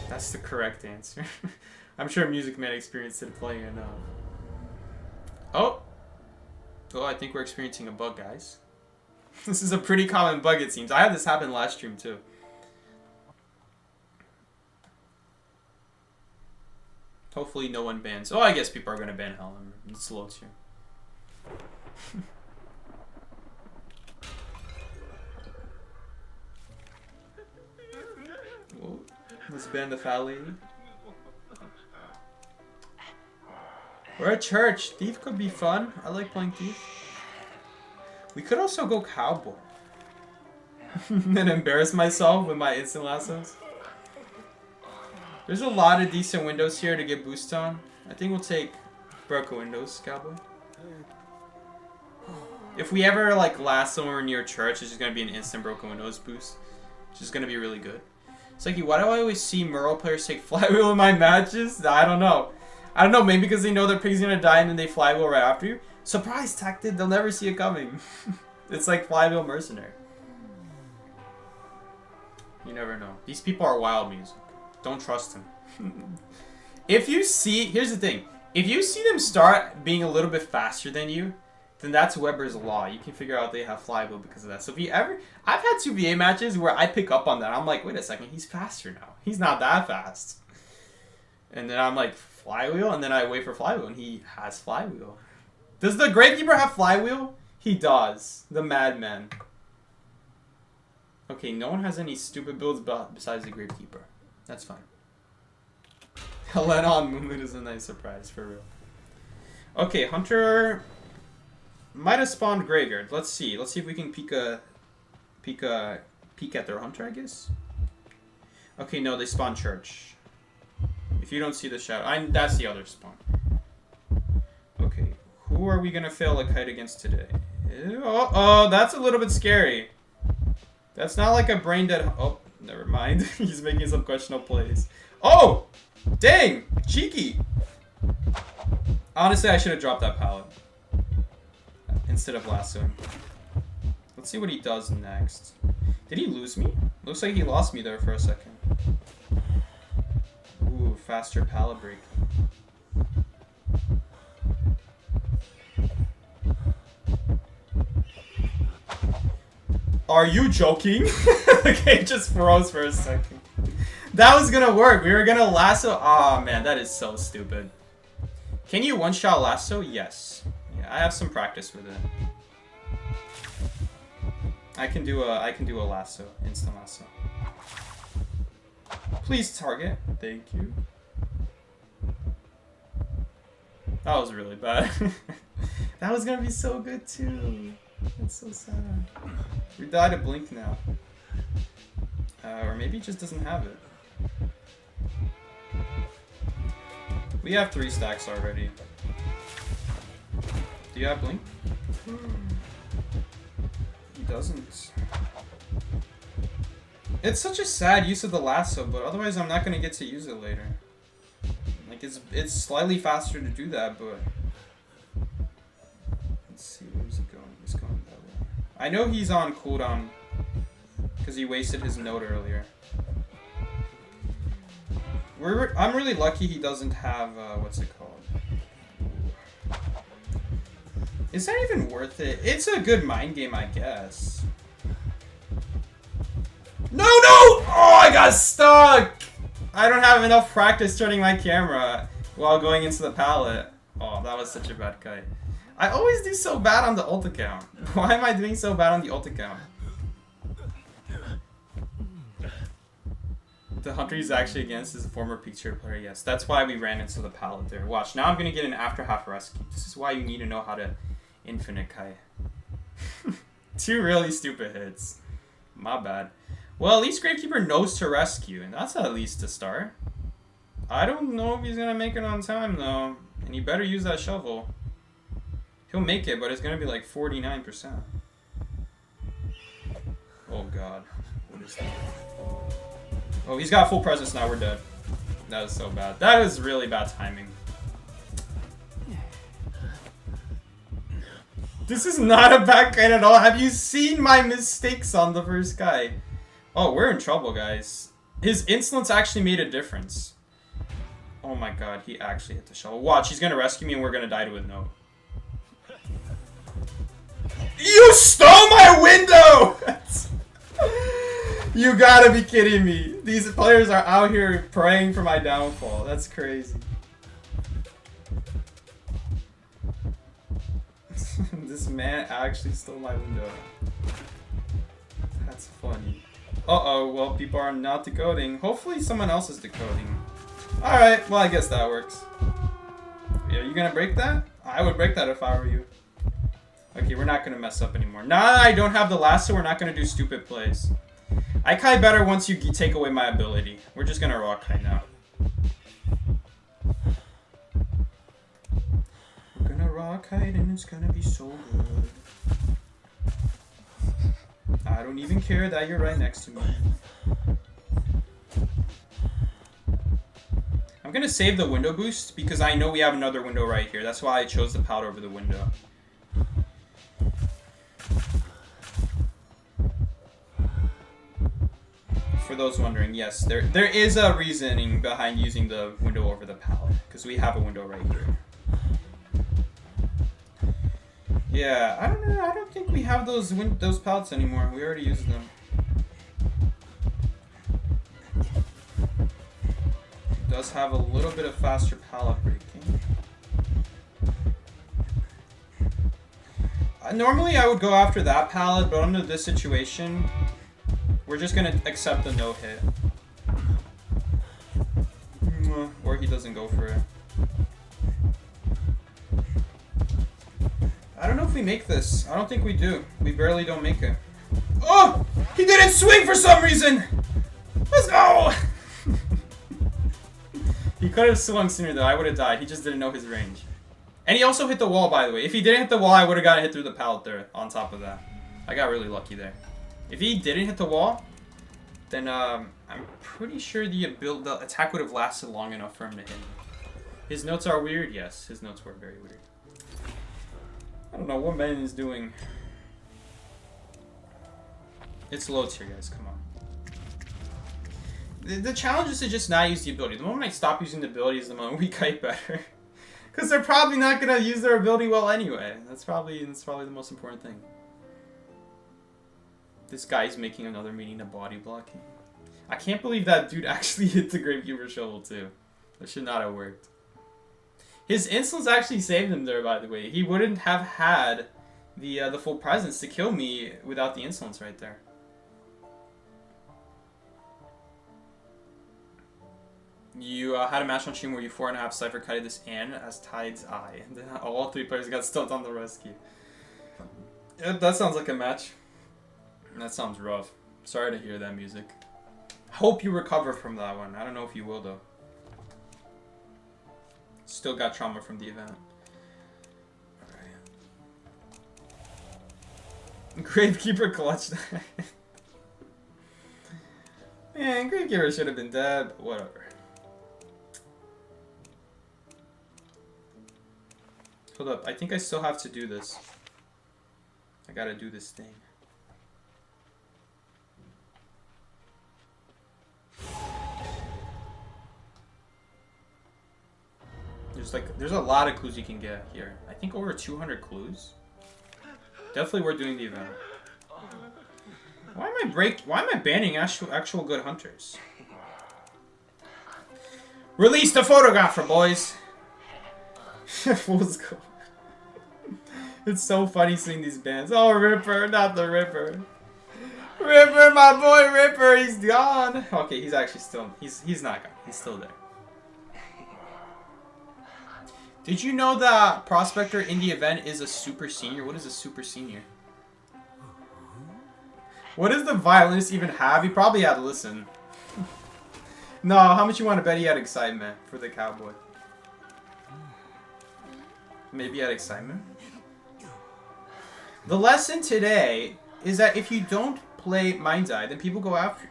That's the correct answer. I'm sure Music Man experienced it playing enough. Oh, I think we're experiencing a bug, guys. This is a pretty common bug, it seems. I had this happen last stream, too. Hopefully no one bans. Oh, I guess people are going to ban Helm. It's slow, too. Whoa. Let's ban the fat lady. We're at church. Thief could be fun. I like playing Thief. We could also go Cowboy. And embarrass myself with my instant lassos. There's a lot of decent windows here to get boost on. I think we'll take Broken Windows, Cowboy. If we ever like last somewhere near church, it's just going to be an instant Broken Windows boost. Which is going to be really good. It's like, why do I always see Murrow players take Flywheel in my matches? I don't know. Maybe because they know their pig's gonna die and then they Flywheel right after you. Surprise tactic, they'll never see it coming. It's like Flywheel Mercenary. You never know. These people are wild music. Don't trust them. If you see, here's the thing. If you see them start being a little bit faster than you, then that's Weber's law. You can figure out they have flywheel because of that. So if you ever, I've had 2 VA matches where I pick up on that. I'm like, wait a second, he's faster now. He's not that fast. And then I'm like, flywheel? And then I wait for flywheel, and he has flywheel. Does the Gravekeeper have flywheel? He does. The madman. Okay, no one has any stupid builds besides the Gravekeeper. That's fine. Helena on Moonlit is a nice surprise, for real. Okay, Hunter might have spawned Graveyard. Let's see. Let's see if we can peek at their Hunter, I guess. Okay, no, they spawn Church. If you don't see the shadow, that's the other spawn. Okay, who are we gonna fail a kite against today? Oh, that's a little bit scary. That's not like a brain dead. Oh, never mind. He's making some questionable plays. Oh, dang, cheeky. Honestly, I should have dropped that pallet instead of lassoing. Let's see what he does next. Did he lose me? Looks like he lost me there for a second. Ooh, faster pallet break. Are you joking? Okay, just froze for a second. That was gonna work. We were gonna lasso. Oh man, that is so stupid. Can you one-shot lasso? Yes. Yeah, I have some practice with it. I can do a lasso, instant lasso. Please target. Thank you. That was really bad. That was gonna be so good too. That's so sad. We died a blink now. Or maybe he just doesn't have it. We have 3 stacks already. Do you have blink? He doesn't. It's such a sad use of the lasso, but otherwise I'm not gonna get to use it later. Like it's slightly faster to do that, but let's see, where's he going? He's going that way. I know he's on cooldown because he wasted his note earlier. I'm really lucky he doesn't have what's it called? Is that even worth it? It's a good mind game, I guess. No! Oh, I got stuck! I don't have enough practice turning my camera while going into the pallet. Oh, that was such a bad kite. I always do so bad on the ult account. Why am I doing so bad on the ult account? The hunter he's actually against is a former picture player. Yes, that's why we ran into the pallet there. Watch, now I'm going to get an after half rescue. This is why you need to know how to infinite kite. 2 really stupid hits. My bad. Well, at least Gravekeeper knows to rescue, and that's at least a start. I don't know if he's going to make it on time, though. And he better use that shovel. He'll make it, but it's going to be like 49%. Oh, God. What is that? Oh, he's got full presence now. We're dead. That was so bad. That is really bad timing. This is not a bad kite at all. Have you seen my mistakes on the first guy? Oh, we're in trouble, guys. His insolence actually made a difference. Oh my god, he actually hit the shovel. Watch, he's gonna rescue me and we're gonna die to a note. You stole my window! You gotta be kidding me. These players are out here praying for my downfall. That's crazy. This man actually stole my window. That's funny. Uh-oh, well, people are not decoding. Hopefully someone else is decoding. Alright, well, I guess that works. Yeah, you gonna break that? I would break that if I were you. Okay, we're not gonna mess up anymore. Nah, I don't have the lasso. We're not gonna do stupid plays. I kite better once you take away my ability. We're just gonna rock kite now. We're gonna rock kite and it's gonna be so good. I don't even care that you're right next to me. I'm gonna save the window boost because I know we have another window right here. That's why I chose the powder over the window. for those wondering, yes, there is a reasoning behind using the window over the pallet, because we have a window right here. Yeah, I don't know. I don't think we have those pallets anymore. We already used them. It does have a little bit of faster pallet breaking. Normally I would go after that pallet, but under this situation, we're just gonna accept the no hit. Or he doesn't go for it. I don't know if we make this. I don't think we do. We barely don't make it. Oh! He didn't swing for some reason! Let's go! He could have swung sooner though. I would have died. He just didn't know his range. And he also hit the wall, by the way. If he didn't hit the wall, I would have gotten hit through the pallet there on top of that. I got really lucky there. If he didn't hit the wall, then I'm pretty sure the attack would have lasted long enough for him to hit me. His notes are weird? Yes, his notes were very weird. I don't know what Ben is doing. It's loads here, guys. Come on. The challenge is to just not use the ability. The moment I stop using the ability is the moment we kite better. Because they're probably not going to use their ability well anyway. That's probably the most important thing. This guy's making another meaning to body blocking. I can't believe that dude actually hit the Gravekeeper shovel too. That should not have worked. His insolence actually saved him there, by the way. He wouldn't have had the full presence to kill me without the insolence right there. You had a match on stream where you 4.5 cipher kited this in as Tide's Eye, and then all 3 players got stumped on the rescue. Yep, that sounds like a match. That sounds rough. Sorry to hear that music. Hope you recover from that one. I don't know if you will though. Still got trauma from the event. Alright. Gravekeeper clutched. Man, Gravekeeper should have been dead, but whatever. Hold up, I think I still have to do this. I gotta do this thing. There's a lot of clues you can get here. I think over 200 clues. Definitely worth doing the event. Why am I banning actual good hunters? Release the photographer, boys! Fool's gold. It's so funny seeing these bands. Oh, Ripper, not the Ripper. Ripper, my boy Ripper, he's gone. Okay, he's actually still, he's not gone. He's still there. Did you know that Prospector in the event is a super senior? What is a super senior? What does the violinist even have? He probably had to listen. No, how much you want to bet he had excitement for the cowboy? Maybe he had excitement? The lesson today is that if you don't play Mind's Eye, then people go after you.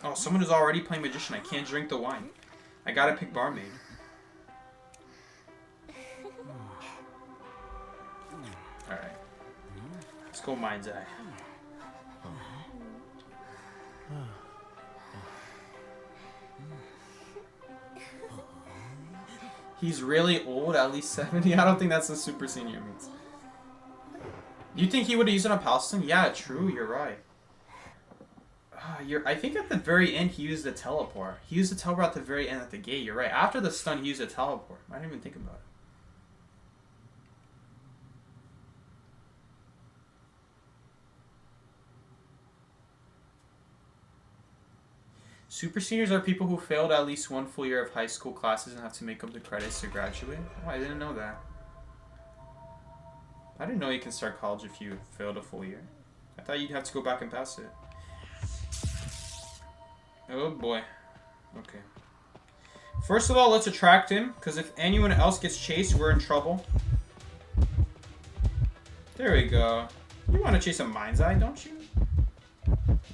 Oh, someone is already playing Magician. I can't drink the wine. I gotta pick Barmaid. Alright. Let's go Mind's Eye. He's really old, at least 70? I don't think that's what super senior means. You think he would have used it on Palestine? Yeah, true, you're right. I think at the very end he used the teleport. He used the teleport at the very end at the gate. You're right. After the stun, he used a teleport. I didn't even think about it. Super seniors are people who failed at least one full year of high school classes and have to make up the credits to graduate. Oh, I didn't know that. I didn't know you can start college if you failed a full year. I thought you'd have to go back and pass it. Oh boy. Okay. First of all, let's attract him, because if anyone else gets chased, we're in trouble. There we go. You want to chase a Mind's Eye, don't you?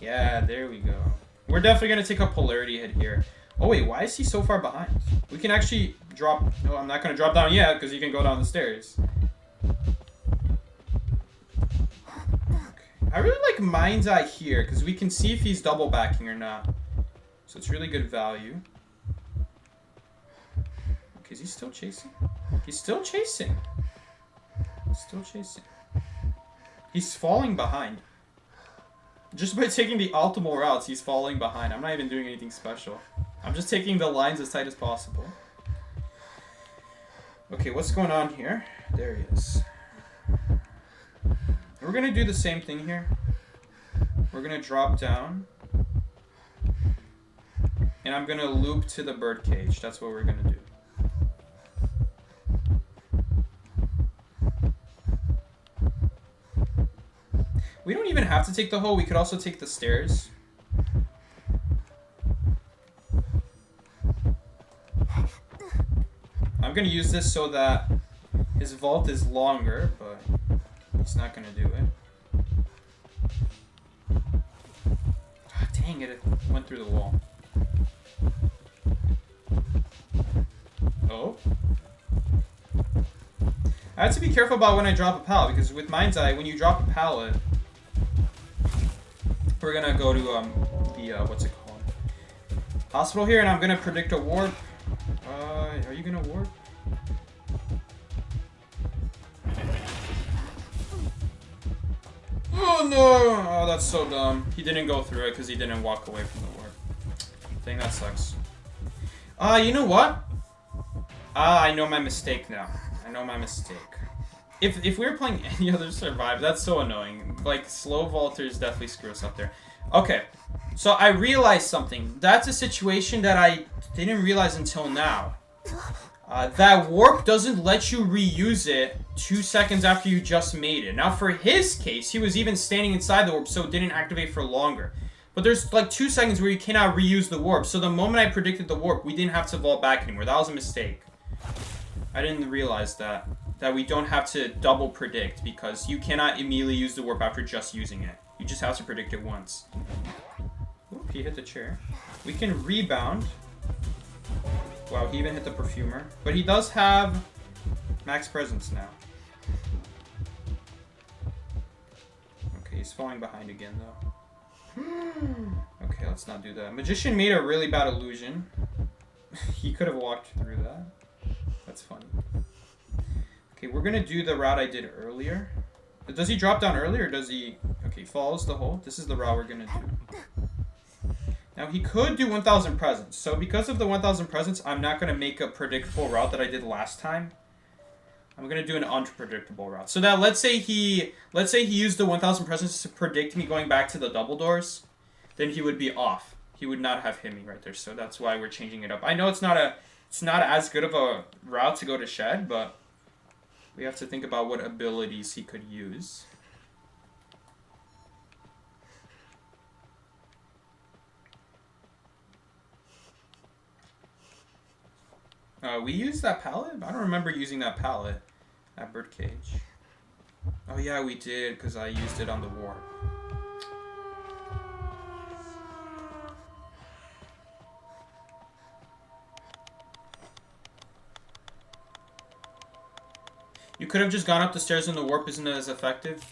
Yeah, there we go. We're definitely going to take a polarity hit here. Oh wait, why is he so far behind? We can actually drop... No, I'm not going to drop down yet, because he can go down the stairs. Okay. I really like Mind's Eye here, because we can see if he's double backing or not. So it's really good value. Okay, is he still chasing? He's still chasing. He's still chasing. He's falling behind. Just by taking the optimal routes, he's falling behind. I'm not even doing anything special. I'm just taking the lines as tight as possible. Okay, what's going on here? There he is. We're gonna do the same thing here. We're gonna drop down. And I'm gonna loop to the bird cage. That's what we're gonna do. We don't even have to take the hole. We could also take the stairs. I'm gonna use this so that his vault is longer, but he's not gonna do it. Ah, dang it, it went through the wall. Oh. I have to be careful about when I drop a pallet, because with Mind's Eye, when you drop a pallet, we're gonna go to what's it called? Hospital here, and I'm gonna predict a warp. Are you gonna warp? Oh no! Oh, that's so dumb. He didn't go through it because he didn't walk away from the warp. I think that sucks. You know what? I know my mistake now. I know my mistake. If we were playing any other Survive, that's so annoying. Like, slow vaulters definitely screw us up there. Okay, so I realized something. That's a situation that I didn't realize until now. That warp doesn't let you reuse it 2 seconds after you just made it. Now, for his case, he was even standing inside the warp, so it didn't activate for longer. But there's like 2 seconds where you cannot reuse the warp. So the moment I predicted the warp, we didn't have to vault back anymore. That was a mistake. I didn't realize that we don't have to double predict, because you cannot immediately use the warp after just using it. You just have to predict it once. Oop, he hit the chair. We can rebound. Wow, he even hit the Perfumer. But he does have max presence now. Okay, he's falling behind again, though. Okay, let's not do that. Magician made a really bad illusion. He could have walked through that. That's funny. Okay, we're gonna do the route I did earlier. Does he drop down earlier, or does he... Okay, follows the hole. This is the route we're gonna do. Now, he could do 1,000 presents. So because of the 1,000 presents, I'm not gonna make a predictable route that I did last time. I'm gonna do an unpredictable route. So that let's say he used the 1,000 presents to predict me going back to the double doors, then he would be off. He would not have hit me right there. So that's why we're changing it up. I know it's not as good of a route to go to Shed, but we have to think about what abilities he could use. We used that pallet? I don't remember using that pallet at Birdcage. Oh yeah, we did, because I used it on the warp. You could have just gone up the stairs and the warp isn't as effective.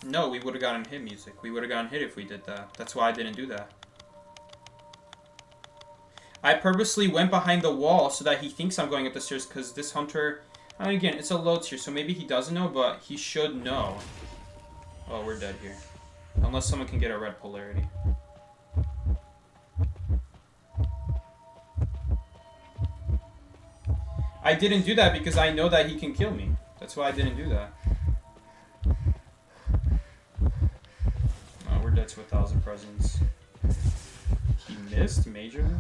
No, we would have gotten hit music. We would have gotten hit if we did that. That's why I didn't do that. I purposely went behind the wall so that he thinks I'm going up the stairs, because this hunter... And again, it's a low tier, so maybe he doesn't know, but he should know. Oh, we're dead here. Unless someone can get a red polarity. I didn't do that because I know that he can kill me. That's why I didn't do that. Oh, we're dead to 1,000 presents. He missed majorly?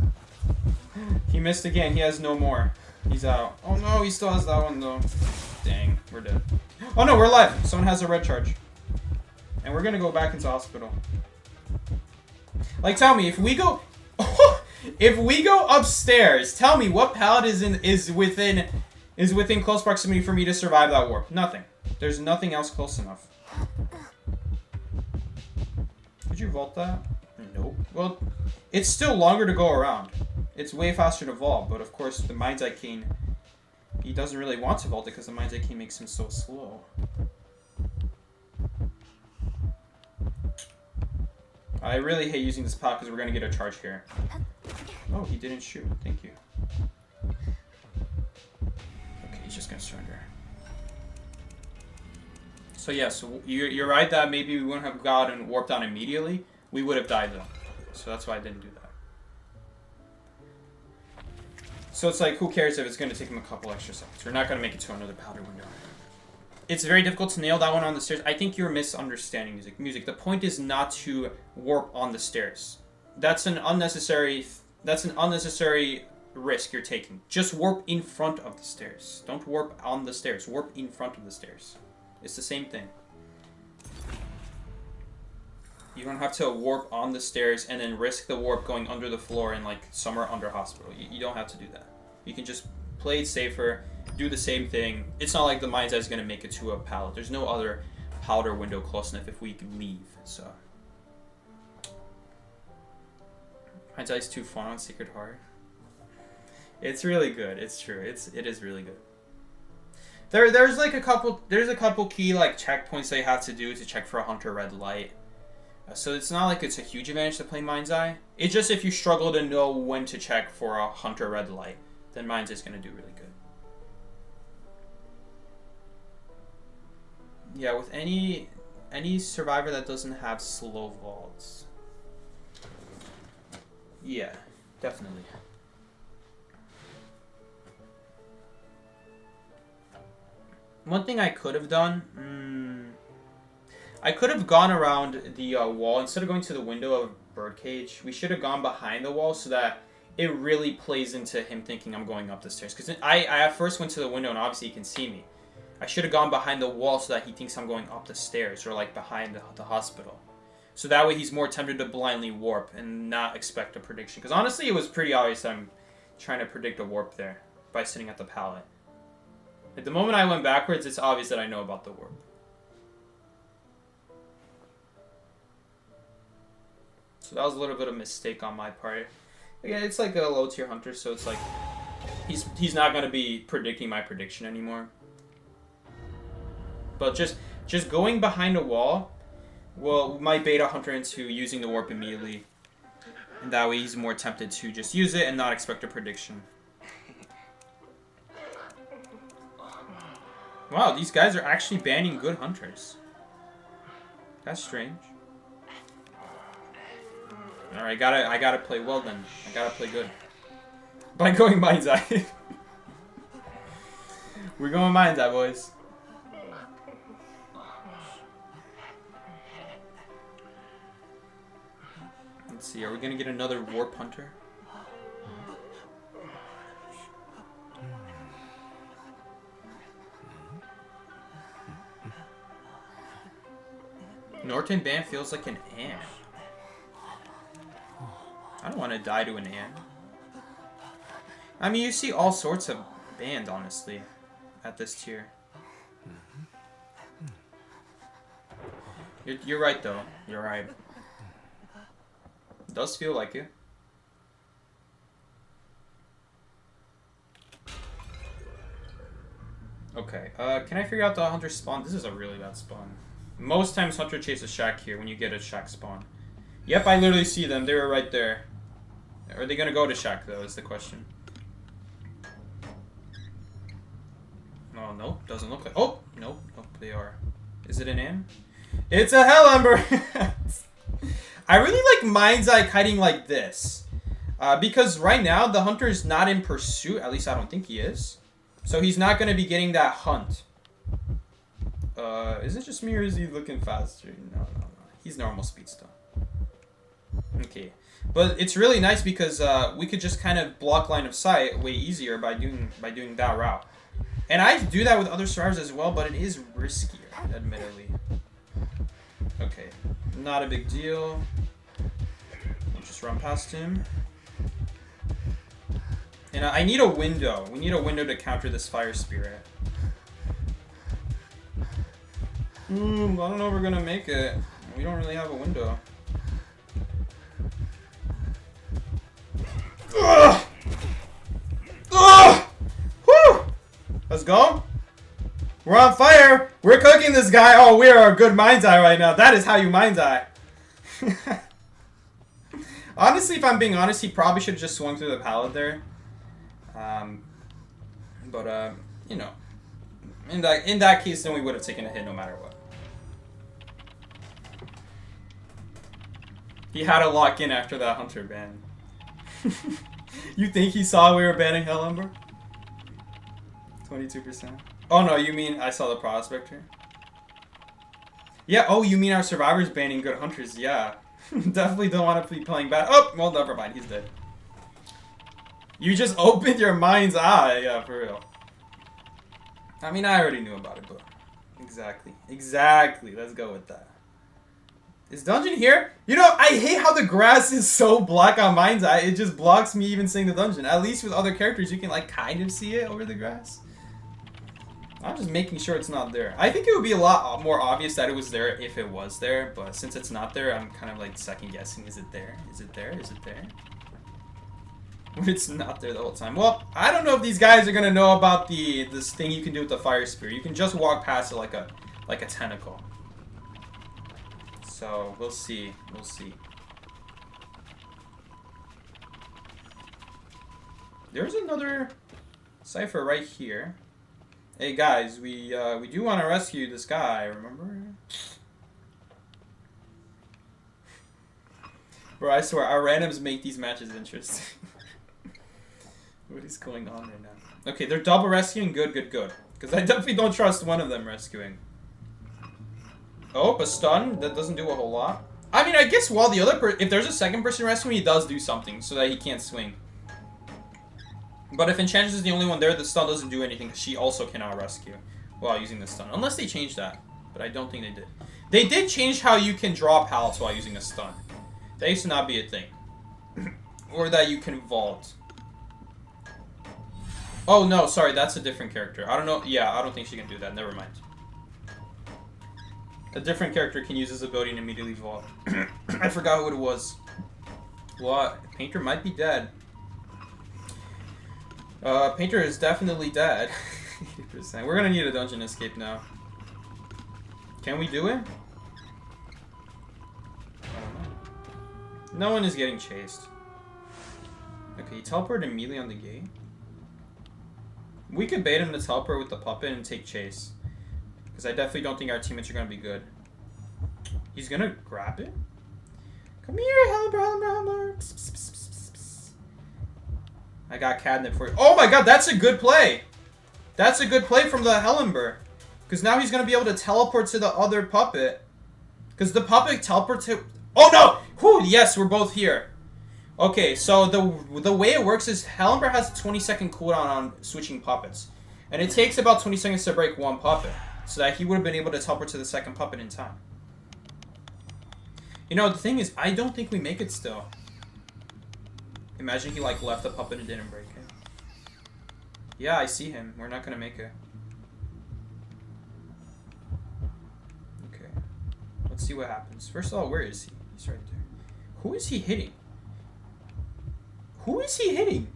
He missed again. He has no more. He's out. Oh no, he still has that one though. Dang, we're dead. Oh no, we're alive. Someone has a red charge. And we're gonna go back into hospital. Like, tell me, if we go... if we go upstairs, tell me what pallet is within close proximity for me to survive that warp. Nothing. There's nothing else close enough. Did you vault that? Nope. Well, it's still longer to go around. It's way faster to vault, but of course the Mind's Eye King, he doesn't really want to vault it because the Mind's Eye King makes him so slow. I really hate using this pot because we're going to get a charge here. Oh, he didn't shoot. Thank you. Okay, he's just going to surrender. So yeah, so you're right that maybe we wouldn't have gotten warped on immediately. We would have died though. So that's why I didn't do that. So it's like, who cares if it's going to take him a couple extra seconds? We're not going to make it to another powder window. It's very difficult to nail that one on the stairs. I think you're misunderstanding music. The point is not to warp on the stairs. That's an unnecessary risk you're taking. Just warp in front of the stairs. Don't warp on the stairs. Warp in front of the stairs. It's the same thing. You don't have to warp on the stairs and then risk the warp going under the floor in like somewhere under hospital. You don't have to do that. You can just play it safer, do the same thing. It's not like the mind's eye is going to make it to a pallet. There's no other powder window close enough if we can leave. So mind's eye is too fun on Secret Horror. It's really good. It's true. It is really good. There's a couple key like checkpoints that you have to do to check for a hunter red light. So it's not like it's a huge advantage to play Mind's Eye. It's just if you struggle to know when to check for a hunter red light, then Mind's Eye is going to do really good. Yeah, with any survivor that doesn't have slow vaults. Yeah, definitely. One thing I could have done, I could have gone around the wall. Instead of going to the window of Birdcage, we should have gone behind the wall so that it really plays into him thinking I'm going up the stairs. Because I at first went to the window and obviously he can see me. I should have gone behind the wall so that he thinks I'm going up the stairs or like behind the hospital. So that way he's more tempted to blindly warp and not expect a prediction. Because honestly it was pretty obvious that I'm trying to predict a warp there by sitting at the pallet. At the moment I went backwards, it's obvious that I know about the warp. So that was a little bit of a mistake on my part. Again, it's like a low tier hunter, so it's like he's not gonna be predicting my prediction anymore. But just going behind a wall, well, might bait a hunter into using the warp immediately, and that way he's more tempted to just use it and not expect a prediction. Wow, these guys are actually banning good hunters. That's strange. Alright, I gotta play well then. I gotta play good. By going Mind's Eye. We're going Mind's Eye, boys. Let's see, are we gonna get another warp hunter? Norton Band feels like an ant. I don't want to die to an ant. I mean, you see all sorts of bands, honestly, at this tier. You're right, though. You're right. It does feel like it. Okay, can I figure out the hunter spawn? This is a really bad spawn. Most times hunter chases shack here when you get a shack spawn. Yep, I literally see them. They were right there. Are they gonna go to shack though, is the question. Oh, no, doesn't look like. Oh, nope, they are. Is it an N? It's a Hellumber! I really like Mind's Eye kiting like this. Because right now, the hunter is not in pursuit. At least I don't think he is. So he's not gonna be getting that hunt. Is it just me or is he looking faster? No. He's normal speed still. Okay. But it's really nice because we could just kind of block line of sight way easier by doing that route. And I do that with other survivors as well, but it is riskier, admittedly. Okay. Not a big deal. We'll just run past him. And I need a window. We need a window to counter this fire spirit. I don't know if we're gonna make it. We don't really have a window. Ugh! Ugh! Whew! Let's go. We're on fire. We're cooking this guy. Oh, we are a good Mind's Eye right now. That is how you Mind's Eye. Honestly, if I'm being honest, he probably should have just swung through the pallet there. But you know, in that case, then we would have taken a hit no matter what. He had to lock in after that Hunter ban. You think he saw we were banning Hellumber? 22%. Oh no, you mean I saw the Prospector? Yeah, oh, you mean our Survivors banning good Hunters? Yeah. Definitely don't want to be playing bad. Oh, well, never mind. He's dead. You just opened your mind's eye. Yeah, for real. I mean, I already knew about it, but... Exactly. Exactly. Let's go with that. Is dungeon here? You know, I hate how the grass is so black on mind's eye. It just blocks me even seeing the dungeon. At least with other characters, you can, like, kind of see it over the grass. I'm just making sure it's not there. I think it would be a lot more obvious that it was there if it was there, but since it's not there, I'm kind of like second guessing. Is it there? Is it there? Is it there? It's not there the whole time. Well, I don't know if these guys are gonna know about this thing you can do with the fire spear. You can just walk past it like a tentacle. So we'll see. We'll see. There's another cipher right here. Hey guys, we do want to rescue this guy, remember? Bro, I swear, our randoms make these matches interesting. What is going on right now? Okay, they're double rescuing. Good, good, good. Because I definitely don't trust one of them rescuing. Oh, a stun? That doesn't do a whole lot. I mean, I guess while the other if there's a second person rescuing, he does do something so that he can't swing. But if Enchantress is the only one there, the stun doesn't do anything because she also cannot rescue while using the stun. Unless they changed that. But I don't think they did. They did change how you can draw pallets while using a stun. That used to not be a thing. Or that you can vault. Oh, no, sorry, that's a different character. I don't know. Yeah, I don't think she can do that. Never mind. A different character can use his ability and immediately vault. I forgot what it was. What? Painter might be dead. Painter is definitely dead. 80%. We're gonna need a dungeon escape now. Can we do it? I don't know. No one is getting chased. Okay, he teleported immediately on the gate. We could bait him to teleport with the puppet and take chase. Because I definitely don't think our teammates are gonna be good. He's gonna grab it? Come here, Helmer. Psst, psst, psst, psst, psst. I got catnip for you. Oh my god, that's a good play! That's a good play from the Hellenberg. Because now he's going to be able to teleport to the other puppet. Because the puppet teleports to... Oh no! Whew, yes, we're both here. Okay, so the way it works is Hellenberg has a 20-second cooldown on switching puppets. And it takes about 20 seconds to break one puppet. So that he would have been able to teleport to the second puppet in time. You know, the thing is, I don't think we make it still. Imagine he, like, left the puppet and didn't break it. Yeah, I see him. We're not gonna make it. Okay. Let's see what happens. First of all, where is he? He's right there. Who is he hitting? Who is he hitting?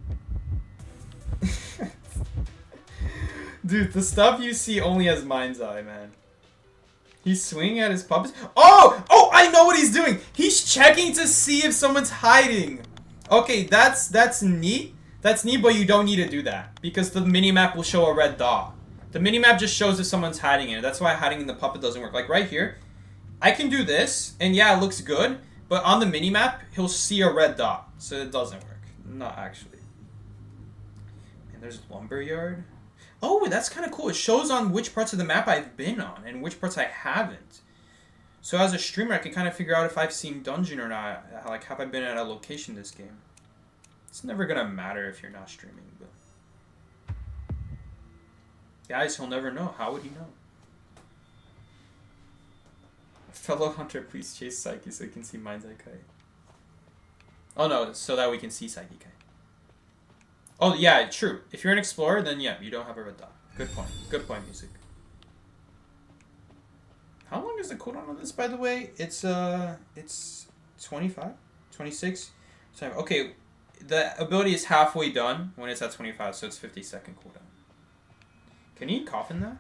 Dude, the stuff you see only has mind's eye, man. He's swinging at his puppets. Oh! Oh, I know what he's doing! He's checking to see if someone's hiding. Okay, that's neat. That's neat, but you don't need to do that. Because the minimap will show a red dot. The minimap just shows if someone's hiding in it. That's why hiding in the puppet doesn't work. Like right here, I can do this, and yeah, it looks good. But on the minimap, he'll see a red dot. So it doesn't work. Not actually. And there's Lumberyard. Oh, that's kind of cool. It shows on which parts of the map I've been on and which parts I haven't. So as a streamer, I can kind of figure out if I've seen Dungeon or not. Like, have I been at a location this game? It's never going to matter if you're not streaming, but... Guys, he'll never know. How would he know? Fellow Hunter, please chase Psyche so we can see Mind's Eye Kite. Oh no, so that we can see Psyche Kite. Oh yeah, true. If you're an explorer, then yeah, you don't have a red dot. Good point. Good point, music. How long is the cooldown on this, by the way? It's 25? 26? Okay, the ability is halfway done when it's at 25, so it's 50-second cooldown. Can he coffin that?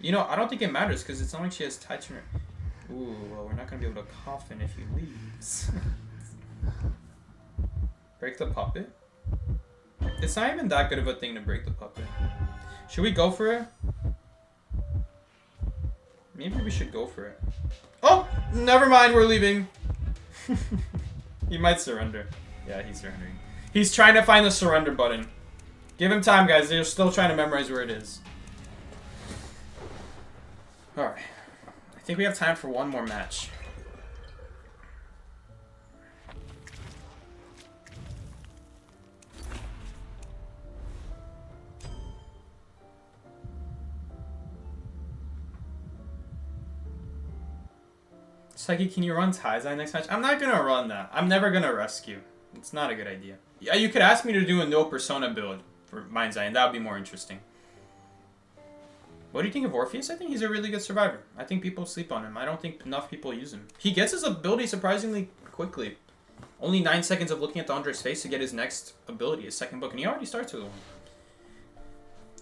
You know, I don't think it matters, because it's not like she has tights in her... Ooh, well, we're not going to be able to coffin if he leaves. Break the puppet? It's not even that good of a thing to break the puppet. Should we go for it? Maybe we should go for it. Oh! Never mind, we're leaving. He might surrender. Yeah, he's surrendering. He's trying to find the surrender button. Give him time, guys. They're still trying to memorize where it is. Alright. I think we have time for one more match. Psyche, can you run Taizai next match? I'm not gonna run that. I'm never gonna rescue. It's not a good idea. Yeah, you could ask me to do a no persona build for Mind's Eye, and that would be more interesting. What do you think of Orpheus? I think he's a really good survivor. I think people sleep on him. I don't think enough people use him. He gets his ability surprisingly quickly. Only 9 seconds of looking at the Andre's face to get his next ability, his second book, and he already starts with one.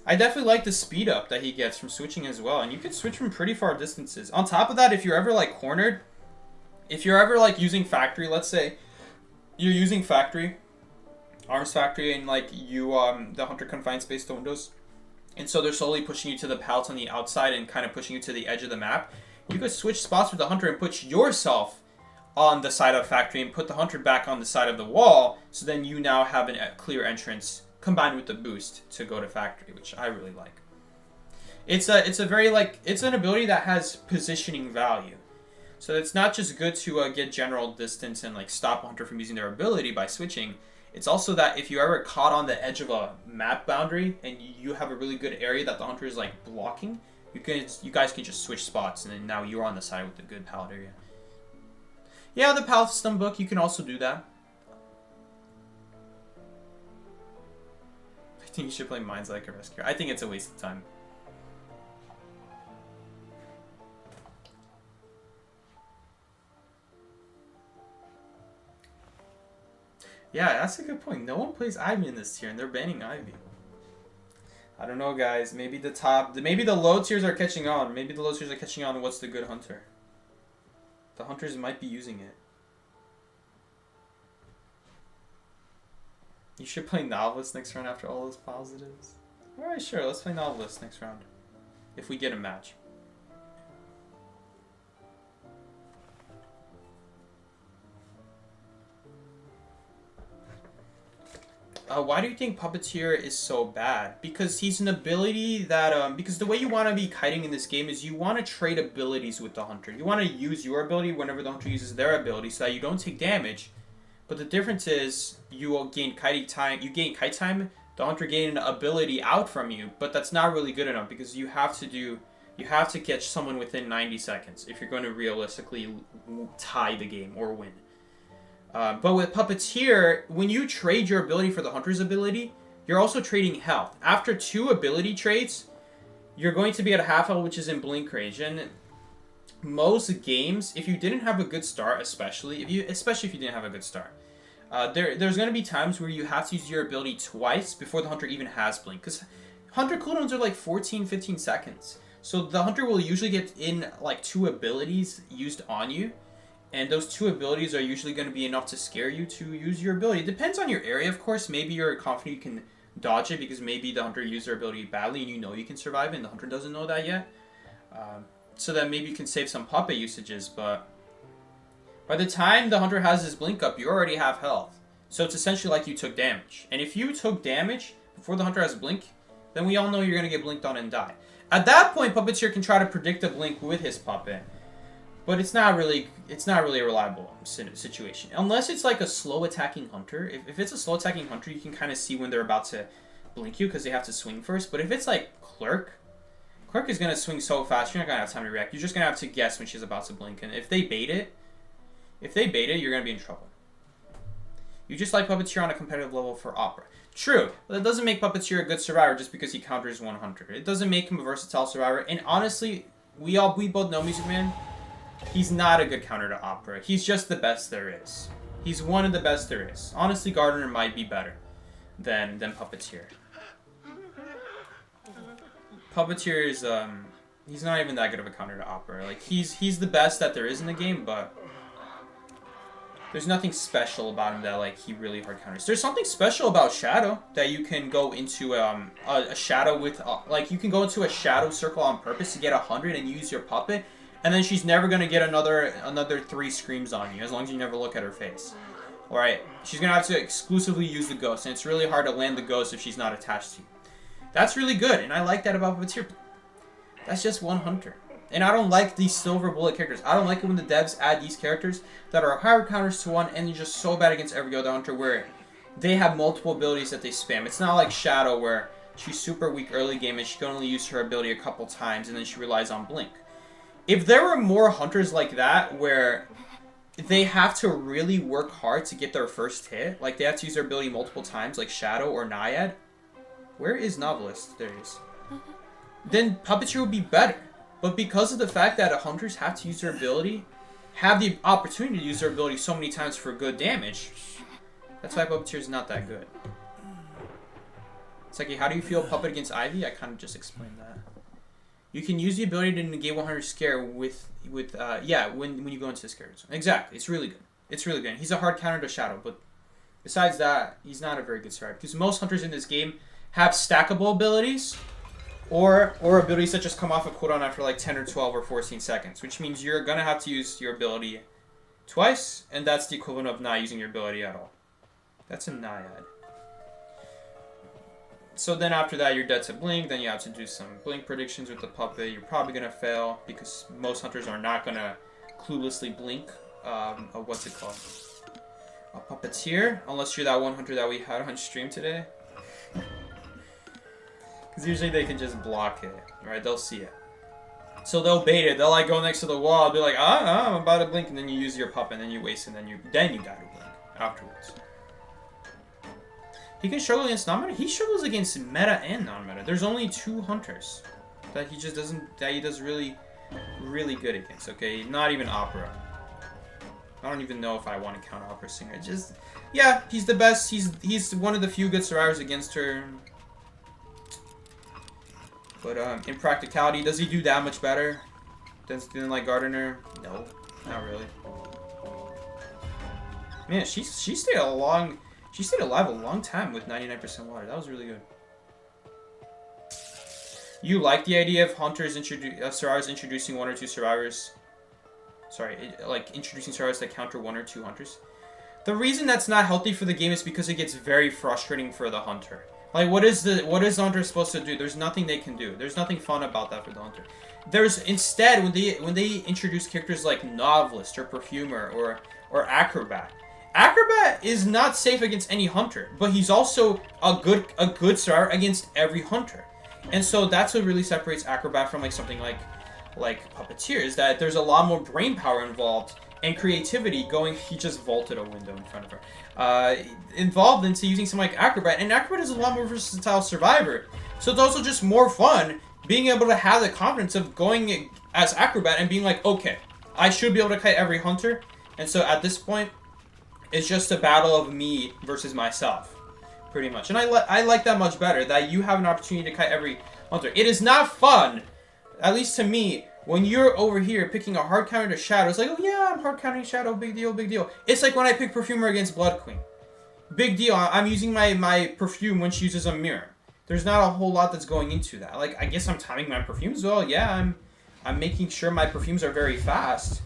I definitely like the speed up that he gets from switching as well, and you can switch from pretty far distances. On top of that, if you're ever like cornered, if you're ever like using factory, let's say you're using factory, arms factory, and like you the hunter confined space to windows, and so they're slowly pushing you to the pallets on the outside and kind of pushing you to the edge of the map, you could switch spots with the hunter and put yourself on the side of factory and put the hunter back on the side of the wall, so then you now have a clear entrance combined with the boost to go to factory, which I really like. It's a very like, it's an ability that has positioning value. So it's not just good to get general distance and like stop a hunter from using their ability by switching. It's also that if you're ever caught on the edge of a map boundary and you have a really good area that the hunter is like blocking, you guys can just switch spots, and then now you're on the side with the good pallet area. Yeah, the pallet system book, you can also do that. I think you should play Minds Like a Rescuer. I think it's a waste of time. Yeah, that's a good point. No one plays Ivy in this tier, and they're banning Ivy. I don't know, guys. Maybe maybe the low tiers are catching on. Maybe the low tiers are catching on to what's the good hunter. The hunters might be using it. You should play Novelist next round after all those positives. Alright, sure. Let's play Novelist next round. If we get a match. Why do you think Puppeteer is so bad? Because he's an ability that, because the way you want to be kiting in this game is you want to trade abilities with the hunter. You want to use your ability whenever the hunter uses their ability so that you don't take damage. But the difference is you will gain kite time, the hunter gain an ability out from you, but that's not really good enough because you have to catch someone within 90 seconds if you're going to realistically tie the game or win. But with Puppeteer, when you trade your ability for the hunter's ability, you're also trading health. After 2 ability trades, you're going to be at a half health, which is in blink range. And most games, if you didn't have a good start, especially if you didn't have a good start, there's going to be times where you have to use your ability twice before the hunter even has blink. Because hunter cooldowns are like 14-15 seconds. So the hunter will usually get in like 2 abilities used on you. And those 2 abilities are usually going to be enough to scare you to use your ability. It depends on your area, of course. Maybe you're confident you can dodge it because maybe the hunter used their ability badly and you know you can survive it and the hunter doesn't know that yet. So that maybe you can save some puppet usages, but by the time the hunter has his blink up, you already have health. So it's essentially like you took damage. And if you took damage before the hunter has blink, then we all know you're going to get blinked on and die. At that point, Puppeteer can try to predict a blink with his puppet. But it's not really a reliable situation. Unless it's like a slow attacking hunter. If it's a slow attacking hunter, you can kind of see when they're about to blink you because they have to swing first. But if it's like Clerk is going to swing so fast, you're not going to have time to react. You're just going to have to guess when she's about to blink. And if they bait it, you're going to be in trouble. You just like Puppeteer on a competitive level for Opera. True, but that doesn't make Puppeteer a good survivor just because he counters one hunter. It doesn't make him a versatile survivor. And honestly, we both know Music Man. He's not a good counter to Opera. He's just the best there is. He's one of the best there is. Honestly, Gardener might be better than Puppeteer. Puppeteer is he's not even that good of a counter to Opera. Like he's the best that there is in the game, but There's nothing special about him that like he really hard counters. There's something special about Shadow that you can go into a shadow with like you can go into a shadow circle on purpose to get 100 and use your puppet, and then she's never gonna get another 3 screams on you as long as you never look at her face. All right, she's gonna have to exclusively use the ghost, and it's really hard to land the ghost if she's not attached to you. That's really good, and I like that about Puppeteer. That's just one hunter. And I don't like these silver bullet characters. I don't like it when the devs add these characters that are hard counters to 1 and they're just so bad against every other hunter where they have multiple abilities that they spam. It's not like Shadow where she's super weak early game and she can only use her ability a couple times and then she relies on Blink. If there were more hunters like that where they have to really work hard to get their first hit, like they have to use their ability multiple times like Shadow or Naiad. Where is Novelist? There he is. Then Puppeteer would be better. But because of the fact that hunters have to use their ability, have the opportunity to use their ability so many times for good damage, that's why Puppeteer is not that good. It's like, how do you feel Puppet against Ivy? I kind of just explained that. You can use the ability to negate 100 scare when you go into the scare zone. Exactly, it's really good. It's really good. He's a hard counter to Shadow, but besides that, he's not a very good survivor. Because most hunters in this game have stackable abilities, or abilities that just come off a cooldown after like 10 or 12 or 14 seconds, which means you're going to have to use your ability twice, and that's the equivalent of not using your ability at all. That's a Naiad. So then after that, you're dead to Blink, then you have to do some Blink predictions with the puppet. You're probably going to fail, because most hunters are not going to cluelessly Blink. What's it called? A Puppeteer, unless you're that one hunter that we had on stream today. Because usually they can just block it, right? They'll see it. So they'll bait it. They'll like go next to the wall, be like, I'm about to Blink, and then you use your puppet, and then you waste, and then you die to Blink afterwards. He can struggle against non-meta. He struggles against meta and non-meta. There's only 2 hunters that he just doesn't, that he does really, really good against. Okay, not even Opera. I don't even know if I want to count Opera Singer. Just, yeah, he's the best. He's one of the few good survivors against her. But in practicality, does he do that much better than like Gardener? No, not really. Man, she stayed alive a long time with 99% water. That was really good. You like the idea of hunters survivors introducing 1 or 2 survivors? Sorry, like introducing survivors that counter 1 or 2 hunters. The reason that's not healthy for the game is because it gets very frustrating for the hunter. Like, what is the hunter supposed to do? There's nothing they can do. There's nothing fun about that for the hunter. There's instead when they introduce characters like Novelist or Perfumer or Acrobat. Acrobat is not safe against any hunter, but he's also a good survivor against every hunter. And so that's what really separates Acrobat from like something like Puppeteer, is that there's a lot more brain power involved and creativity going. He just vaulted a window in front of her. Involved into using something like Acrobat, and Acrobat is a lot more versatile survivor. So it's also just more fun being able to have the confidence of going as Acrobat and being like, okay, I should be able to kite every hunter. And so at this point, it's just a battle of me versus myself, pretty much. And I like that much better, that you have an opportunity to kite every hunter. It is not fun, at least to me, when you're over here picking a hard counter to Shadow. It's like, oh yeah, I'm hard countering Shadow, big deal, big deal. It's like when I pick Perfumer against Blood Queen. Big deal, I'm using my perfume when she uses a mirror. There's not a whole lot that's going into that. Like, I guess I'm timing my perfumes well. Yeah, I'm making sure my perfumes are very fast.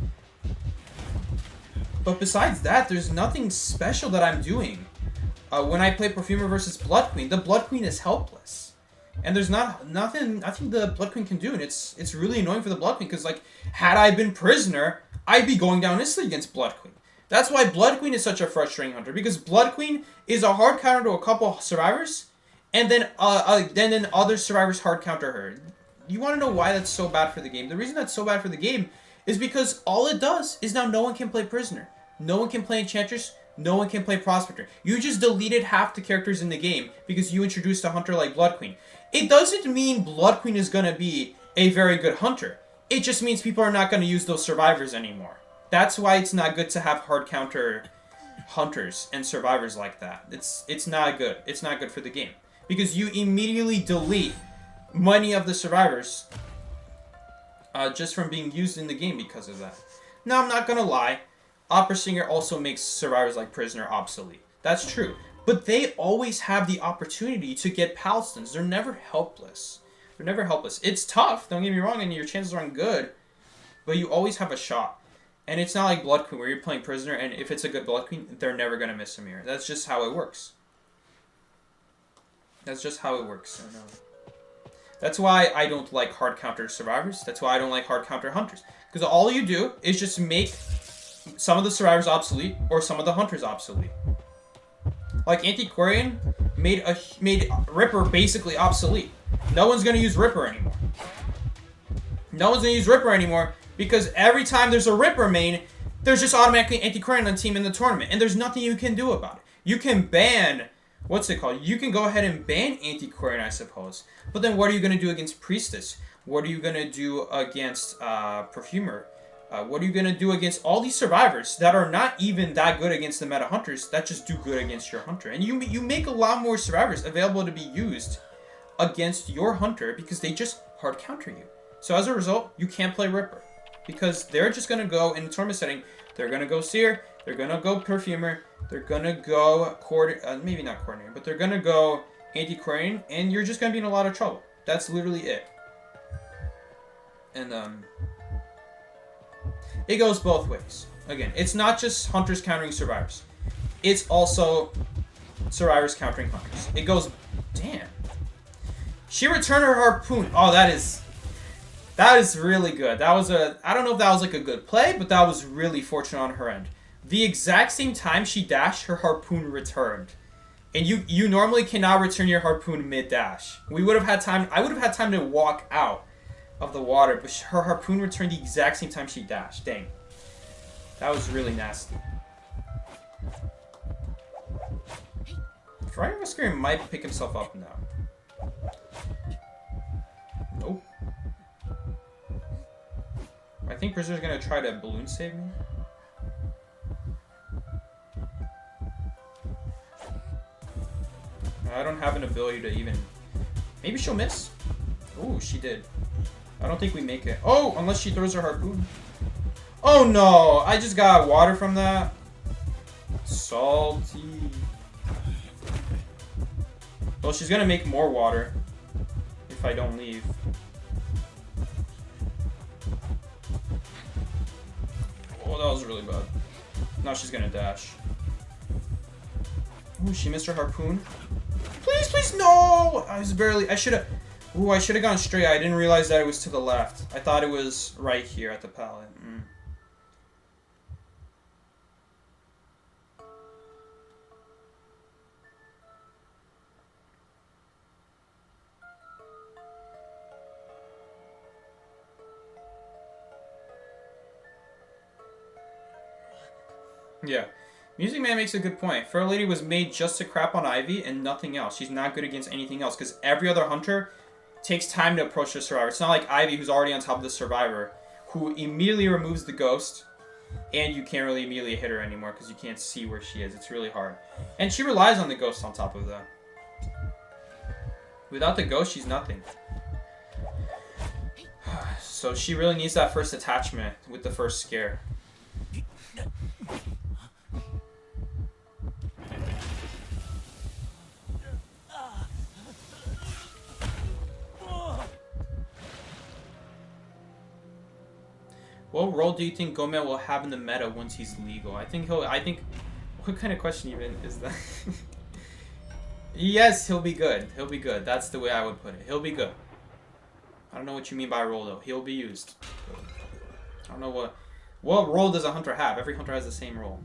But besides that, there's nothing special that I'm doing. When I play Perfumer versus Blood Queen, the Blood Queen is helpless. And there's nothing the Blood Queen can do, and it's really annoying for the Blood Queen, because like, had I been Prisoner, I'd be going down instantly against Blood Queen. That's why Blood Queen is such a frustrating hunter, because Blood Queen is a hard counter to a couple survivors, and then other survivors hard counter her. You want to know why that's so bad for the game? The reason that's so bad for the game is because all it does is now no one can play Prisoner. No one can play Enchantress. No one can play Prospector. You just deleted half the characters in the game because you introduced a hunter like Blood Queen. It doesn't mean Blood Queen is going to be a very good hunter. It just means people are not going to use those survivors anymore. That's why it's not good to have hard counter hunters and survivors like that. It's not good. It's not good for the game. Because you immediately delete many of the survivors just from being used in the game because of that. Now, I'm not going to lie. Opera Singer also makes survivors like Prisoner obsolete. That's true. But they always have the opportunity to get Palestons. They're never helpless. They're never helpless. It's tough, don't get me wrong, and your chances aren't good, but you always have a shot. And it's not like Blood Queen where you're playing Prisoner, and if it's a good Blood Queen, they're never going to miss a mirror. That's just how it works. That's just how it works. I know. That's why I don't like hard counter survivors. That's why I don't like hard counter hunters. Because all you do is just make some of the survivors obsolete or some of the hunters obsolete. Like Antiquarian made Ripper basically obsolete. No one's gonna use Ripper anymore. No one's gonna use Ripper anymore because every time there's a Ripper main, there's just automatically Antiquarian on team in the tournament, and there's nothing you can do about it. You can ban, what's it called? You can go ahead and ban Antiquarian, I suppose. But then what are you gonna do against Priestess? What are you gonna do against Perfumer? What are you going to do against all these survivors that are not even that good against the meta hunters that just do good against your hunter? And you make a lot more survivors available to be used against your hunter because they just hard counter you. So as a result, you can't play Ripper because they're just going to go in the tournament setting. They're going to go Seer. They're going to go Perfumer. They're going to go maybe not Coordinator, but they're going to go Antiquarian, and you're just going to be in a lot of trouble. That's literally it. And it goes both ways. Again, it's not just hunters countering survivors. It's also survivors countering hunters. It goes, damn. She returned her harpoon. Oh, that is really good. That was I don't know if that was like a good play, but that was really fortunate on her end. The exact same time she dashed, her harpoon returned. And you normally cannot return your harpoon mid-dash. I would have had time to walk out of the water, but her harpoon returned the exact same time she dashed. Dang. That was really nasty. Friar Musketeer might pick himself up now. Nope. I think Prisoner's gonna try to balloon save me. I don't have an ability to even... Maybe she'll miss. Ooh, she did. I don't think we make it. Oh, unless she throws her harpoon. Oh no! I just got water from that. Salty. Well, she's gonna make more water if I don't leave. Oh, that was really bad. Now she's gonna dash. Ooh, she missed her harpoon. Please, please, no! I should have... Ooh, I should have gone straight. I didn't realize that it was to the left. I thought it was right here at the pallet. Yeah. Music Man makes a good point. Fair Lady was made just to crap on Ivy and nothing else. She's not good against anything else because every other hunter takes time to approach the survivor. It's not like Ivy, who's already on top of the survivor, who immediately removes the ghost, and you can't really immediately hit her anymore because you can't see where she is. It's really hard. And she relies on the ghost on top of that. Without the ghost, she's nothing. So she really needs that first attachment with the first scare. What role do you think Gomez will have in the meta once he's legal? I think, what kind of question even is that? Yes, he'll be good. He'll be good. That's the way I would put it. He'll be good. I don't know what you mean by role though. He'll be used. I don't know what role does a hunter have? Every hunter has the same role.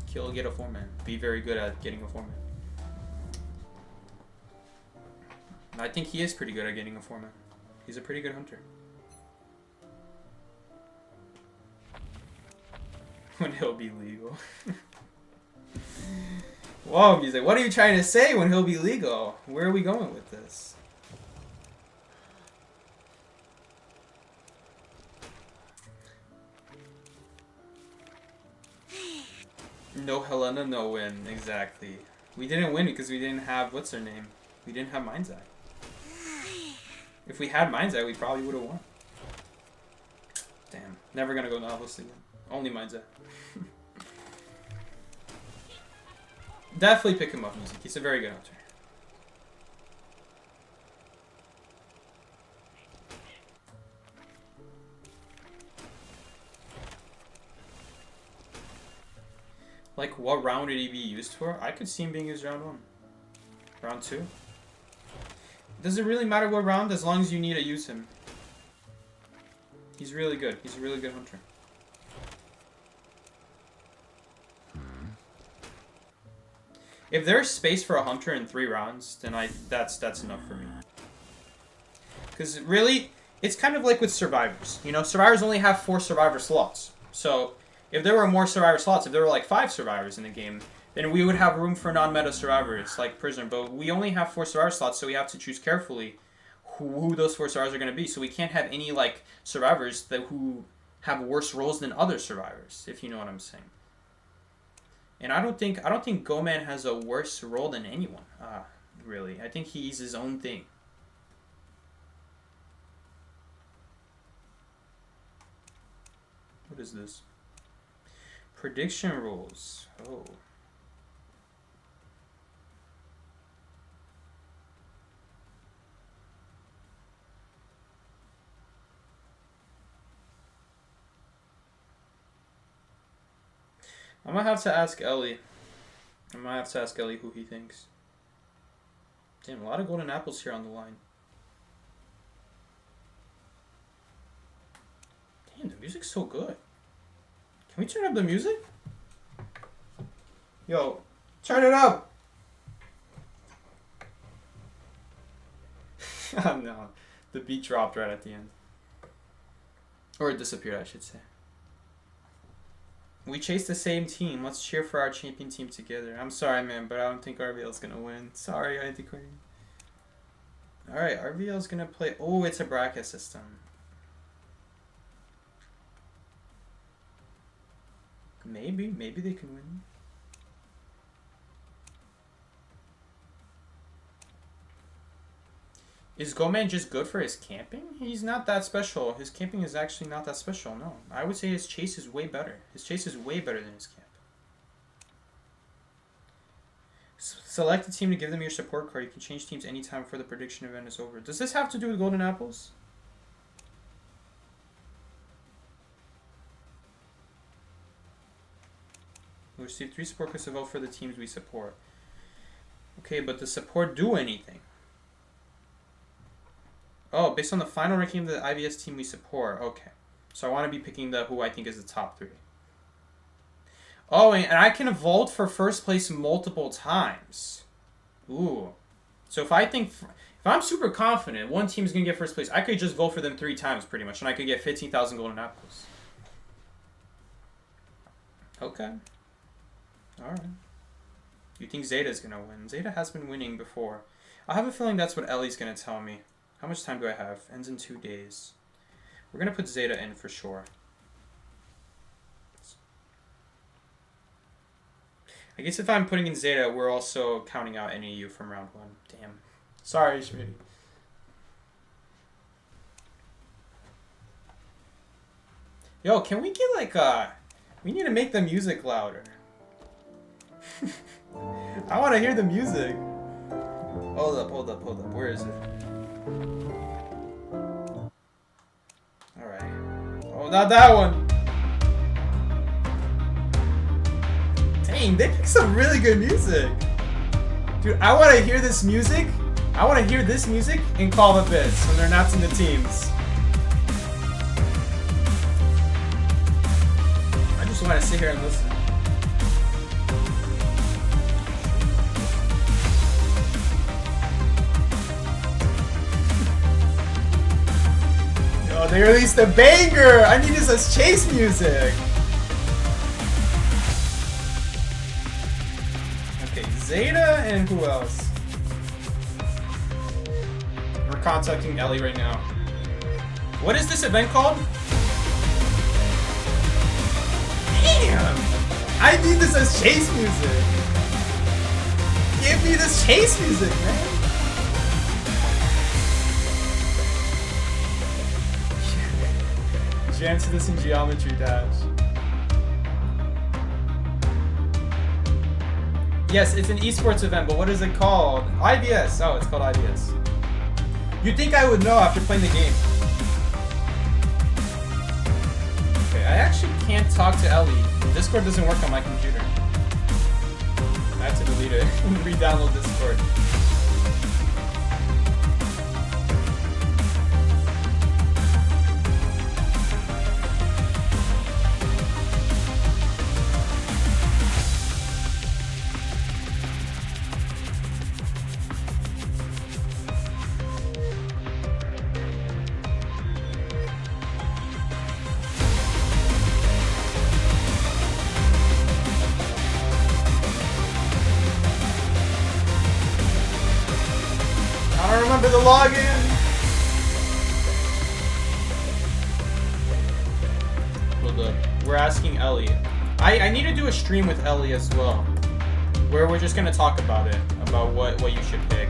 Kill, get a foreman. Be very good at getting a foreman. I think he is pretty good at getting a foreman. He's a pretty good hunter. When he'll be legal. Whoa, music. What are you trying to say when he'll be legal? Where are we going with this? No Helena, no win. Exactly. We didn't win because we didn't have, what's her name? We didn't have Mind's Eye. If we had Mind's Eye, we probably would have won. Damn. Never gonna go novelist again. Only Mind's Eye. Definitely pick him up, music. He's a very good hunter. Like, what round would he be used for? I could see him being used round 1. Round 2. Does it really matter what round as long as you need to use him? He's really good. He's a really good hunter. If there's space for a hunter in 3 rounds, then that's enough for me. Because really, it's kind of like with survivors. You know, survivors only have 4 survivor slots. So if there were more survivor slots, if there were like 5 survivors in the game, then we would have room for non-meta survivors like Prisoner. But we only have 4 survivor slots, so we have to choose carefully who those 4 survivors are going to be. So we can't have any like survivors who have worse roles than other survivors, if you know what I'm saying. And I don't think Goman has a worse role than anyone. Really. I think he's his own thing. What is this? Prediction rules. Oh. I'm gonna have to ask Ellie. Who he thinks. Damn, a lot of golden apples here on the line. Damn, the music's so good. Can we turn up the music? Yo, turn it up! Oh no, the beat dropped right at the end. Or it disappeared, I should say. We chase the same team. Let's cheer for our champion team together. I'm sorry, man, but I don't think RVL's gonna win. Sorry, Antiquarian. Alright, RVL's gonna play... Oh, it's a bracket system. Maybe they can win. Is Goman just good for his camping? He's not that special. His camping is actually not that special, no. I would say his chase is way better. His chase is way better than his camp. Select a team to give them your support card. You can change teams anytime before the prediction event is over. Does this have to do with golden apples? We'll receive 3 support cards to vote for the teams we support. Okay, but does support do anything? Oh, based on the final ranking of the IVS team we support. Okay. So I want to be picking who I think is the top 3. Oh, and I can vote for first place multiple times. Ooh. So if I'm super confident one team is going to get first place, I could just vote for them 3 times pretty much, and I could get 15,000 golden apples. Okay. Alright. You think Zeta's going to win? Zeta has been winning before. I have a feeling that's what Ellie's going to tell me. How much time do I have? Ends in 2 days. We're going to put Zeta in for sure. I guess if I'm putting in Zeta, we're also counting out NAU from round 1. Damn. Sorry, Schmitty. Yo, can we get like we need to make the music louder. I want to hear the music. Hold up. Where is it? Alright. Oh, not that one. Dang, they picked some really good music. Dude, I want to hear this music. I want to hear this music in Call of Abyss when they're announcing the teams. I just want to sit here and listen. Oh, they released a banger! I need this as chase music! Okay, Zeta and who else? We're contacting Ellie right now. What is this event called? Damn! I need this as chase music! Give me this chase music, man! Jam to this in Geometry Dash. Yes, it's an esports event, but what is it called? IVS. Oh, it's called IVS. You'd think I would know after playing the game. Okay, I actually can't talk to Ellie. Discord doesn't work on my computer. I have to delete it and re-download Discord. I don't remember the login. Hold up. We're asking Ellie. I need to do a stream with Ellie as well, where we're just gonna talk about it, about what you should pick.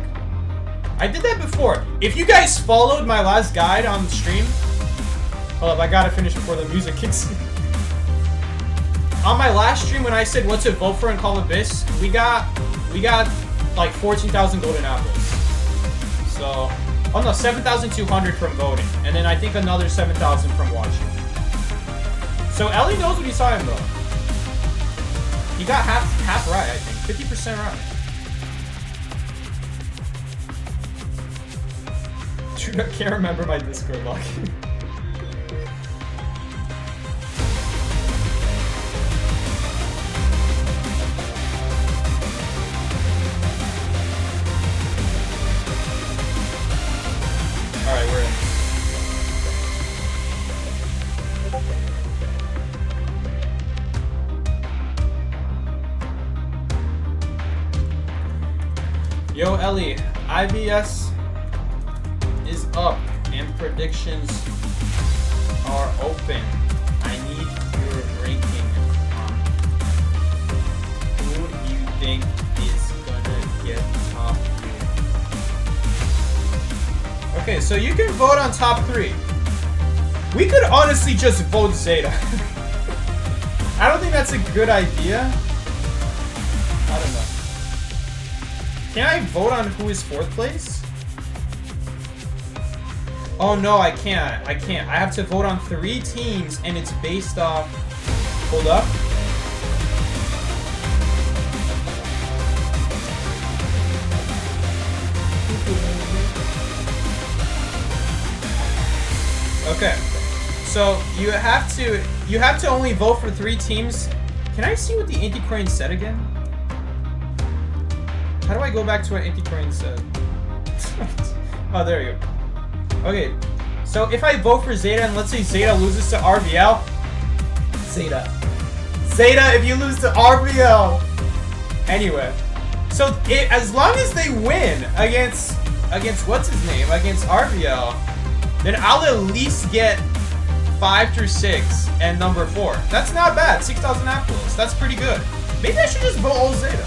I did that before. If you guys followed my last guide on the stream, hold up, I gotta finish before the music kicks in. On my last stream, when I said what to vote for in Call of Abyss, we got like 14,000 golden apples. So, oh no, 7,200 from voting, and then I think another 7,000 from watching. So Ellie knows what he's talking about. He got half right, I think, 50% right. Dude, I can't remember my Discord login. Alright, we're in. Yo, Ellie, IBS is up and predictions are open. I need your ranking on who you think is gonna get top 3. Okay, so you can vote on top 3. We could honestly just vote Zeta. I don't think that's a good idea. I don't know. Can I vote on who is 4th place? Oh no, I can't. I have to vote on 3 teams and it's based off... Hold up. Okay. So you have to only vote for 3 teams. Can I see what the Antiquarian said again? How do I go back to what Antiquarian said? Oh, there you go. Okay, so if I vote for Zeta and let's say Zeta loses to RVL, Zeta, if you lose to RVL, anyway, so as long as they win against what's his name, against RVL, then I'll at least get 5 through 6 and number 4. That's not bad. 6,000 apples. That's pretty good. Maybe I should just vote all Zeta.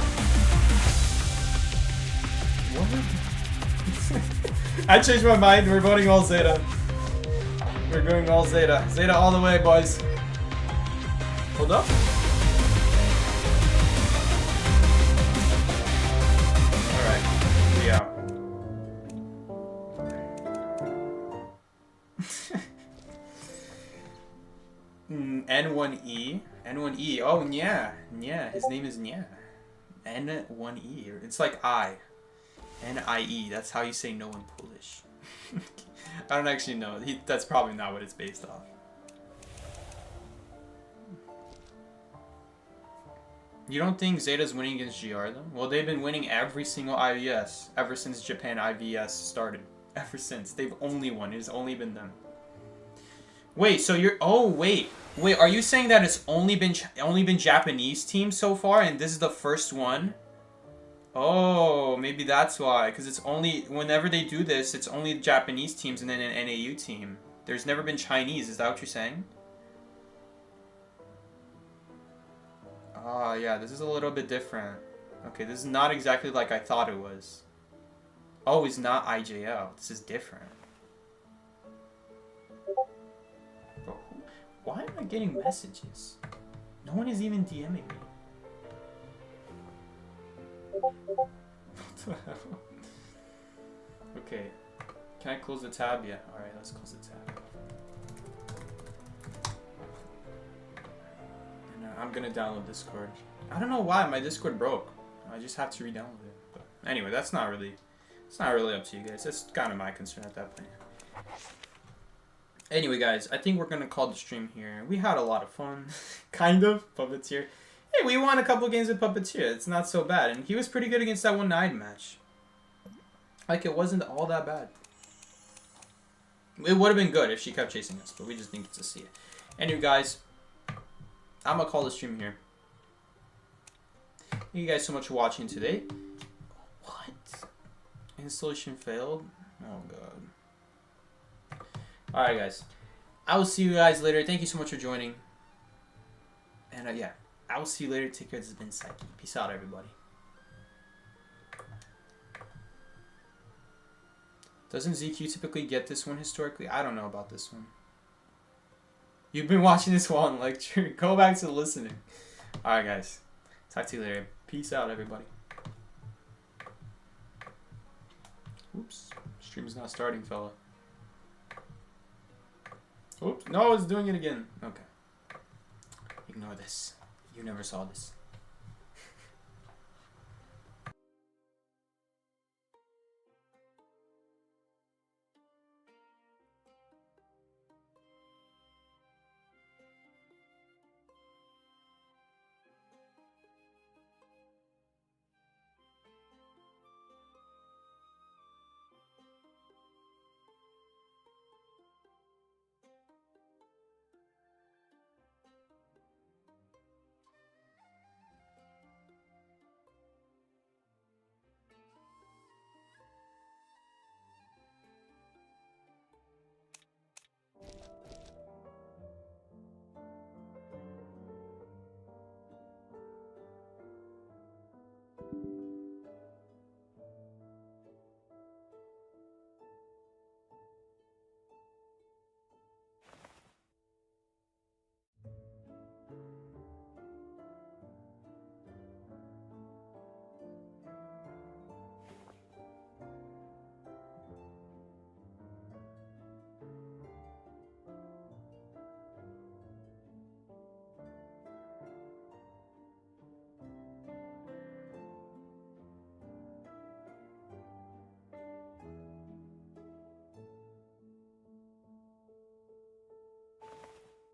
I changed my mind. We're voting all Zeta. We're going all Zeta. Zeta all the way, boys. Hold up. Alright. Yeah. N1E. N1E. Oh, Nya. Nya. His name is Nya. N1E. It's like I. N-I-E. That's how you say no in Polish. I don't actually know. That's probably not what it's based off. You don't think Zeta's winning against GR though? Well, they've been winning every single IVS ever since Japan IVS started. Ever since. They've only won. It's only been them. Wait, so you're... Oh, wait. Wait, are you saying that it's only been Japanese teams so far and this is the first one? Oh, maybe that's why. Because it's only... Whenever they do this, it's only Japanese teams and then an NAU team. There's never been Chinese. Is that what you're saying? Ah, yeah. This is a little bit different. Okay, this is not exactly like I thought it was. Oh, it's not IJL. This is different. Bro, why am I getting messages? No one is even DMing me. What the hell? Okay. Can I close the tab? Yeah. Alright, let's close the tab. And I'm gonna download Discord. I don't know why my Discord broke. I just have to re-download it. But anyway, it's not really up to you guys. That's kind of my concern at that point. Anyway, guys, I think we're gonna call the stream here. We had a lot of fun, kind of. Puppeteer. Hey, we won a couple games with Puppeteer. It's not so bad, and he was pretty good against that one night match. Like, it wasn't all that bad. It would have been good if she kept chasing us, but we just didn't get to see it. Anyway, guys, I'm gonna call the stream here. Thank you guys so much for watching today. What? Installation failed? Oh, God. Alright, guys. I will see you guys later. Thank you so much for joining. And, yeah. I will see you later. Take care. This has been Psyche. Peace out, everybody. Doesn't ZQ typically get this one historically? I don't know about this one. You've been watching this while in lecture. Go back to the listening. Alright, guys. Talk to you later. Peace out, everybody. Oops. Stream's not starting, fella. Oops. No, it's doing it again. Okay. Ignore this. You never saw this.